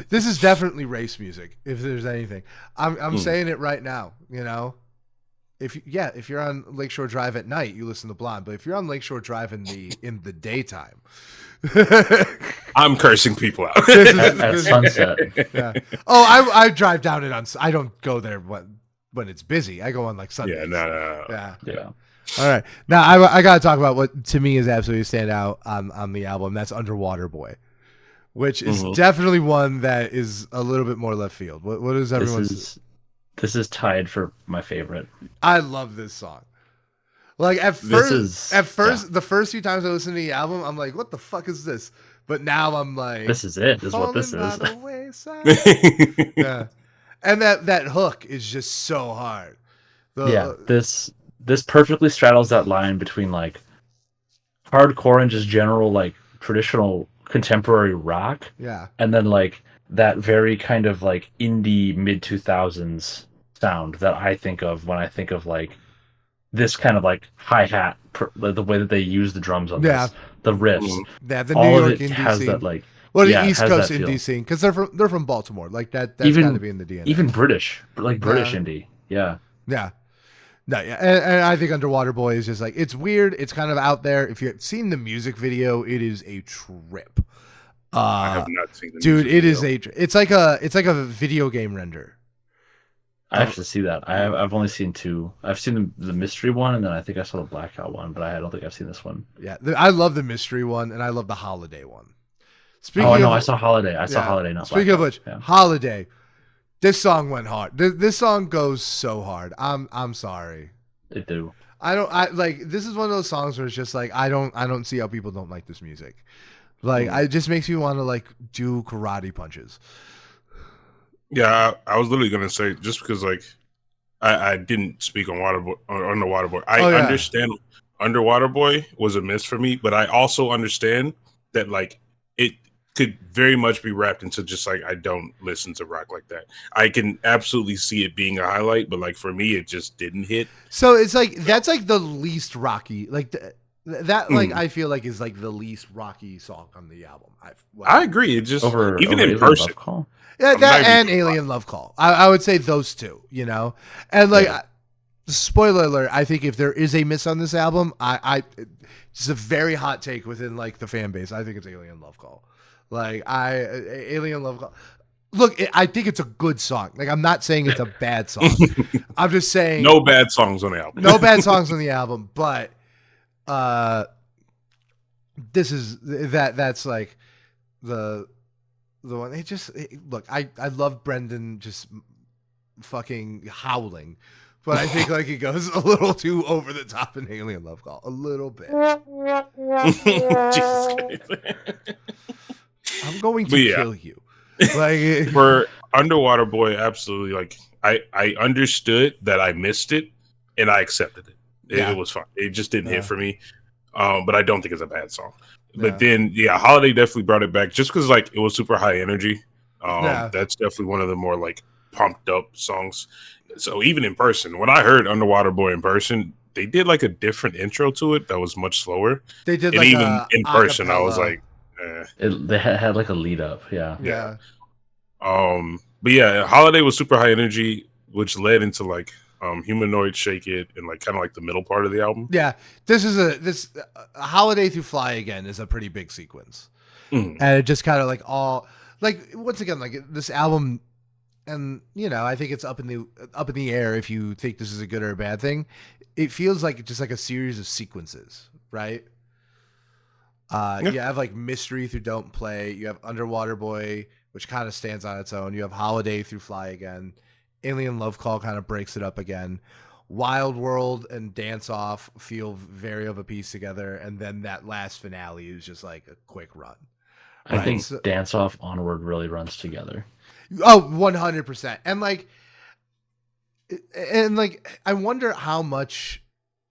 This is definitely race music. If there's anything, I'm saying it right now. If you're on Lakeshore Drive at night, you listen to Blonde. But if you're on Lakeshore Drive in the daytime, I'm cursing people out at sunset. Yeah. Oh, I drive down it on. I don't go there when it's busy. I go on like Sundays. Yeah, no. Yeah. All right. Now I got to talk about what to me is absolutely a standout on the album. That's Underwater Boy, which is definitely one that is a little bit more left field. What is everyone's? This is tied for my favorite. I love this song. Like the first few times I listened to the album, I'm like, what the fuck is this? But now I'm like, this is it. This is what this falling by is. the wayside. Yeah, and that hook is just so hard. Yeah, this perfectly straddles that line between like hardcore and just general like traditional contemporary rock, Yeah, and then like that very kind of like indie mid 2000s sound that I think of when I think of like this kind of like hi-hat, the way that they use the drums on yeah, this, the riffs, yeah. The New all of York it indie has scene. that like, Well, yeah, the it East has Coast that indie feel. scene, because they're from Baltimore. Like that's got to be in the DNA. Even British, like British Yeah. indie, yeah. Yeah. No, yeah, and I think Underwater Boy is just like, it's weird. It's kind of out there. If you've seen the music video, it is a trip. I have not seen the Dude, music it is video. it's like a video game render. I have to see that. I've only seen two. I've seen the mystery one, and then I think I saw the blackout one, but I don't think I've seen this one. Yeah, I love the mystery one, and I love the holiday one. Oh Speaking no, of, I saw Holiday. I saw yeah, Holiday, not speaking of Blackout. which, Yeah. Holiday, this song went hard. This song goes so hard. I'm sorry. They do. I like, this is one of those songs where it's just like, I don't see how people don't like this music. Like, it just makes me want to like do karate punches. Yeah, I was literally gonna say, just because like I didn't speak on Underwater Boy. I understand Underwater Boy was a miss for me, but I also understand that like it could very much be wrapped into just like, I don't listen to rock like that. I can absolutely see it being a highlight, but like for me, it just didn't hit. So it's like, that's like the least rocky, like that like I feel like is like the least rocky song on the album. I agree. It just even in Alien person. Love Call? Yeah, that and Alien Love Call. I would say those two, you know? And like, spoiler alert, I think if there is a miss on this album, it's a very hot take within like the fan base. I think it's Alien Love Call. Like, Alien Love Call. Look, I think it's a good song. Like, I'm not saying it's a bad song. I'm just saying no bad songs on the album. No bad songs on the album, but this is that's like the one. Look, I love Brendan just fucking howling, but I think like he goes a little too over the top in Alien Love Call, a little bit. Jesus Christ. I'm going to kill you. Like, for Underwater Boy, absolutely. Like I understood that I missed it, and I accepted it. It was fine. It just didn't hit for me. But I don't think it's a bad song. But then, Holiday definitely brought it back just because like it was super high energy. That's definitely one of the more like pumped up songs. So even in person, when I heard Underwater Boy in person, they did like a different intro to it that was much slower. They did, and like even in person, I was acapella. like, they had like a lead up, yeah. But yeah, Holiday was super high energy, which led into like Humanoid, Shake It, and like kind of like the middle part of the album. Yeah, this Holiday Through Fly Again is a pretty big sequence, and it just kind of like all like, once again, like this album, and you know, I think it's up in the air if you think this is a good or a bad thing. It feels like just like a series of sequences, right? You have like Mystery through Don't Play, you have Underwater Boy, which kind of stands on its own, you have Holiday Through Fly Again, Alien Love Call kind of breaks it up again, Wild World and Dance Off feel very of a piece together, and then that last finale is just like a quick run. I think Dance Off Onward really runs together. Oh, 100%. And like I wonder how much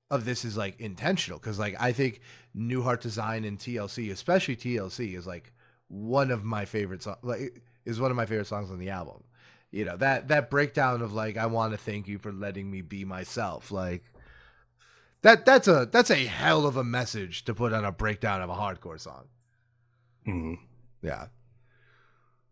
of this is like intentional, because like I think New Heart Design and TLC, especially TLC, is like one of my favorite songs. Like, is one of my favorite songs on the album. You know, that breakdown of like, I want to thank you for letting me be myself. Like that's a hell of a message to put on a breakdown of a hardcore song. Yeah.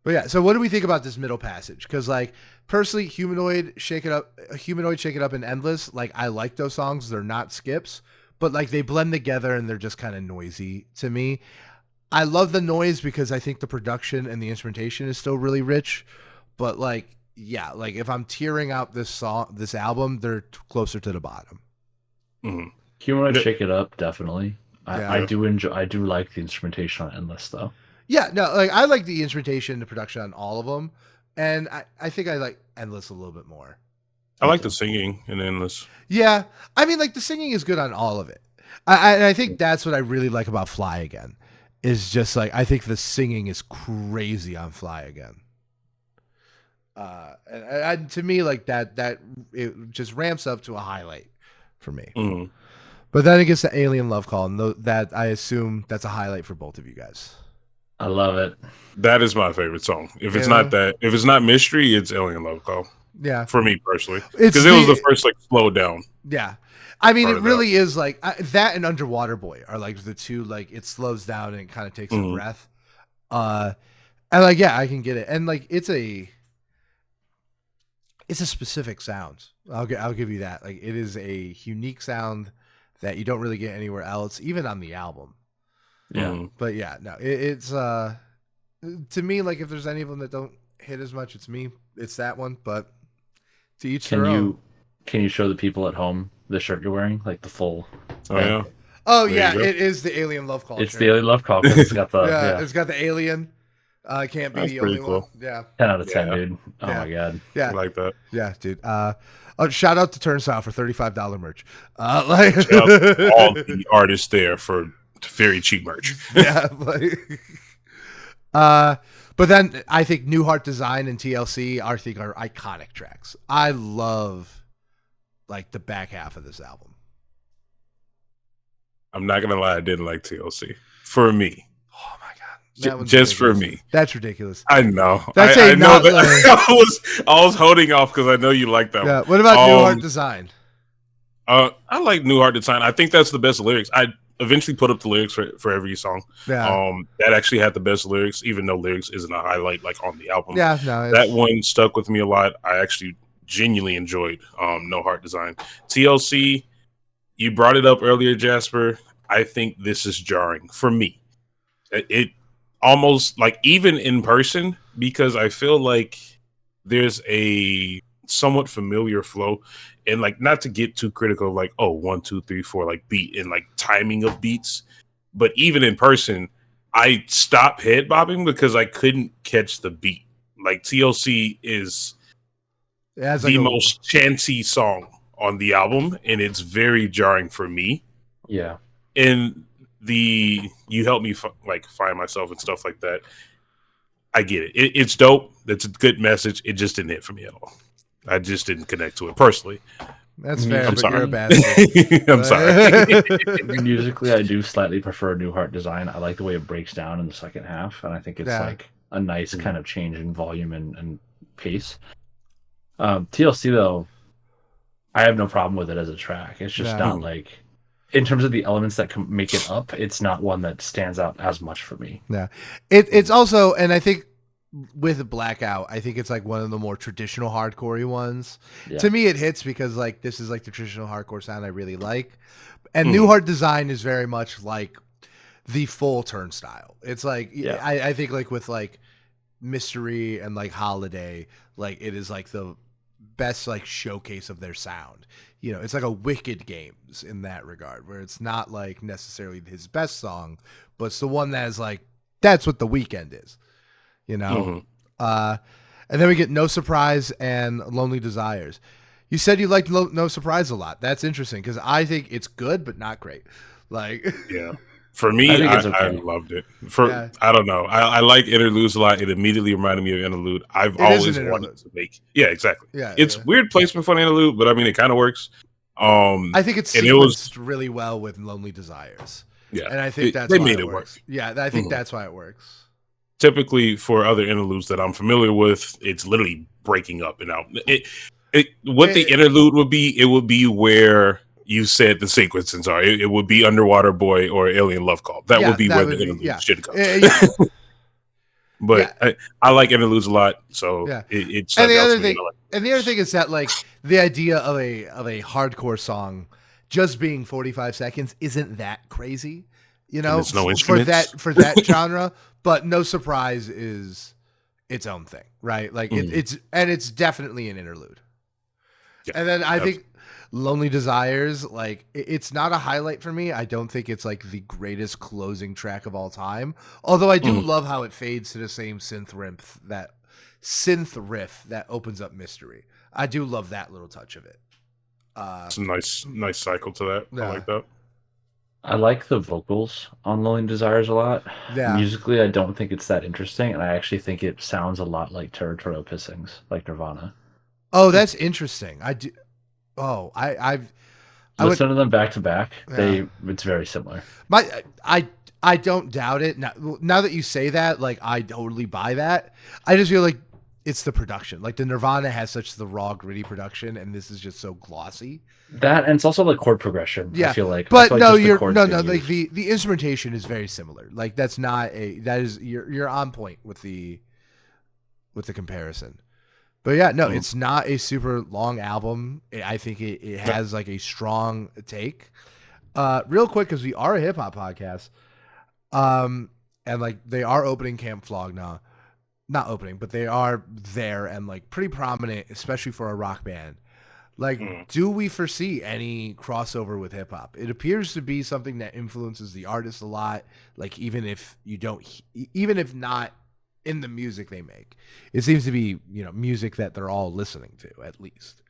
But yeah, so what do we think about this middle passage? Because like, personally, Humanoid, Shake It Up, and Endless, like I like those songs. They're not skips, but like they blend together and they're just kind of noisy to me. I love the noise because I think the production and the instrumentation is still really rich. But like, yeah, like if I'm tearing out this album, they're closer to the bottom. Humanoid, Shake It Up, definitely. I do like the instrumentation on Endless though. Yeah, no, like I like the instrumentation, the production on all of them, and I think I like Endless a little bit more. I like the singing in Endless. Yeah, I mean, like the singing is good on all of it. I think that's what I really like about Fly Again, is just like, I think the singing is crazy on Fly Again. And to me, like that it just ramps up to a highlight for me. Mm. But then it gets the Alien Love Call, and that I assume that's a highlight for both of you guys. I love it. That is my favorite song. If it's not Mystery, it's Alien Love Call. Yeah, for me personally, because it was the first like slow down. Yeah, I mean, it really is like that and Underwater Boy are like the two, like it slows down and it kind of takes a breath. And like, yeah, I can get it, and like it's a specific sound. I'll give you that. Like it is a unique sound that you don't really get anywhere else, even on the album. Yeah, but yeah, no, it's to me, like if there's any of them that don't hit as much, it's that one. But to each their own. Can you show the people at home the shirt you're wearing, like the full? Yeah. Oh yeah, it is the Alien Love Call. It's the Alien Love Call because it's got the it's got the alien. Can't be the only one. Yeah. 10 out of 10, dude. Oh my god. Yeah, I like that. Yeah, dude. Shout out to Turnstile for $35 merch. Like all the artists there for very cheap merch. Yeah. But then I think New Heart Design and TLC are iconic tracks. I love like the back half of this album. I'm not gonna lie, I didn't like TLC. For me. Oh my god. Just for me. That's ridiculous. I know. That's I know that I was holding off because I know you like that one. What about New Heart Design? I like New Heart Design. I think that's the best lyrics. I eventually put up the lyrics for every song. Yeah. That actually had the best lyrics, even though lyrics isn't a highlight like on the album. Yeah, no. That one stuck with me a lot. I actually genuinely enjoyed No Heart Design. TLC, you brought it up earlier, Jasper. I think this is jarring for me. It almost like even in person, because I feel like there's a somewhat familiar flow, and like not to get too critical of like 1 2 3 4 like beat and like timing of beats, but even in person I stopped head bobbing because I couldn't catch the beat. Like TLC is the most chanty song on the album, and it's very jarring for me. Yeah. And you help me find myself and stuff like that. I get it. It's dope. It's a good message. It just didn't hit for me at all. I just didn't connect to it personally. That's fair, I'm but sorry. you're a bastard. I'm sorry. Musically, I do slightly prefer New Heart Design. I like the way it breaks down in the second half, and I think it's like a nice kind of change in volume and pace. TLC, though, I have no problem with it as a track. It's just not like, in terms of the elements that can make it up, it's not one that stands out as much for me. Yeah, it's also, and I think with Blackout, I think it's like one of the more traditional hardcore-y ones. Yeah. To me, it hits because like this is like the traditional hardcore sound I really like, and New Heart Design is very much like the full Turnstile. It's like I think like with like Mystery and like Holiday, like it is like the best like showcase of their sound. You know, it's like a Wicked Games in that regard, where it's not like necessarily his best song, but it's the one that is like, that's what The Weeknd is, you know? And then we get No Surprise and Lonely Desires. You said you liked No Surprise a lot. That's interesting because I think it's good, but not great. Like, yeah. For me, I loved it. I don't know. I like interludes a lot. It immediately reminded me of interlude. I've always wanted to make. Yeah, exactly. Yeah, it's weird placement for an interlude, but I mean, it kind of works. I think it's sequenced really well with Lonely Desires. Yeah, and I think they made it work. Yeah, I think that's why it works. Typically, for other interludes that I'm familiar with, it's literally breaking up and out. The interlude would be, it would be where you said the sequences are. It would be Underwater Boy or Alien Love Call. That would be where the interlude should come. But I like interludes a lot, so it's. And the other thing is that like the idea of a hardcore song just being 45 seconds isn't that crazy, you know, for that genre. But No Surprise is its own thing, right? Like it's definitely an interlude. Yeah, and then I think Lonely Desires, like it's not a highlight for me. I don't think it's like the greatest closing track of all time. Although I do love how it fades to the same synth riff that opens up Mystery. I do love that little touch of it. It's a nice cycle to that. Yeah. I like that. I like the vocals on Lonely Desires a lot. Yeah. Musically, I don't think it's that interesting, and I actually think it sounds a lot like Territorial Pissings, like Nirvana. Oh, that's interesting. I do. Oh, I would. Listen to them back to back. Yeah. It's very similar. I don't doubt it. Now that you say that, like I totally buy that. I just feel like it's the production. Like the Nirvana has such the raw, gritty production, and this is just so glossy. That and it's also like chord progression. Yeah, I feel like, but no, just the you're chords no, being no. Like used. the instrumentation is very similar. Like that's not a that is you're on point with the comparison. But yeah, no, it's not a super long album. I think it has like a strong take. Real quick, because we are a hip hop podcast, and like they are opening Camp Flog now, not opening, but they are there and like pretty prominent, especially for a rock band. Like, do we foresee any crossover with hip hop? It appears to be something that influences the artist a lot. Like, even if not in the music they make, it seems to be, music that they're all listening to at least.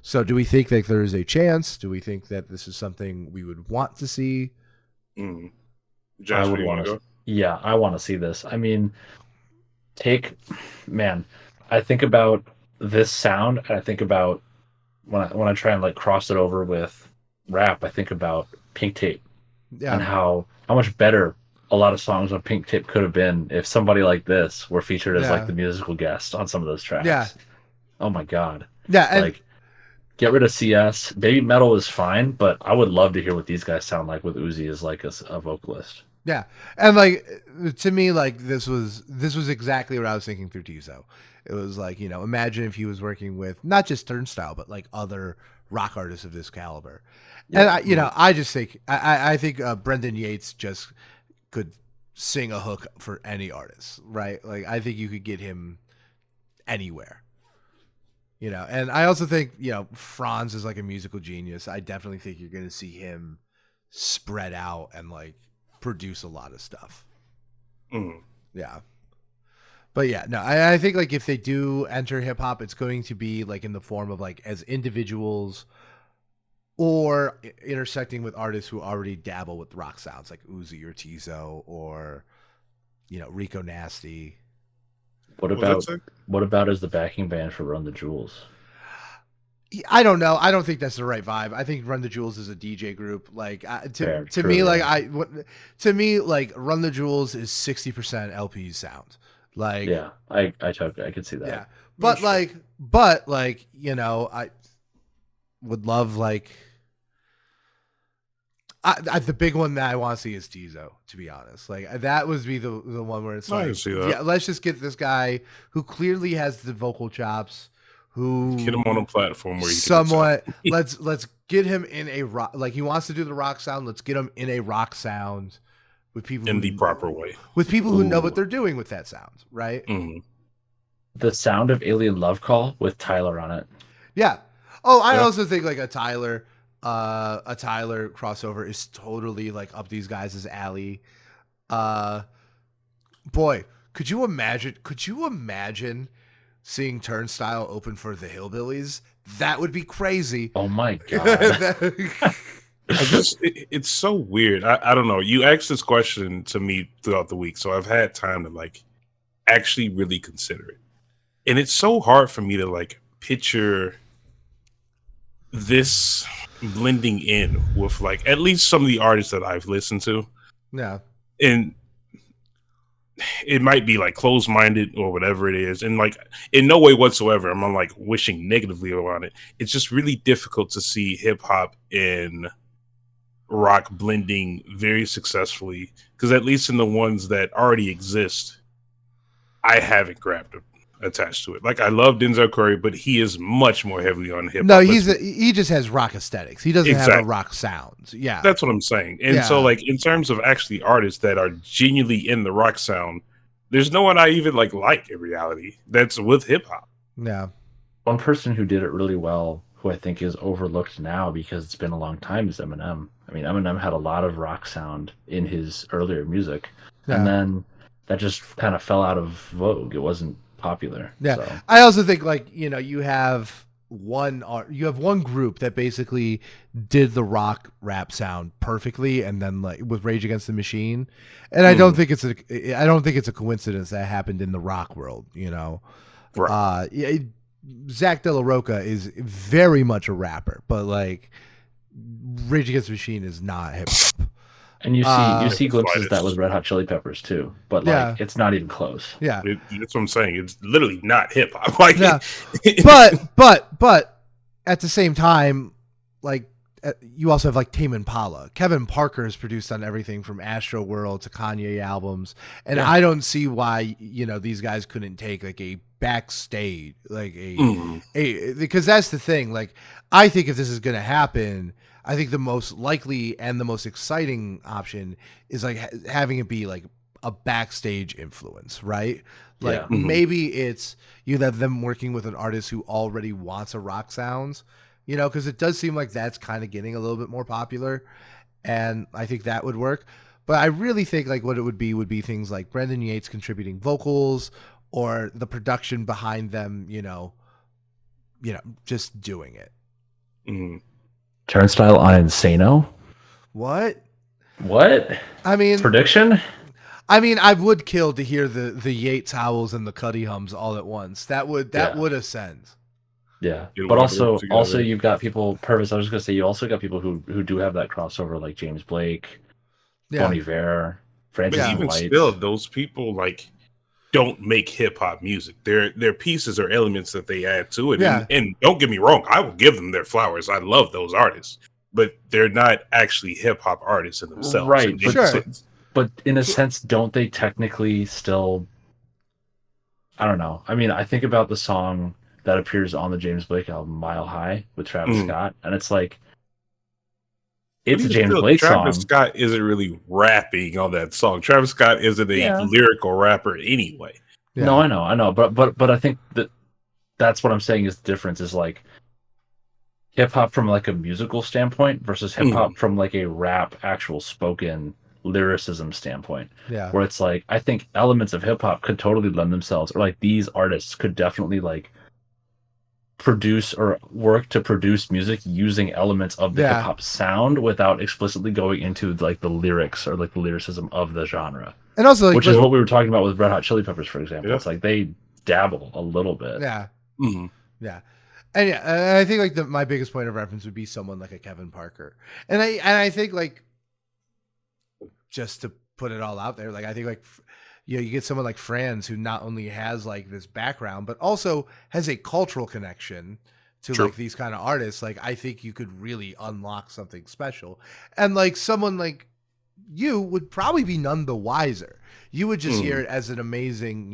So do we think that there is a chance? Do we think that this is something we would want to see? Jasper, you want to go? Yeah, I want to see this. I mean, I think about this sound, and I think about when I try and like cross it over with rap, I think about Pink Tape and how much better a lot of songs on Pink Tape could have been if somebody like this were featured as like the musical guest on some of those tracks. Yeah. Oh my god. Yeah, and like get rid of CS. Baby Metal is fine, but I would love to hear what these guys sound like with Uzi as like a vocalist. Yeah, and like to me, like this was exactly what I was thinking through Tizo. It was like, imagine if he was working with not just Turnstile, but like other rock artists of this caliber. Yeah. And I just think I think Brendan Yates just could sing a hook for any artist, right? Like I think you could get him anywhere. And I also think, Franz is like a musical genius. I definitely think you're going to see him spread out and like produce a lot of stuff. Yeah. But yeah, no, I think like if they do enter hip hop, it's going to be like in the form of like as individuals or intersecting with artists who already dabble with rock sounds like Uzi or Tizo or, Rico Nasty. What about as the backing band for Run the Jewels? I don't know. I don't think that's the right vibe. I think Run the Jewels is a DJ group. Like to me, like Run the Jewels is 60% LP's sound. Like yeah, I could see that. Yeah, but I would love like. The big one that I want to see is Tizo, to be honest. Like that would be the one where it's like, yeah, let's just get this guy who clearly has the vocal chops, who get him on a platform where he somewhat let's get him in a rock, like he wants to do the rock sound. Let's get him in a rock sound with people in the proper way, with people who know what they're doing with that sound, right? The sound of Alien Love Call with Tyler on it. Yeah. Oh, I also think like a Tyler crossover is totally like up these guys' alley. Boy, could you imagine seeing Turnstile open for the Hillbillies? That would be crazy. Oh my god. It's so weird. I don't know. You asked this question to me throughout the week, so I've had time to like actually really consider it. And it's so hard for me to like picture this blending in with like at least some of the artists that I've listened to. Yeah. And it might be like closed-minded or whatever it is. And like in no way whatsoever am I like wishing negatively around it. It's just really difficult to see hip hop and rock blending very successfully. Because at least in the ones that already exist, I haven't grabbed attached to it. Like I love Denzel Curry, but he is much more heavily on hip hop. No, he just has rock aesthetics. He doesn't have a rock sound. Yeah, that's what I'm saying. And so, like in terms of actually artists that are genuinely in the rock sound, there's no one I even like in reality that's with hip hop. Yeah, one person who did it really well, who I think is overlooked now because it's been a long time, is Eminem. I mean, Eminem had a lot of rock sound in his earlier music, and then that just kind of fell out of vogue. It wasn't popular. Yeah. So. I also think like, you have you have one group that basically did the rock rap sound perfectly, and then like with Rage Against the Machine, and I don't think it's a coincidence that happened in the rock world, you know. Right. Yeah, Zach De La Rocha is very much a rapper, but like Rage Against the Machine is not hip hop. And you see glimpses of that slightest. with Red Hot Chili Peppers too, but Yeah. like it's not even close. Yeah, That's what I'm saying. It's literally not hip hop. Like, yeah. But at the same time, like you also have like Tame Impala. Kevin Parker has produced on everything from Astro World to Kanye albums, and I don't see why these guys couldn't take like a backstage, like a because that's the thing. Like I think if this is going to happen, I think the most likely and the most exciting option is like having it be like a backstage influence, right? Like maybe it's you have them working with an artist who already wants a rock sounds, because it does seem like that's kind of getting a little bit more popular, and I think that would work. But I really think like what it would be things like Brendan Yates contributing vocals or the production behind them, just doing it. Turnstile on Insano? What? I mean, prediction? I mean, I would kill to hear the Yates howls and the Cuddy hums all at once. That would ascend. Yeah, but also you've got people. Purvis. I was just gonna say you also got people who do have that crossover, like James Blake, Bon Iver, Francis even White. Still, those people like don't make hip hop music. They're pieces or elements that they add to it. Yeah. And don't get me wrong, I will give them their flowers. I love those artists, but they're not actually hip hop artists in themselves. Right? But, sure. But in a sense, don't they technically still? I don't know. I mean, I think about the song that appears on the James Blake album, Mile High, with Travis Scott, and it's like it's a James Blake song. Travis Scott isn't really rapping on that song. Travis Scott isn't a lyrical rapper anyway. Yeah. No, I know, but I think that's what I'm saying is the difference is like hip hop from like a musical standpoint versus hip hop from like a rap, actual spoken lyricism standpoint. Yeah, where it's like I think elements of hip hop could totally lend themselves, or like these artists could definitely like produce or work to produce music using elements of the hip hop sound without explicitly going into like the lyrics or like the lyricism of the genre. And also, like, which is what we were talking about with Red Hot Chili Peppers, for example. Yeah. It's like they dabble a little bit. Yeah. Yeah. And I think like my biggest point of reference would be someone like a Kevin Parker. And I think like just to put it all out there, like I think like you get someone like Franz who not only has like this background but also has a cultural connection to like these kind of artists. Like I think you could really unlock something special. And like someone like you would probably be none the wiser. You would just hear it as an amazing,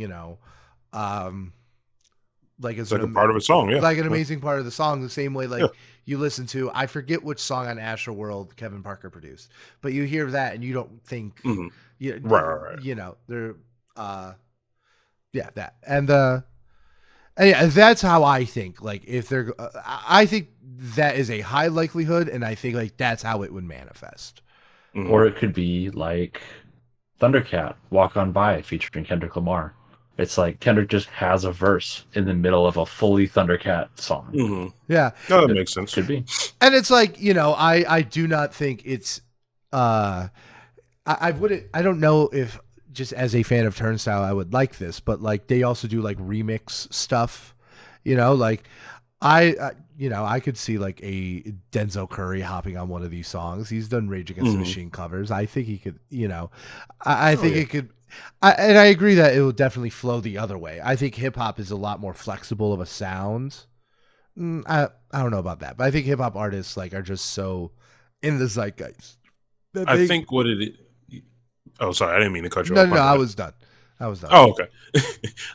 like it's like a part of a song, like an amazing part of the song. The same way, like you listen to, I forget which song on Astro World Kevin Parker produced, but you hear that and you don't think, right. They're, that and yeah, that's how I think. Like if they're, I think that is a high likelihood, and I think like that's how it would manifest. Or it could be like Thundercat, Walk On By, featuring Kendrick Lamar. It's like Kendrick just has a verse in the middle of a fully Thundercat song. Yeah. No, that makes sense. Could be. And it's like, I do not think it's, I don't know if just as a fan of Turnstile, I would like this, but like they also do like remix stuff, like I could see like a Denzel Curry hopping on one of these songs. He's done Rage Against the Machine covers. I think he could, I think it could, and I agree that it will definitely flow the other way. I think hip hop is a lot more flexible of a sound. I don't know about that, but I think hip hop artists like are just so in the zeitgeist. I think what it is. Oh, sorry, I didn't mean to cut you off. No, I was done. Oh, okay.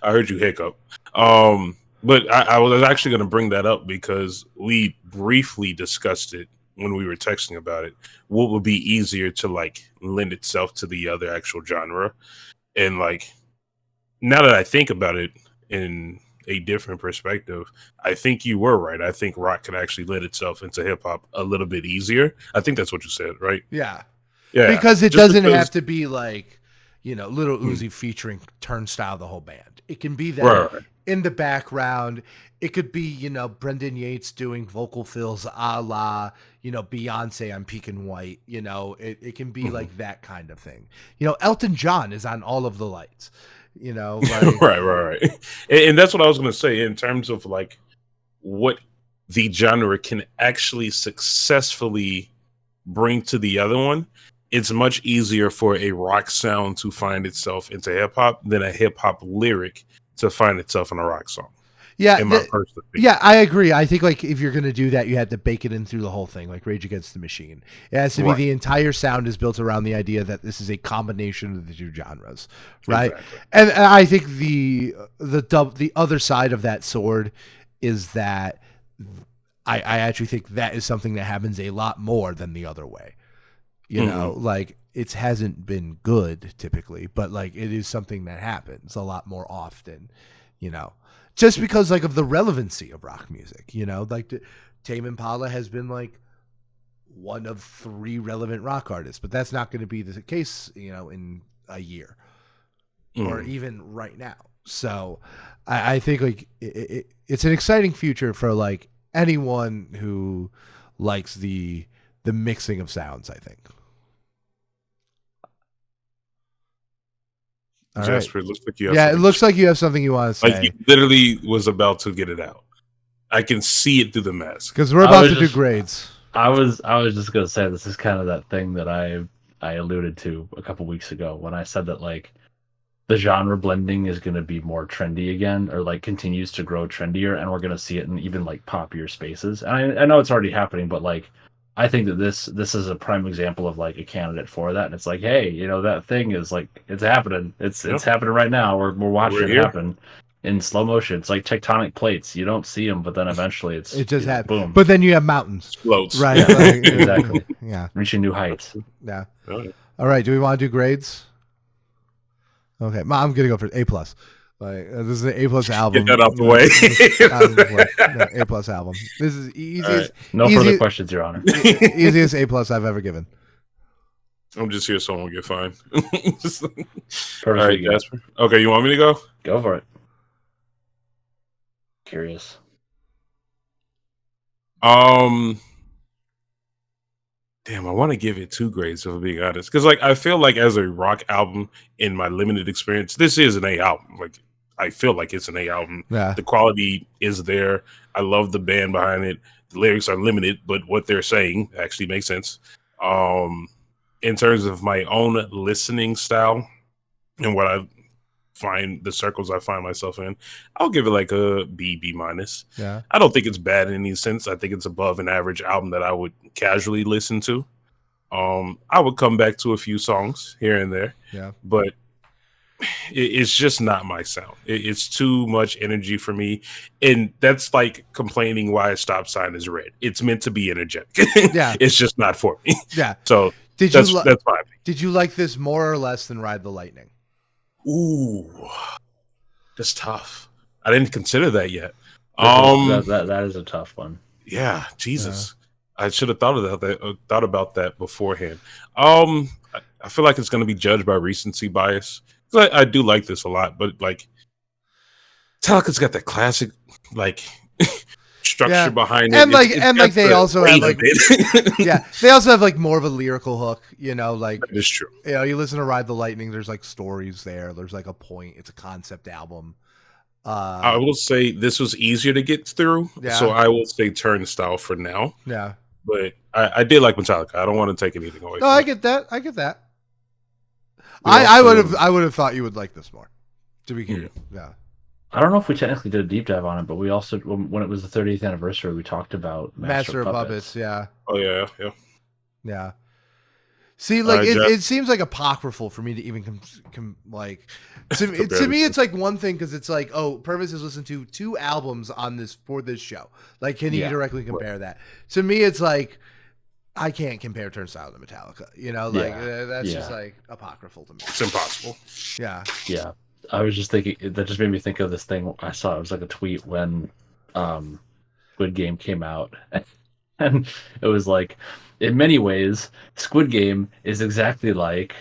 I heard you hiccup. But I was actually going to bring that up because we briefly discussed it when we were texting about it. What would be easier to like lend itself to the other actual genre? And like, now that I think about it in a different perspective, I think you were right. I think rock can actually lend itself into hip hop a little bit easier. I think that's what you said, right? Yeah. Yeah. Because it doesn't have to be like, Little Uzi featuring Turnstile, the whole band. It can be that in the background. It could be, you know, Brendan Yates doing vocal fills a la, you know, Beyonce on Peak and White. You know, it can be like that kind of thing. You know, Elton John is on All of the Lights. You know, like, right. And that's what I was going to say in terms of like what the genre can actually successfully bring to the other one. It's much easier for a rock sound to find itself into hip hop than a hip hop lyric to find itself in a rock song. Yeah, in my personal opinion. yeah, I agree. I think like if you're gonna do that, you had to bake it in through the whole thing, like Rage Against the Machine. It has to be the entire sound is built around the idea that this is a combination of the two genres, right? Exactly. And I think the other side of that sword is that I actually think that is something that happens a lot more than the other way. You know, like it hasn't been good typically, but like it is something that happens a lot more often. You know. Just because like of the relevancy of rock music, you know, like Tame Impala has been like one of 3 relevant rock artists, but that's not going to be the case, you know, in a year or even right now. So I think like it's an exciting future for like anyone who likes the mixing of sounds, I think. All Jasper, right. it looks like you have Yeah, it looks like you have something you want to say. like you literally was about to get it out. I can see it through the mask. Because we're about to do grades. I was just gonna say this is kind of that thing that I alluded to a couple weeks ago when I said that like the genre blending is going to be more trendy again, or like continues to grow trendier, and we're going to see it in even like poppier spaces. And I know it's already happening, but like I think that this is a prime example of like a candidate for that. And it's like, hey, you know, that thing is like it's happening. It's happening right now. We're watching it happen in slow motion. It's like tectonic plates. You don't see them, but then eventually it just happens. Boom. But then you have mountains, floats, right? Yeah, like, exactly. Yeah, reaching new heights. Yeah. Right. All right. Do we want to do grades? Okay, I'm gonna go for A+. Like this is an A+ album. Get that out the way. A+ album. This is easiest. Right. No further questions, Your Honor. Easiest A+ I've ever given. I'm just here so I won't get fined. All right, Jasper. Okay, you want me to go? Go for it. Curious. Damn, I want to give it 2 grades if I'm being honest, because like I feel like as a rock album in my limited experience, this is an A album. Like I feel like it's an A album. Yeah. The quality is there. I love the band behind it. The lyrics are limited, but what they're saying actually makes sense. In terms of my own listening style and what I find the circles I find myself in, I'll give it like a B minus. Yeah. I don't think it's bad in any sense. I think it's above an average album that I would casually listen to. I would come back to a few songs here and there. Yeah. But it's just not my sound. It's too much energy for me. And that's like complaining why a stop sign is red. It's meant to be energetic. Yeah. It's just not for me. Yeah. So that's my opinion. Did you like this more or less than Ride the Lightning? Ooh, that's tough. I didn't consider that yet. That is a tough one. Yeah, Jesus, I should have thought about that beforehand. I feel like it's going to be judged by recency bias. I do like this a lot, but like, Metallica's got that classic like structure behind it, and they also have like they also have like more of a lyrical hook, you know, like it's true. You know, you listen to Ride the Lightning, there's like stories there's like a point, it's a concept album. I will say this was easier to get through, so I will say Turnstile for now. Yeah, but I did like Metallica. I don't want to take anything away. No, I get that. I would have thought you would like this more. To be clear, yeah. I don't know if we technically did a deep dive on it, but we also, when it was the 30th anniversary, we talked about Master of Puppets. Yeah. Oh yeah. See, like it seems like apocryphal for me to even to me it's like one thing because it's like, oh, Purvis has listened to 2 albums on this for this show. Like, can you directly compare that? To me, it's like I can't compare Turnstile to Metallica. You know, like that's just like apocryphal to me. It's impossible. Yeah. Yeah. I was just thinking, that just made me think of this thing I saw. It was like a tweet when Squid Game came out. And it was like, in many ways, Squid Game is exactly like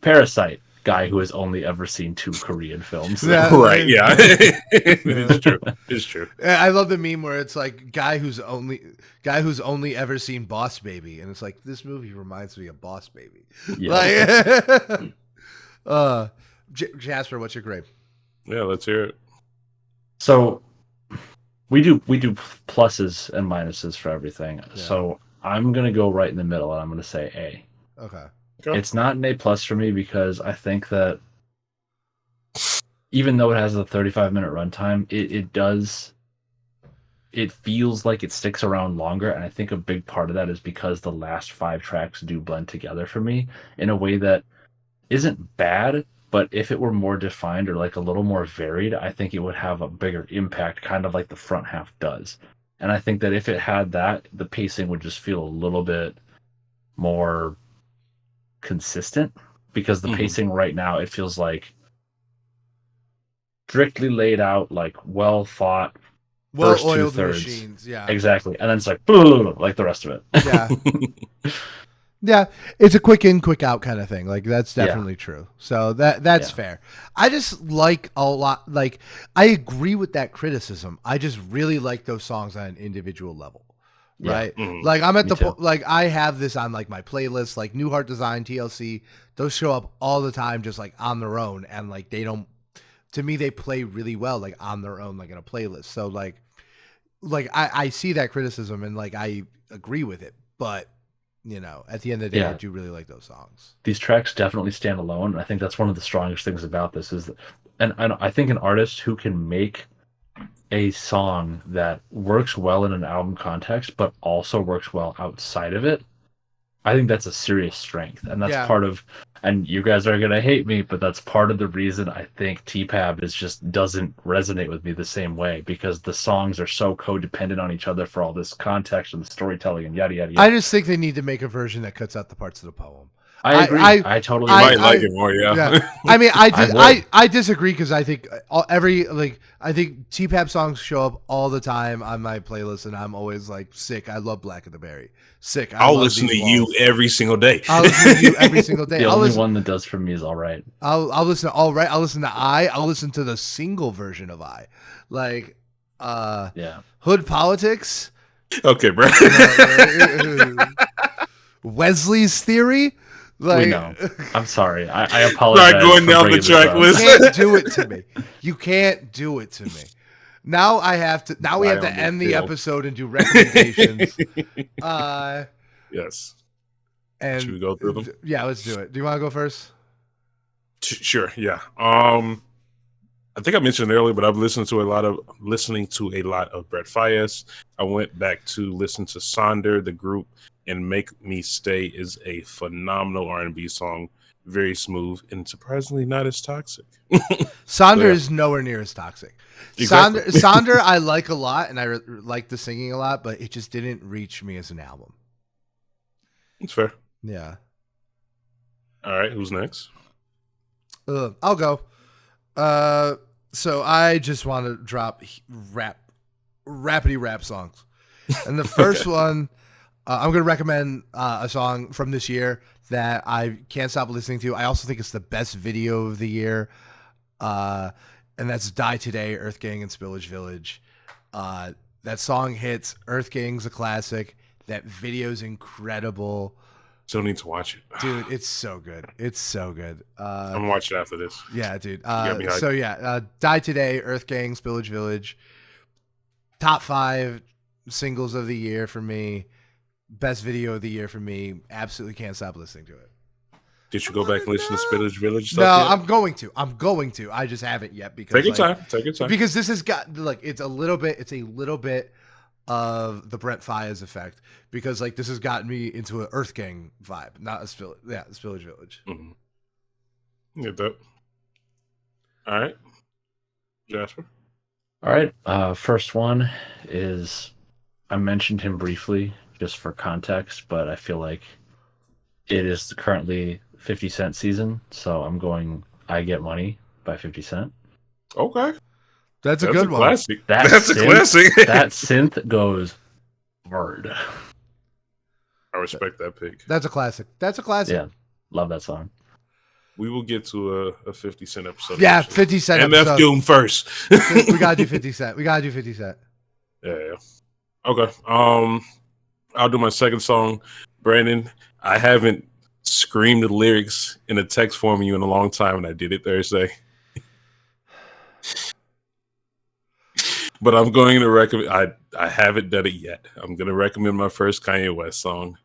Parasite. guy who has only ever seen 2 Korean films. Yeah, Right? Yeah, it's true. It's true. I love the meme where it's like guy who's only ever seen Boss Baby, and it's like this movie reminds me of Boss Baby. Yeah. Like, Jasper, what's your grade? Yeah, let's hear it. So we do pluses and minuses for everything. Yeah. So I'm gonna go right in the middle, and I'm gonna say A. Okay. It's not an A plus for me because I think that even though it has a 35-minute runtime, it feels like it sticks around longer, and I think a big part of that is because the last 5 tracks do blend together for me in a way that isn't bad, but if it were more defined or like a little more varied, I think it would have a bigger impact, kind of like the front half does. And I think that if it had that, the pacing would just feel a little bit more consistent, because the pacing right now, it feels like strictly laid out, like well thought, first Well-oiled 2/3. machines, yeah. Exactly. And then it's like, like the rest of it. Yeah. Yeah, it's a quick in, quick out kind of thing. Like that's definitely true. So that's fair. I just like a lot. Like I agree with that criticism. I just really like those songs on an individual level, right? Like I'm at the point. Like I have this on like my playlist, like New Heart Design, TLC. Those show up all the time, just like on their own, and like they don't. To me, they play really well, like on their own, like in a playlist. So like I see that criticism and like I agree with it, but. You know, at the end of the day, I do really like those songs. These tracks definitely stand alone. And I think that's one of the strongest things about this is that, and I think an artist who can make a song that works well in an album context, but also works well outside of it, I think that's a serious strength. And that's part of, and you guys are going to hate me, but that's part of the reason I think TPAB doesn't resonate with me the same way, because the songs are so codependent on each other for all this context and the storytelling and yada, yada, yada. I just think they need to make a version that cuts out the parts of the poem. I agree. I totally agree. You might like it more, yeah. I mean, I disagree because I think I think TPAP songs show up all the time on my playlist, and I'm always like, sick. I love Black of the Berry. Sick. I'll listen to you every single day. I'll listen to you every single day. The only one that does for me is All Right. I'll listen to All Right. I'll listen to I. I'll listen to the single version of I. Like, Hood Politics. Okay, bro. Wesley's Theory. Like, we know. I'm sorry. I apologize. Not going down the track list. You can't do it to me. You can't do it to me. Now I have to. Now we have to end the episode and do recommendations. Yes. And should we go through them? Yeah, let's do it. Do you want to go first? Sure. Yeah. I think I mentioned earlier, but I've listening to a lot of Brett Fayez. I went back to listen to Sonder, the group, and Make Me Stay is a phenomenal R&B song. Very smooth and surprisingly not as toxic. Sonder is nowhere near as toxic. Exactly. Sonder I like a lot, and I like the singing a lot, but it just didn't reach me as an album. It's fair. Yeah. All right, who's next? I'll go. So I just want to drop rapidy rap songs. And the first one, I'm going to recommend a song from this year that I can't stop listening to. I also think it's the best video of the year. And that's Die Today, Earth Gang and Spillage Village. That song hits. Earth Gang's a classic. That video's incredible. Still need to watch it. Dude, it's so good. It's so good. I'm going to watch it after this. Yeah, dude. Die Today, Earth Gang, Spillage Village. Top 5 singles of the year for me. Best video of the year for me. Absolutely can't stop listening to it. Did you go back and listen to Spillage Village stuff No, yet? I'm going to. I just haven't yet because Take your time. Because this has got it's a little bit of the Brent Fayez effect, because like this has gotten me into an Earth Gang vibe, not a Spillage Village. Mm-hmm. Get that. All right, Jasper. All right. First one is, I mentioned him briefly just for context, but I feel like it is currently 50 Cent season, so I'm going I Get Money by 50 Cent. Okay. That's a good one. Classic. That's a classic. That synth goes hard. I respect that pick. That's a classic. Yeah, love that song. We will get to a 50 Cent episode. Yeah, eventually. 50 Cent MF episode. Doom first. We gotta do 50 Cent. We gotta do 50 Cent. Yeah. Okay. I'll do my second song. Brandon, I haven't screamed the lyrics in a text form you in a long time, and I did it Thursday. But I'm going to recommend. I haven't done it yet. I'm going to recommend my first Kanye West song,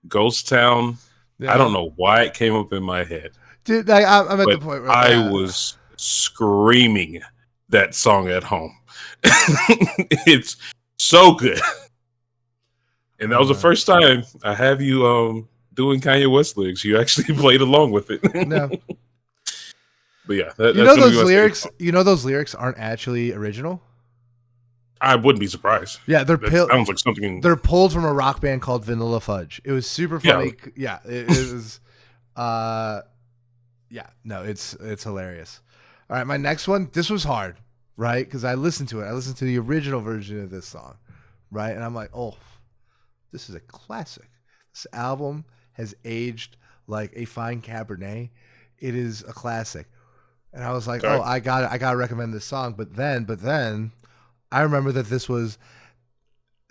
"Ghost Town." Yeah. I don't know why it came up in my head, Dude, like, I'm at the point where I was screaming that song at home. It's so good, and that was the first time I have you doing Kanye West lyrics. You actually played along with it. No. But yeah, You know those lyrics. You know those lyrics aren't actually original. I wouldn't be surprised. Yeah, That sounds like something. They're pulled from a rock band called Vanilla Fudge. It was super funny. Yeah, it was. Yeah, no, it's hilarious. All right, my next one. This was hard, right? Because I listened to it. I listened to the original version of this song, right? And I'm like, oh, this is a classic. This album has aged like a fine Cabernet. It is a classic. And I was like, Okay. oh, I gotta recommend this song. But then I remember that this was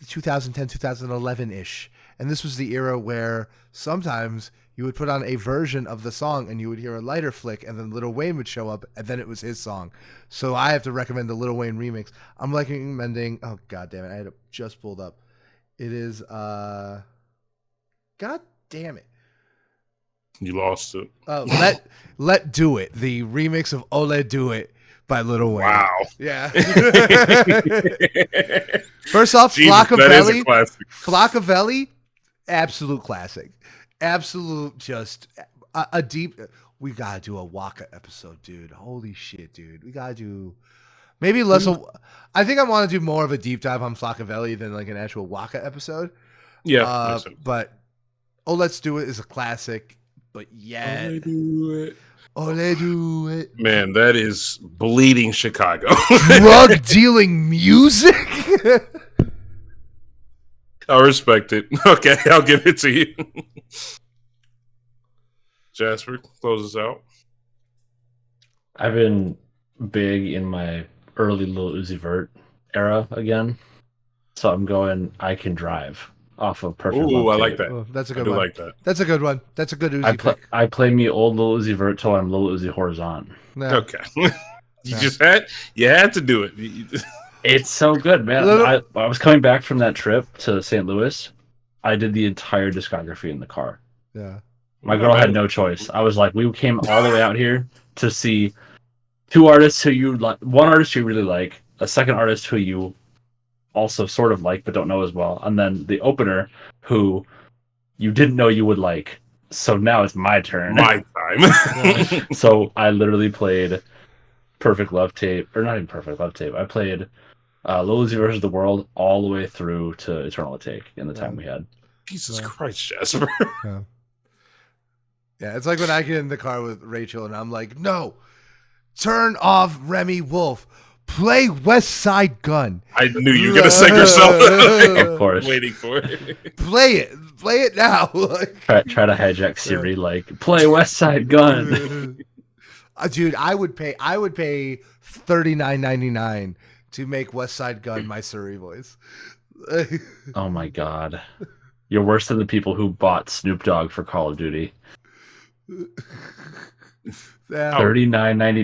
2010, 2011-ish. And this was the era where sometimes you would put on a version of the song and you would hear a lighter flick and then Lil Wayne would show up and then it was his song. So I have to recommend the Lil Wayne remix. I'm recommending, oh, God damn it. I had it just pulled up. It is, God damn it. You lost it. Let Do It, the remix of Ole Do It by Lil Wayne. Wow. Yeah. First off, Jesus, Flockavelli, absolute classic. Absolute, just a deep. We gotta do a Waka episode, dude. Holy shit, dude. We gotta do maybe less. I think I want to do more of a deep dive on Flockavelli than like an actual Waka episode. Yeah. But Oh, Let's Do It is a classic. But yeah, Ole Do It. Ole Do It. Man, that is bleeding Chicago. Drug dealing music. I respect it. Okay, I'll give it to you. Jasper, close us out. I've been big in my early Lil Uzi Vert era again. So I'm going I Can Drive off of Perfect Love. Ooh, I Tape. like that. Oh, that's a good I do one. like that. That's a good one. That's a good Uzi pick. I play me old Lil Uzi Vert till I'm Lil Uzi Horizon. No. Okay. You had to do it. It's so good, man. I was coming back from that trip to St. Louis. I did the entire discography in the car. Yeah. My girl had no choice. I was like, we came all the way out here to see two artists who you like, one artist you really like, a second artist who you also sort of like but don't know as well, and then the opener who you didn't know you would like. So now it's my turn. My time. So I literally played Perfect Love Tape, or not even Perfect Love Tape. I played Lil Uzi versus the World all the way through to Eternal Take in the time we had. Jesus Christ, Jasper. Yeah, it's like when I get in the car with Rachel and I'm like, no, turn off Remy Wolf. Play West Side Gun. I knew you were going to sing yourself. Of course. Waiting for it. Play it now. Try to hijack Siri, like, play West Side Gun. Dude, I would pay $39.99 to make West Side Gun my Siri voice. Oh my god. You're worse than the people who bought Snoop Dogg for Call of Duty. Yeah. $39.99.